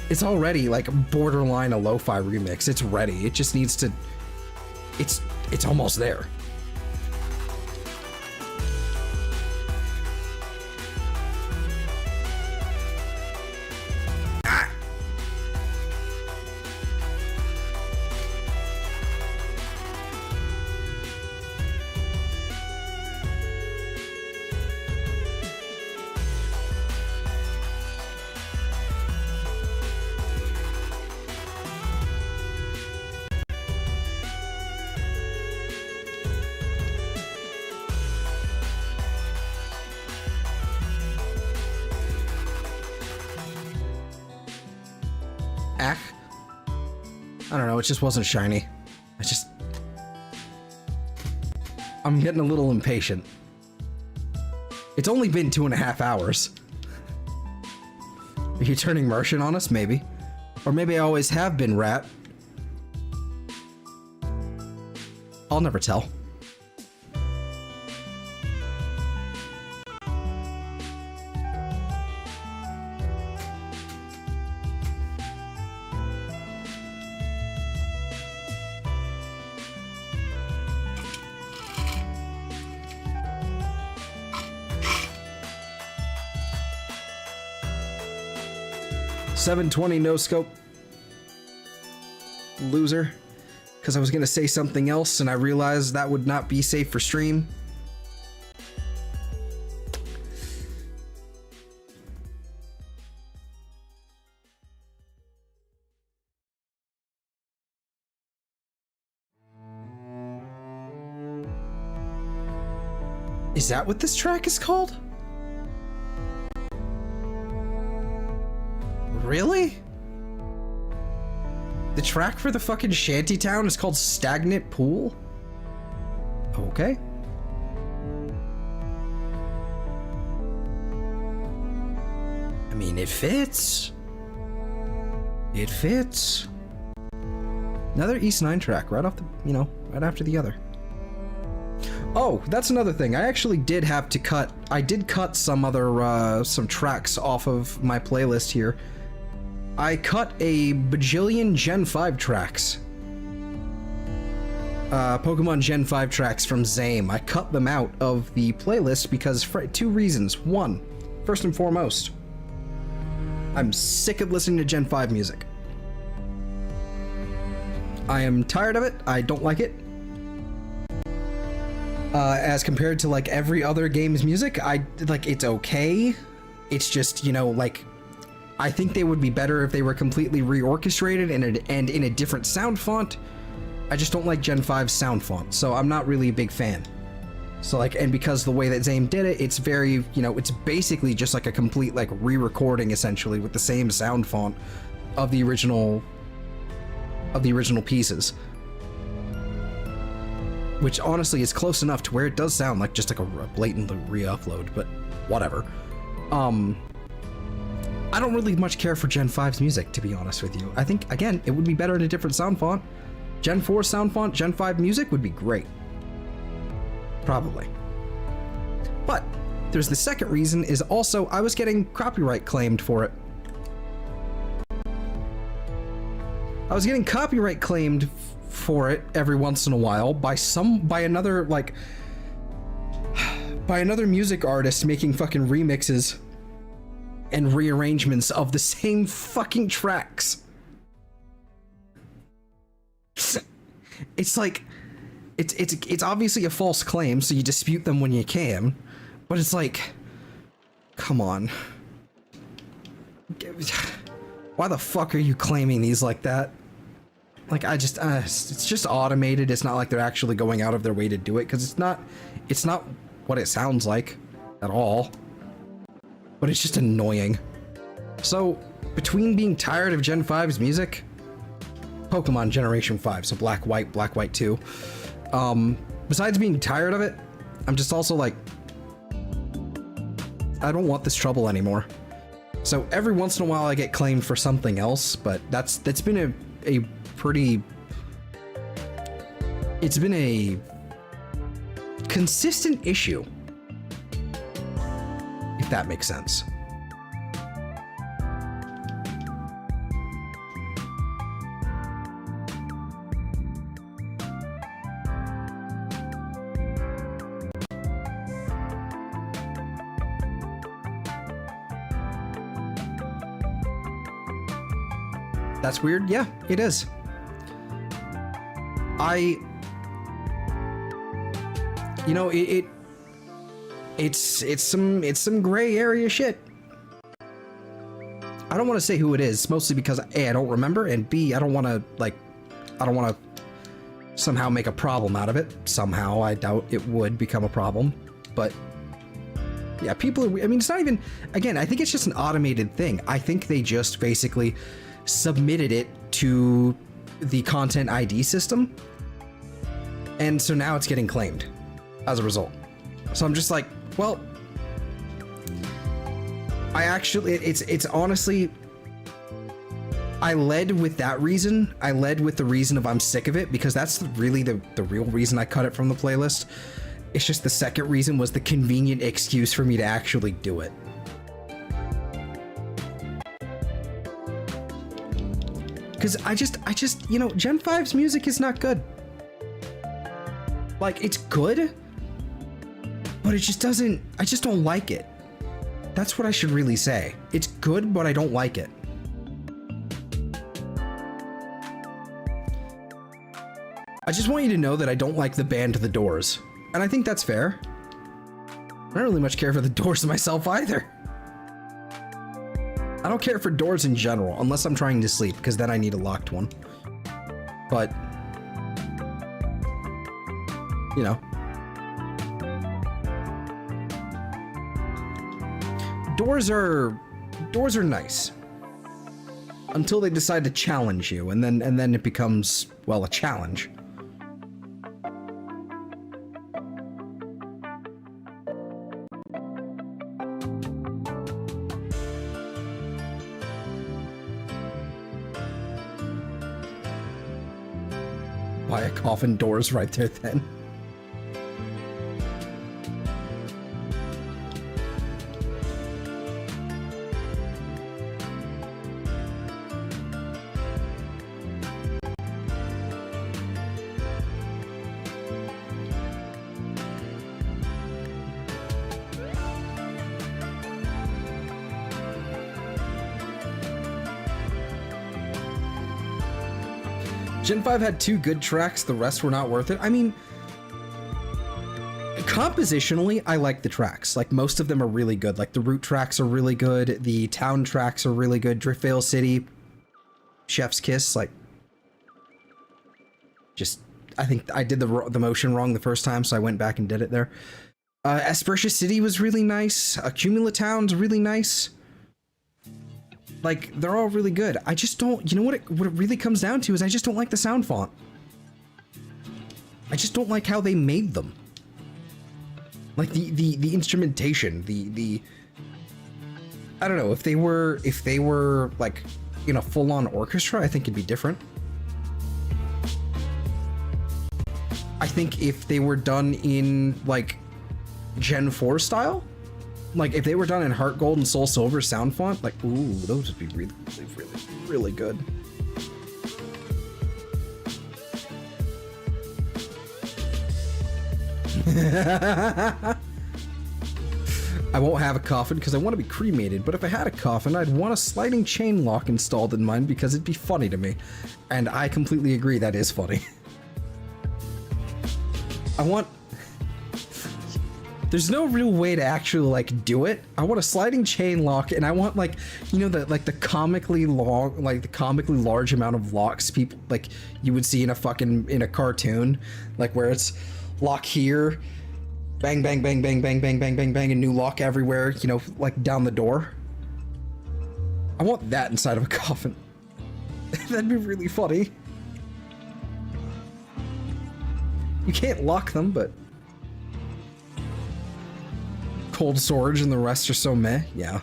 A: It's already like borderline a lo-fi remix. It's ready. It just needs to, it's almost there. I don't know, it just wasn't shiny. I'm getting a little impatient. It's only been 2.5 hours. Are you turning Martian on us? Maybe. Or maybe I always have been, Rat. I'll never tell. $720 no scope. Loser. Because I was gonna say something else and I realized that would not be safe for stream. Is that what this track is called? Really? The track for the fucking shantytown is called Stagnant Pool? Okay. I mean, it fits. It fits. Another East 9 track, right off the, right after the other. Oh, that's another thing. I actually did have to cut, I did cut some other, some tracks off of my playlist here. I cut a bajillion Gen 5 tracks. Pokemon Gen 5 tracks from Zame. I cut them out of the playlist because for 2 reasons. One, first and foremost, I'm sick of listening to Gen 5 music. I am tired of it. I don't like it. As compared to like every other game's music, it's okay. It's just, I think they would be better if they were completely reorchestrated and in a different sound font. I just don't like Gen 5's sound font, so I'm not really a big fan. So and because the way that Zame did it, it's very, it's basically just like a complete re-recording essentially with the same sound font of the original pieces. Which honestly is close enough to where it does sound like just like a blatant re-upload, but whatever. I don't really much care for Gen 5's music, to be honest with you. I think, again, it would be better in a different sound font. Gen 4 sound font, Gen 5 music would be great. Probably. But there's the second reason is also I was getting copyright claimed for it. I was getting copyright claimed for it every once in a while by another music artist making fucking remixes and rearrangements of the same fucking tracks. It's like, it's obviously a false claim, so you dispute them when you can, but it's like, come on. Why the fuck are you claiming these like that? Like, it's just automated. It's not like they're actually going out of their way to do it, because it's not what it sounds like at all. But it's just annoying. So, between being tired of Gen 5's music, Pokemon Generation 5, so Black, White 2, besides being tired of it, I'm just also like, I don't want this trouble anymore. So every once in a while I get claimed for something else, but that's been a pretty, it's been a consistent issue, if that makes sense. That's weird. Yeah, it is. You know, it's some gray area shit. I don't want to say who it is, mostly because A, I don't remember, and B, I don't want to somehow make a problem out of it. Somehow, I doubt it would become a problem, but yeah, people are, I mean, it's not even, again, I think it's just an automated thing. I think they just basically submitted it to the content ID system, and so now it's getting claimed as a result. So I'm just like, well, I actually, it's honestly, I led with that reason. I led with the reason of I'm sick of it, because that's really the real reason I cut it from the playlist. It's just the second reason was the convenient excuse for me to actually do it. Because I just, you know, Gen 5's music is not good. Like, it's good, but it just doesn't, I just don't like it. That's what I should really say. It's good, but I don't like it. I just want you to know that I don't like the band The Doors. And I think that's fair. I don't really much care for The Doors myself either. I don't care for doors in general, unless I'm trying to sleep, because then I need a locked one. But, you know. Doors are nice. Until they decide to challenge you, and then it becomes, well, a challenge. Buy a coffin, Doors right there then. Gen 5 had 2 good tracks, the rest were not worth it. I mean, compositionally, I like the tracks. Like, most of them are really good. Like, the route tracks are really good, the town tracks are really good, Driftvale City, Chef's Kiss, like, just, I think I did the motion wrong the first time, so I went back and did it there. Aspertia City was really nice, Accumula Town's really nice. Like, they're all really good. I just don't, you know what it really comes down to is I just don't like the sound font. I just don't like how they made them. Like the instrumentation, the I don't know, if they were like in a full-on orchestra, I think it'd be different. I think if they were done in like Gen 4 style, like, if they were done in Heart Gold and Soul Silver sound font, like, ooh, those would be really, really, really good. I won't have a coffin because I want to be cremated, but if I had a coffin, I'd want a sliding chain lock installed in mine because it'd be funny to me. And I completely agree, that is funny. I want... There's no real way to actually like do it. I want a sliding chain lock, and I want like, you know, the comically long, like the comically large amount of locks people like you would see in a cartoon, like where it's lock here, bang bang bang bang bang bang bang bang bang, and new lock everywhere, you know, like down the door. I want that inside of a coffin. That'd be really funny. You can't lock them, but cold storage and the rest are so meh. Yeah.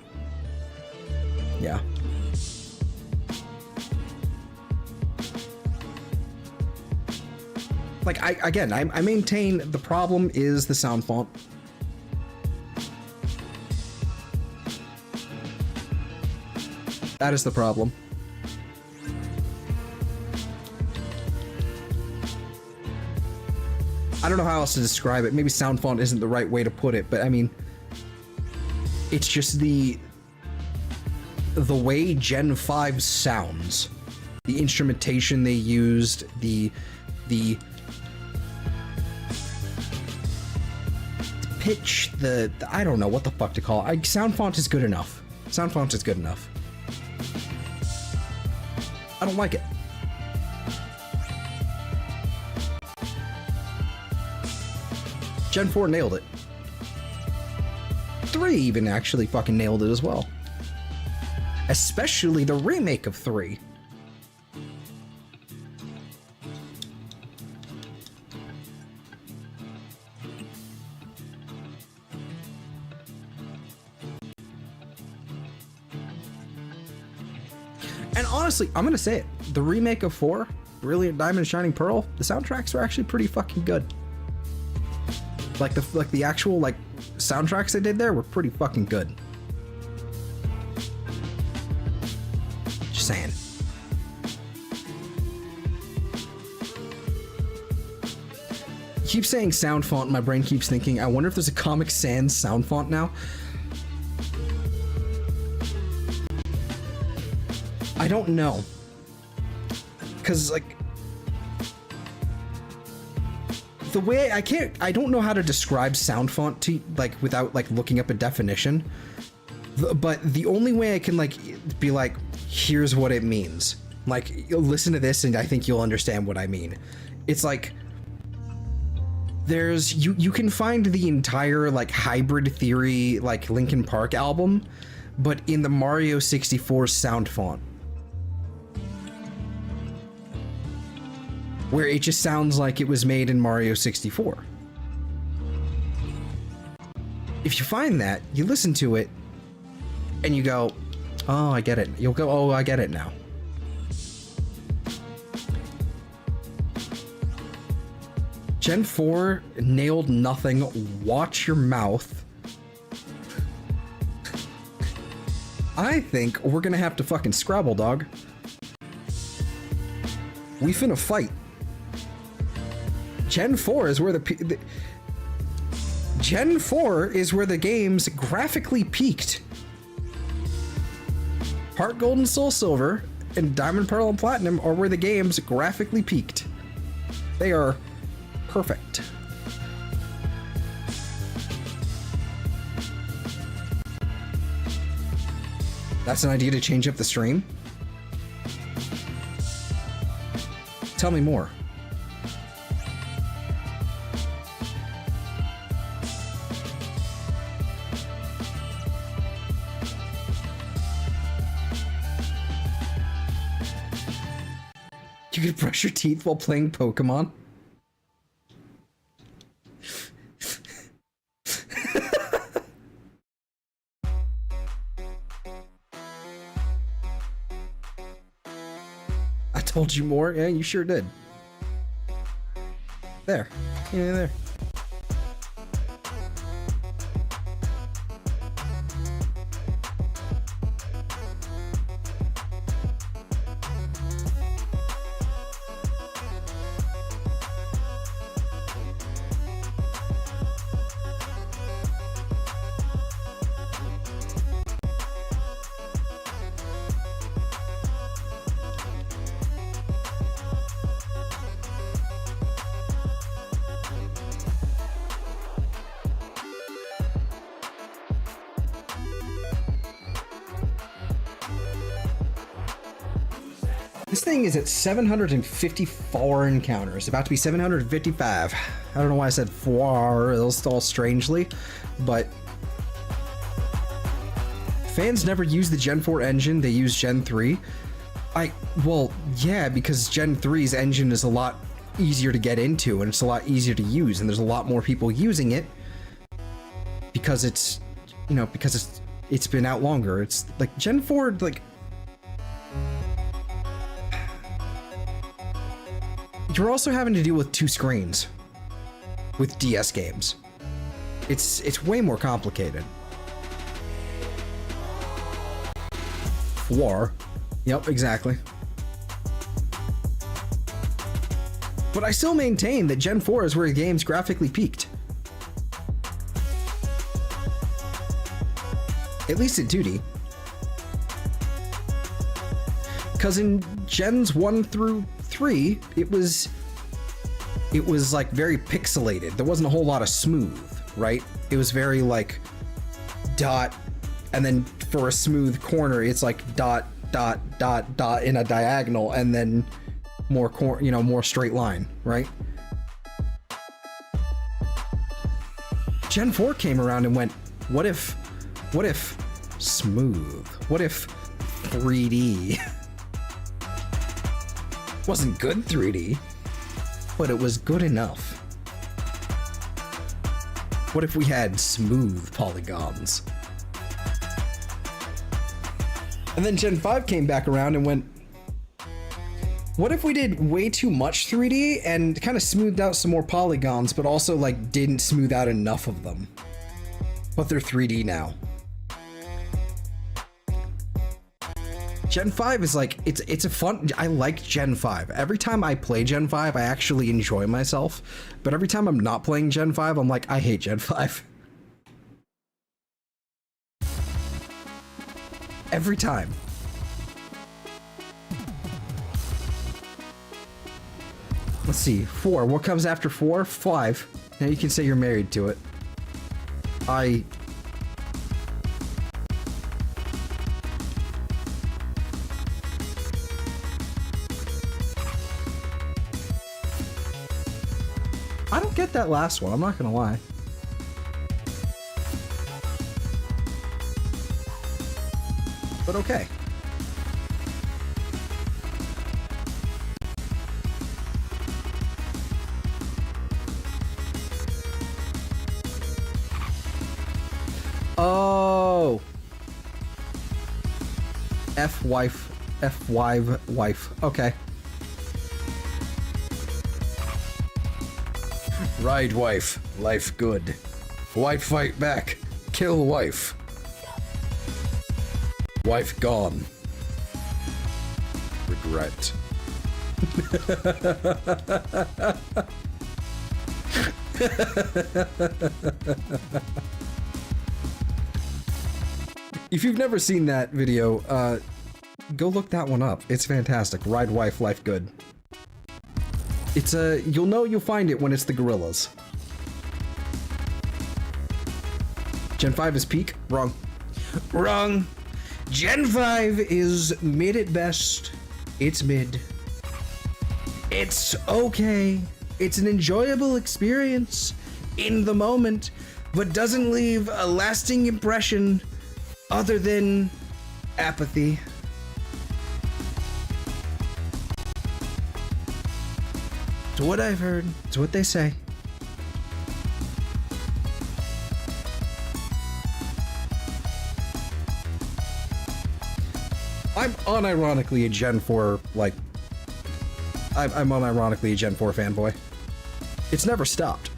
A: Yeah. Like, I maintain the problem is the sound font. That is the problem. I don't know how else to describe it. Maybe sound font isn't the right way to put it, but I mean, it's just the way Gen 5 sounds, the instrumentation they used, the pitch, the I don't know what the fuck to call it. Sound font is good enough. Sound font is good enough. I don't like it. Gen 4 nailed it. 3 even actually fucking nailed it as well. Especially the remake of 3. And honestly, I'm gonna say it. The remake of 4, Brilliant Diamond Shining Pearl, the soundtracks are actually pretty fucking good. Like the actual like soundtracks they did there were pretty fucking good. Just saying. Keep saying sound font, my brain keeps thinking, I wonder if there's a Comic Sans sound font now. I don't know. 'Cause like the way I don't know how to describe sound font to like without like looking up a definition. But the only way I can like be like, here's what it means. Like, you'll listen to this and I think you'll understand what I mean. It's like there's you can find the entire like Hybrid Theory like Linkin Park album, but in the Mario 64 sound font. Where it just sounds like it was made in Mario 64. If you find that, you listen to it, and you go, oh, I get it. You'll go, oh, I get it now. Gen 4 nailed nothing. Watch your mouth. I think we're gonna have to fucking Scrabble, dog. We finna fight. Gen 4 is where Gen 4 is where the games graphically peaked. Heart Gold and Soul Silver and Diamond, Pearl, and Platinum are where the games graphically peaked. They are perfect. That's an idea to change up the stream? Tell me more. You could brush your teeth while playing Pokémon? I told you more? Yeah, you sure did. There. Yeah, there. This thing is at 754 encounters, about to be 755. I don't know why I said four, it'll stall strangely, but fans never use the Gen 4 engine, they use Gen 3. Well, yeah, because Gen 3's engine is a lot easier to get into and it's a lot easier to use, and there's a lot more people using it because it's, you know, because it's been out longer. It's like Gen 4, like, you're also having to deal with two screens with DS games. It's way more complicated. War. Yep, exactly. But I still maintain that Gen 4 is where the game's graphically peaked. At least in 2D. Because in Gens 1 through 3, it was like very pixelated. There wasn't a whole lot of smooth, right? It was very like dot, and then for a smooth corner, it's like dot, dot, dot, dot in a diagonal, and then more more straight line, right? Gen 4 came around and went, what if smooth? What if 3D? Wasn't good 3D, but it was good enough. What if we had smooth polygons? And then Gen 5 came back around and went, what if we did way too much 3D and kind of smoothed out some more polygons, but also like didn't smooth out enough of them? But they're 3D now. Gen 5 is like, it's a fun, I like Gen 5. Every time I play Gen 5, I actually enjoy myself. But every time I'm not playing Gen 5, I'm like, I hate Gen 5. Every time. Let's see, 4. What comes after 4? 5. Now you can say you're married to it. I don't get that last one, I'm not gonna lie. But okay. Oh. Wife. Okay. Ride wife, life good. Wife fight back, kill wife. Wife gone. Regret. If you've never seen that video, go look that one up. It's fantastic. Ride wife, life good. It's you'll find it when it's the gorillas. Gen 5 is peak? Wrong. Wrong. Gen 5 is mid at best. It's mid. It's okay. It's an enjoyable experience in the moment, but doesn't leave a lasting impression other than apathy. It's what I've heard. It's what they say. I'm unironically a Gen 4, like, I'm unironically a Gen 4 fanboy. It's never stopped.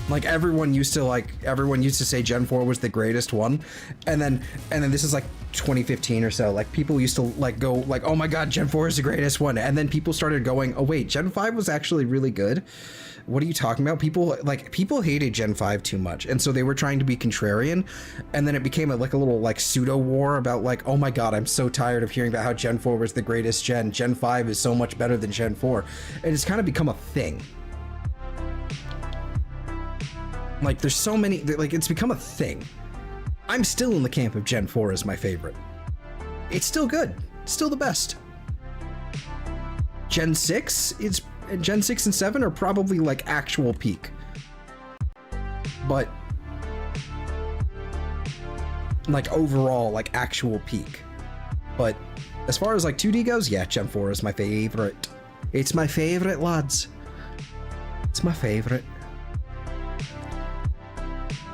A: Like, everyone used to say Gen 4 was the greatest one, and then this is like 2015 or so, like people used to like go like, oh my god, Gen 4 is the greatest one, and then people started going, oh wait, Gen 5 was actually really good. What are you talking about? People hated Gen 5 too much, and so they were trying to be contrarian, and then it became a little like pseudo war about like, oh my god, I'm so tired of hearing about how Gen 4 was the greatest gen. Gen 5 is so much better than Gen 4, and it's kind of become a thing. Like, there's so many, like, it's become a thing. I'm still in the camp of Gen 4 as my favorite. It's still good. It's still the best. Gen 6 is Gen 6 and 7 are probably like actual peak. But like overall, like actual peak. But as far as like 2D goes, yeah, Gen 4 is my favorite. It's my favorite, lads. It's my favorite.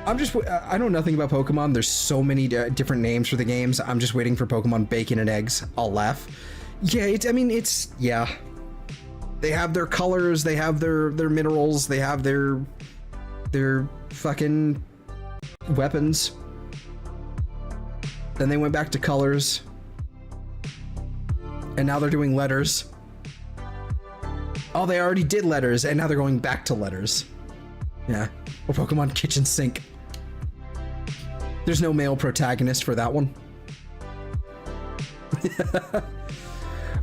A: I know nothing about Pokemon. There's so many different names for the games. I'm just waiting for Pokemon Bacon and Eggs. I'll laugh. Yeah, yeah. They have their colors, they have their minerals, they have their fucking weapons. Then they went back to colors. And now they're doing letters. Oh, they already did letters, and now they're going back to letters. Yeah. Or Pokemon Kitchen Sink. There's no male protagonist for that one.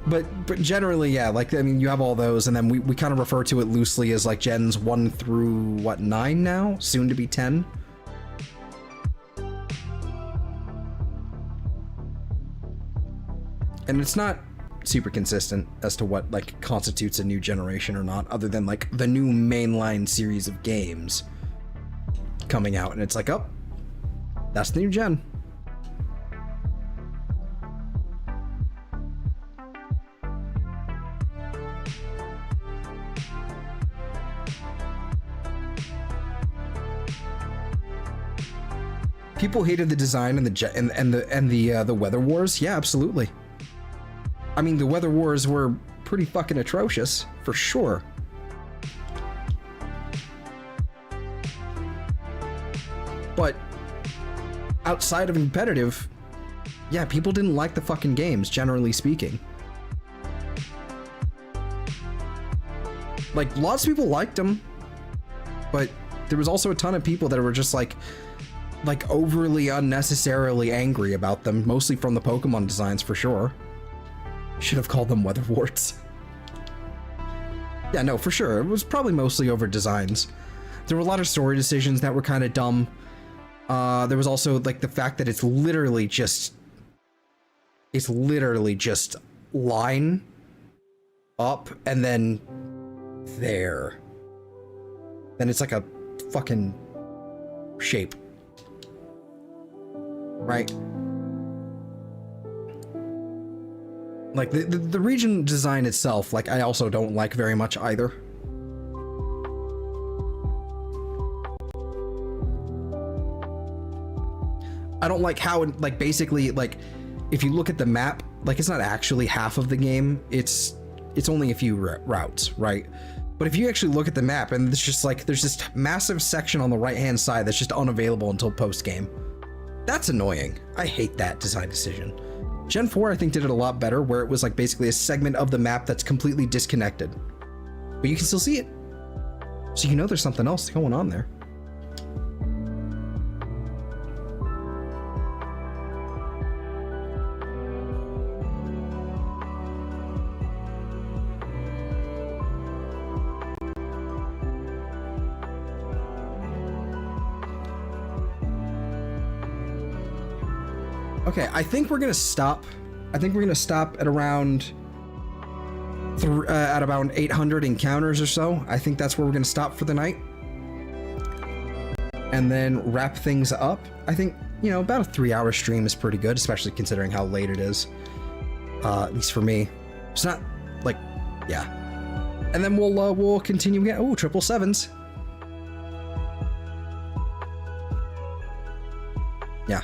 A: But generally, yeah, like, I mean, you have all those, and then we kind of refer to it loosely as, like, gens 1 through, what, 9 now? Soon to be 10? And it's not super consistent as to what, like, constitutes a new generation or not, other than, like, the new mainline series of games coming out, and it's like, oh, that's the new gen. People hated the design and the Weather Wars. Yeah, absolutely. I mean, the Weather Wars were pretty fucking atrocious, for sure. But outside of competitive, yeah, people didn't like the fucking games, generally speaking. Like, lots of people liked them, but there was also a ton of people that were just like overly unnecessarily angry about them, mostly from the Pokemon designs, for sure. Should have called them Weather Warts. Yeah, no, for sure. It was probably mostly over designs. There were a lot of story decisions that were kind of dumb. There was also, like, the fact that it's literally just line up and then there. Then it's like a fucking shape. Right? Like, the region design itself, like, I also don't like very much either. I don't like how, like, basically, like, if you look at the map, like, it's not actually half of the game. It's only a few routes, right? But if you actually look at the map, and it's just like, there's this massive section on the right-hand side that's just unavailable until post-game. That's annoying. I hate that design decision. Gen 4, I think, did it a lot better, where it was like basically a segment of the map that's completely disconnected. But you can still see it. So you know there's something else going on there. Okay, I think we're gonna stop. I think we're gonna stop at around about 800 encounters or so. I think that's where we're gonna stop for the night, and then wrap things up. I think, you know, about a 3-hour stream is pretty good, especially considering how late it is. At least for me. It's not like, yeah. And then we'll continue again. Oh, 777s. Yeah.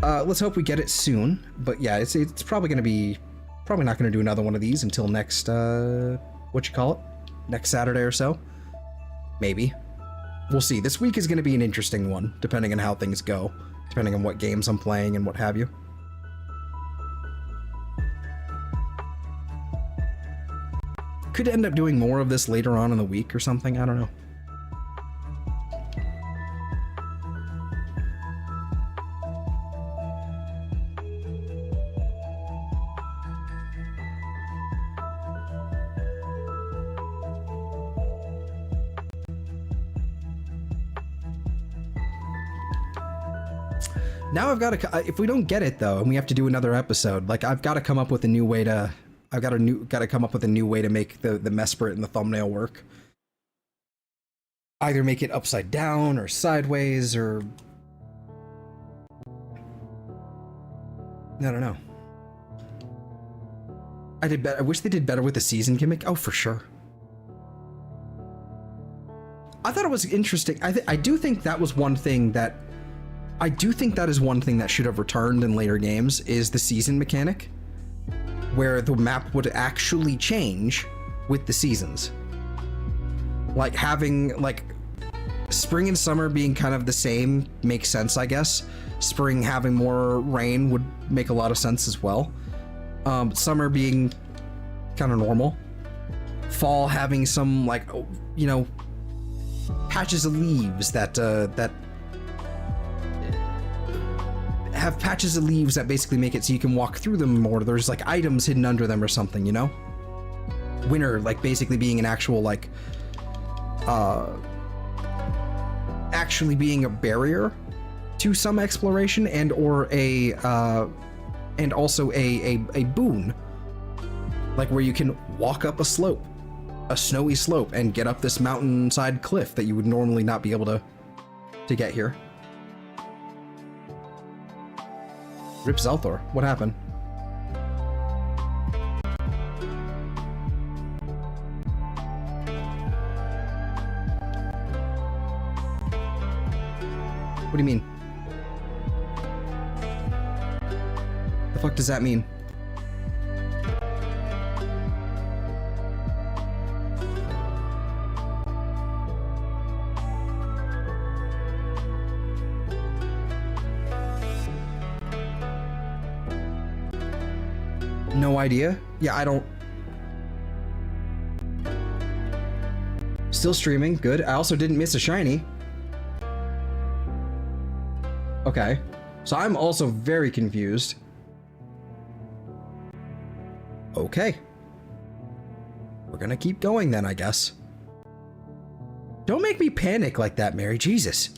A: Let's hope we get it soon, but yeah, it's probably not going to do another one of these until next, next Saturday or so. Maybe. We'll see. This week is going to be an interesting one, depending on how things go, depending on what games I'm playing and what have you. Could end up doing more of this later on in the week or something, I don't know. Now I've got to, if we don't get it though, and we have to do another episode, like, I've got to come up with a new way to I've gotta come up with a new way to make the Mesprit and the thumbnail work. Either make it upside down or sideways or... I don't know. I wish they did better with the season gimmick. Oh, for sure. I thought it was interesting. I do think that was one thing that... I do think that is one thing that should have returned in later games, is the season mechanic, where the map would actually change with the seasons. Like having, like, spring and summer being kind of the same makes sense, I guess. Spring having more rain would make a lot of sense as well. Summer being kind of normal. Fall having some, like, you know, patches of leaves that have patches of leaves that basically make it so you can walk through them more. There's like items hidden under them or something, you know? Winter, like, basically being an actual, like, actually being a barrier to some exploration and or and also a boon, like where you can walk up a slope, a snowy slope, and get up this mountainside cliff that you would normally not be able to get here. Rip Zelthor, what happened? What do you mean? The fuck does that mean? No idea. Yeah, I don't... Still streaming, good. I also didn't miss a shiny. Okay, so I'm also very confused. Okay. We're gonna keep going then, I guess. Don't make me panic like that, Mary. Jesus.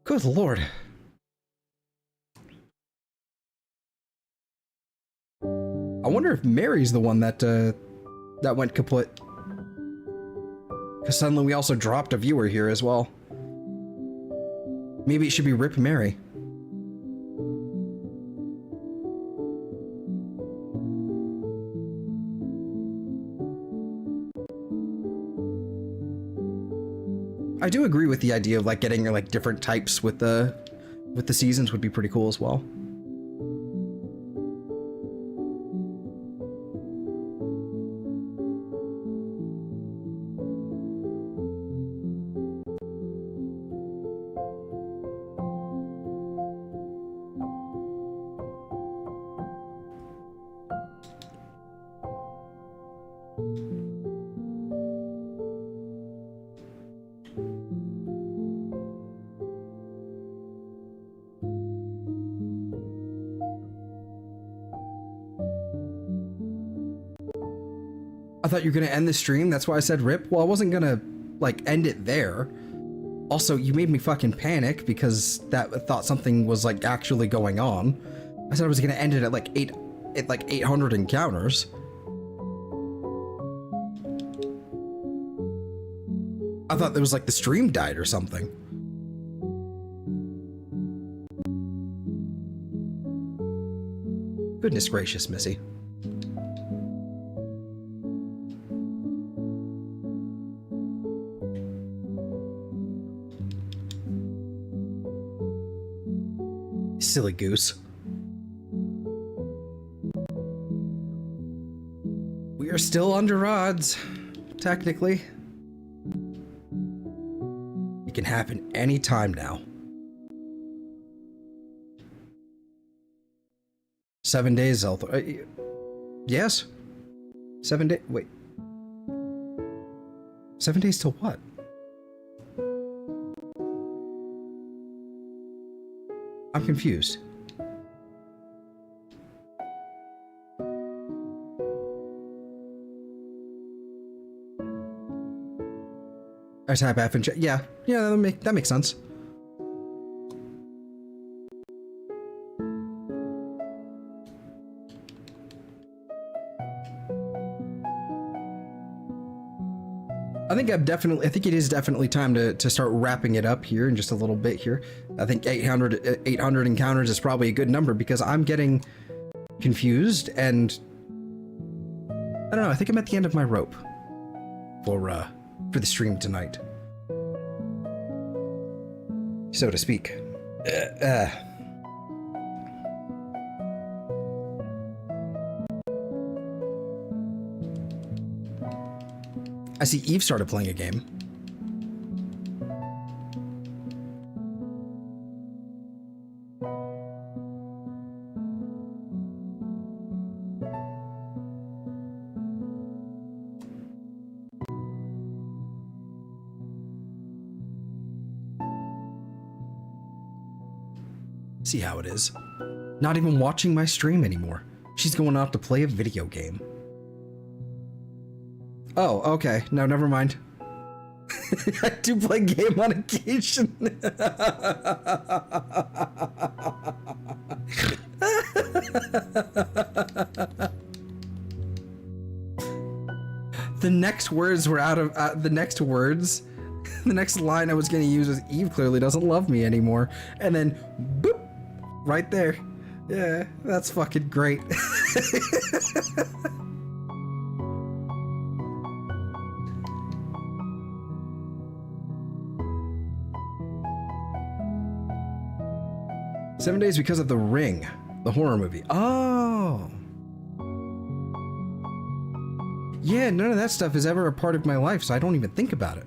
A: Good Lord. I wonder if Mary's the one that that went kaput. Because suddenly we also dropped a viewer here as well. Maybe it should be Rip Mary. I do agree with the idea of like getting like different types with the seasons would be pretty cool as well. I thought you were gonna end the stream, that's why I said rip. Well, I wasn't gonna, like, end it there. Also, you made me fucking panic because that thought something was, like, actually going on. I said I was gonna end it at, like, 800 encounters. I thought there was, like, the stream died or something. Goodness gracious, Missy. Silly goose. We are still under odds, technically. It can happen any time now. 7 days, Zelda. Yes? 7 days. Wait. 7 days till what? I'm confused. I type F and check. Yeah, that makes sense. I think it is definitely time to start wrapping it up here in just a little bit here. I think 800 encounters is probably a good number because I'm getting confused and I don't know, I think I'm at the end of my rope for the stream tonight, so to speak. I see Eve started playing a game. See how it is. Not even watching my stream anymore. She's going off to play a video game. Oh, okay. No, never mind. I do play game on occasion. The next words were out of the next words. The next line I was going to use was Eve clearly doesn't love me anymore. And then boop, right there. Yeah, that's fucking great. 7 days because of The Ring, the horror movie. Oh. Yeah, none of that stuff is ever a part of my life, so I don't even think about it.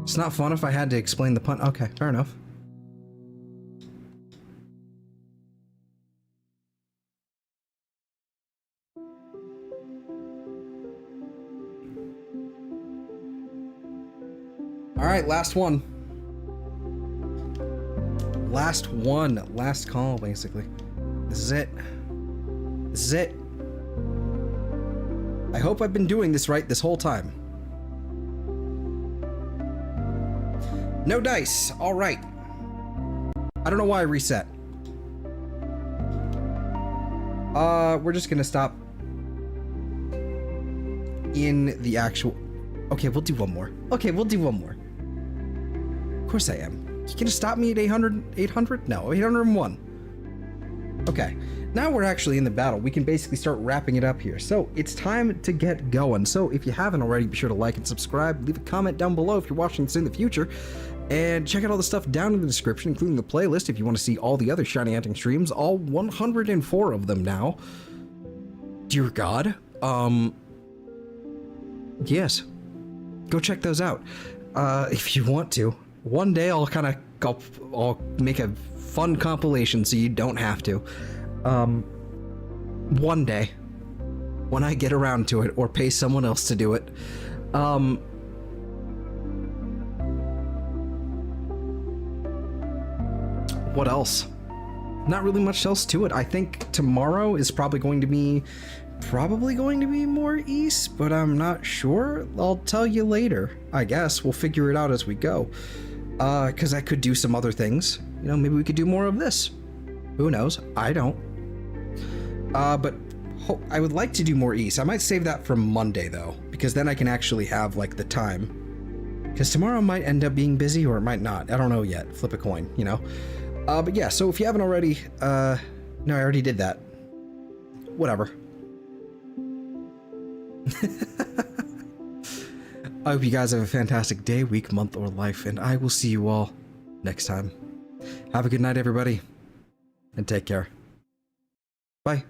A: It's not fun if I had to explain the pun. Okay, fair enough. All right, last one. Last one. Last call, basically. This is it. This is it. I hope I've been doing this right this whole time. No dice. All right. I don't know why I reset. We're just gonna stop in the actual... Okay, we'll do one more. Okay, we'll do one more. Of course I am. You gonna stop me at 800? 800? No, 801. Okay, now we're actually in the battle. We can basically start wrapping it up here. So it's time to get going. So if you haven't already, be sure to like and subscribe. Leave a comment down below if you're watching this in the future. And check out all the stuff down in the description, including the playlist if you want to see all the other Shiny Hunting streams, all 104 of them now. Dear God. Yes. Go check those out. If you want to. One day I'll make a fun compilation so you don't have to. One day. When I get around to it or pay someone else to do it. What else? Not really much else to it. I think tomorrow is probably going to be more East, but I'm not sure. I'll tell you later. I guess we'll figure it out as we go. Because I could do some other things. You know, maybe we could do more of this. Who knows? I don't. But I would like to do more East. I might save that for Monday though, because then I can actually have like the time. Because tomorrow might end up being busy or it might not. I don't know yet. Flip a coin, you know. But yeah, so if you haven't already, no, I already did that. Whatever. I hope you guys have a fantastic day, week, month, or life, and I will see you all next time. Have a good night, everybody, and take care. Bye.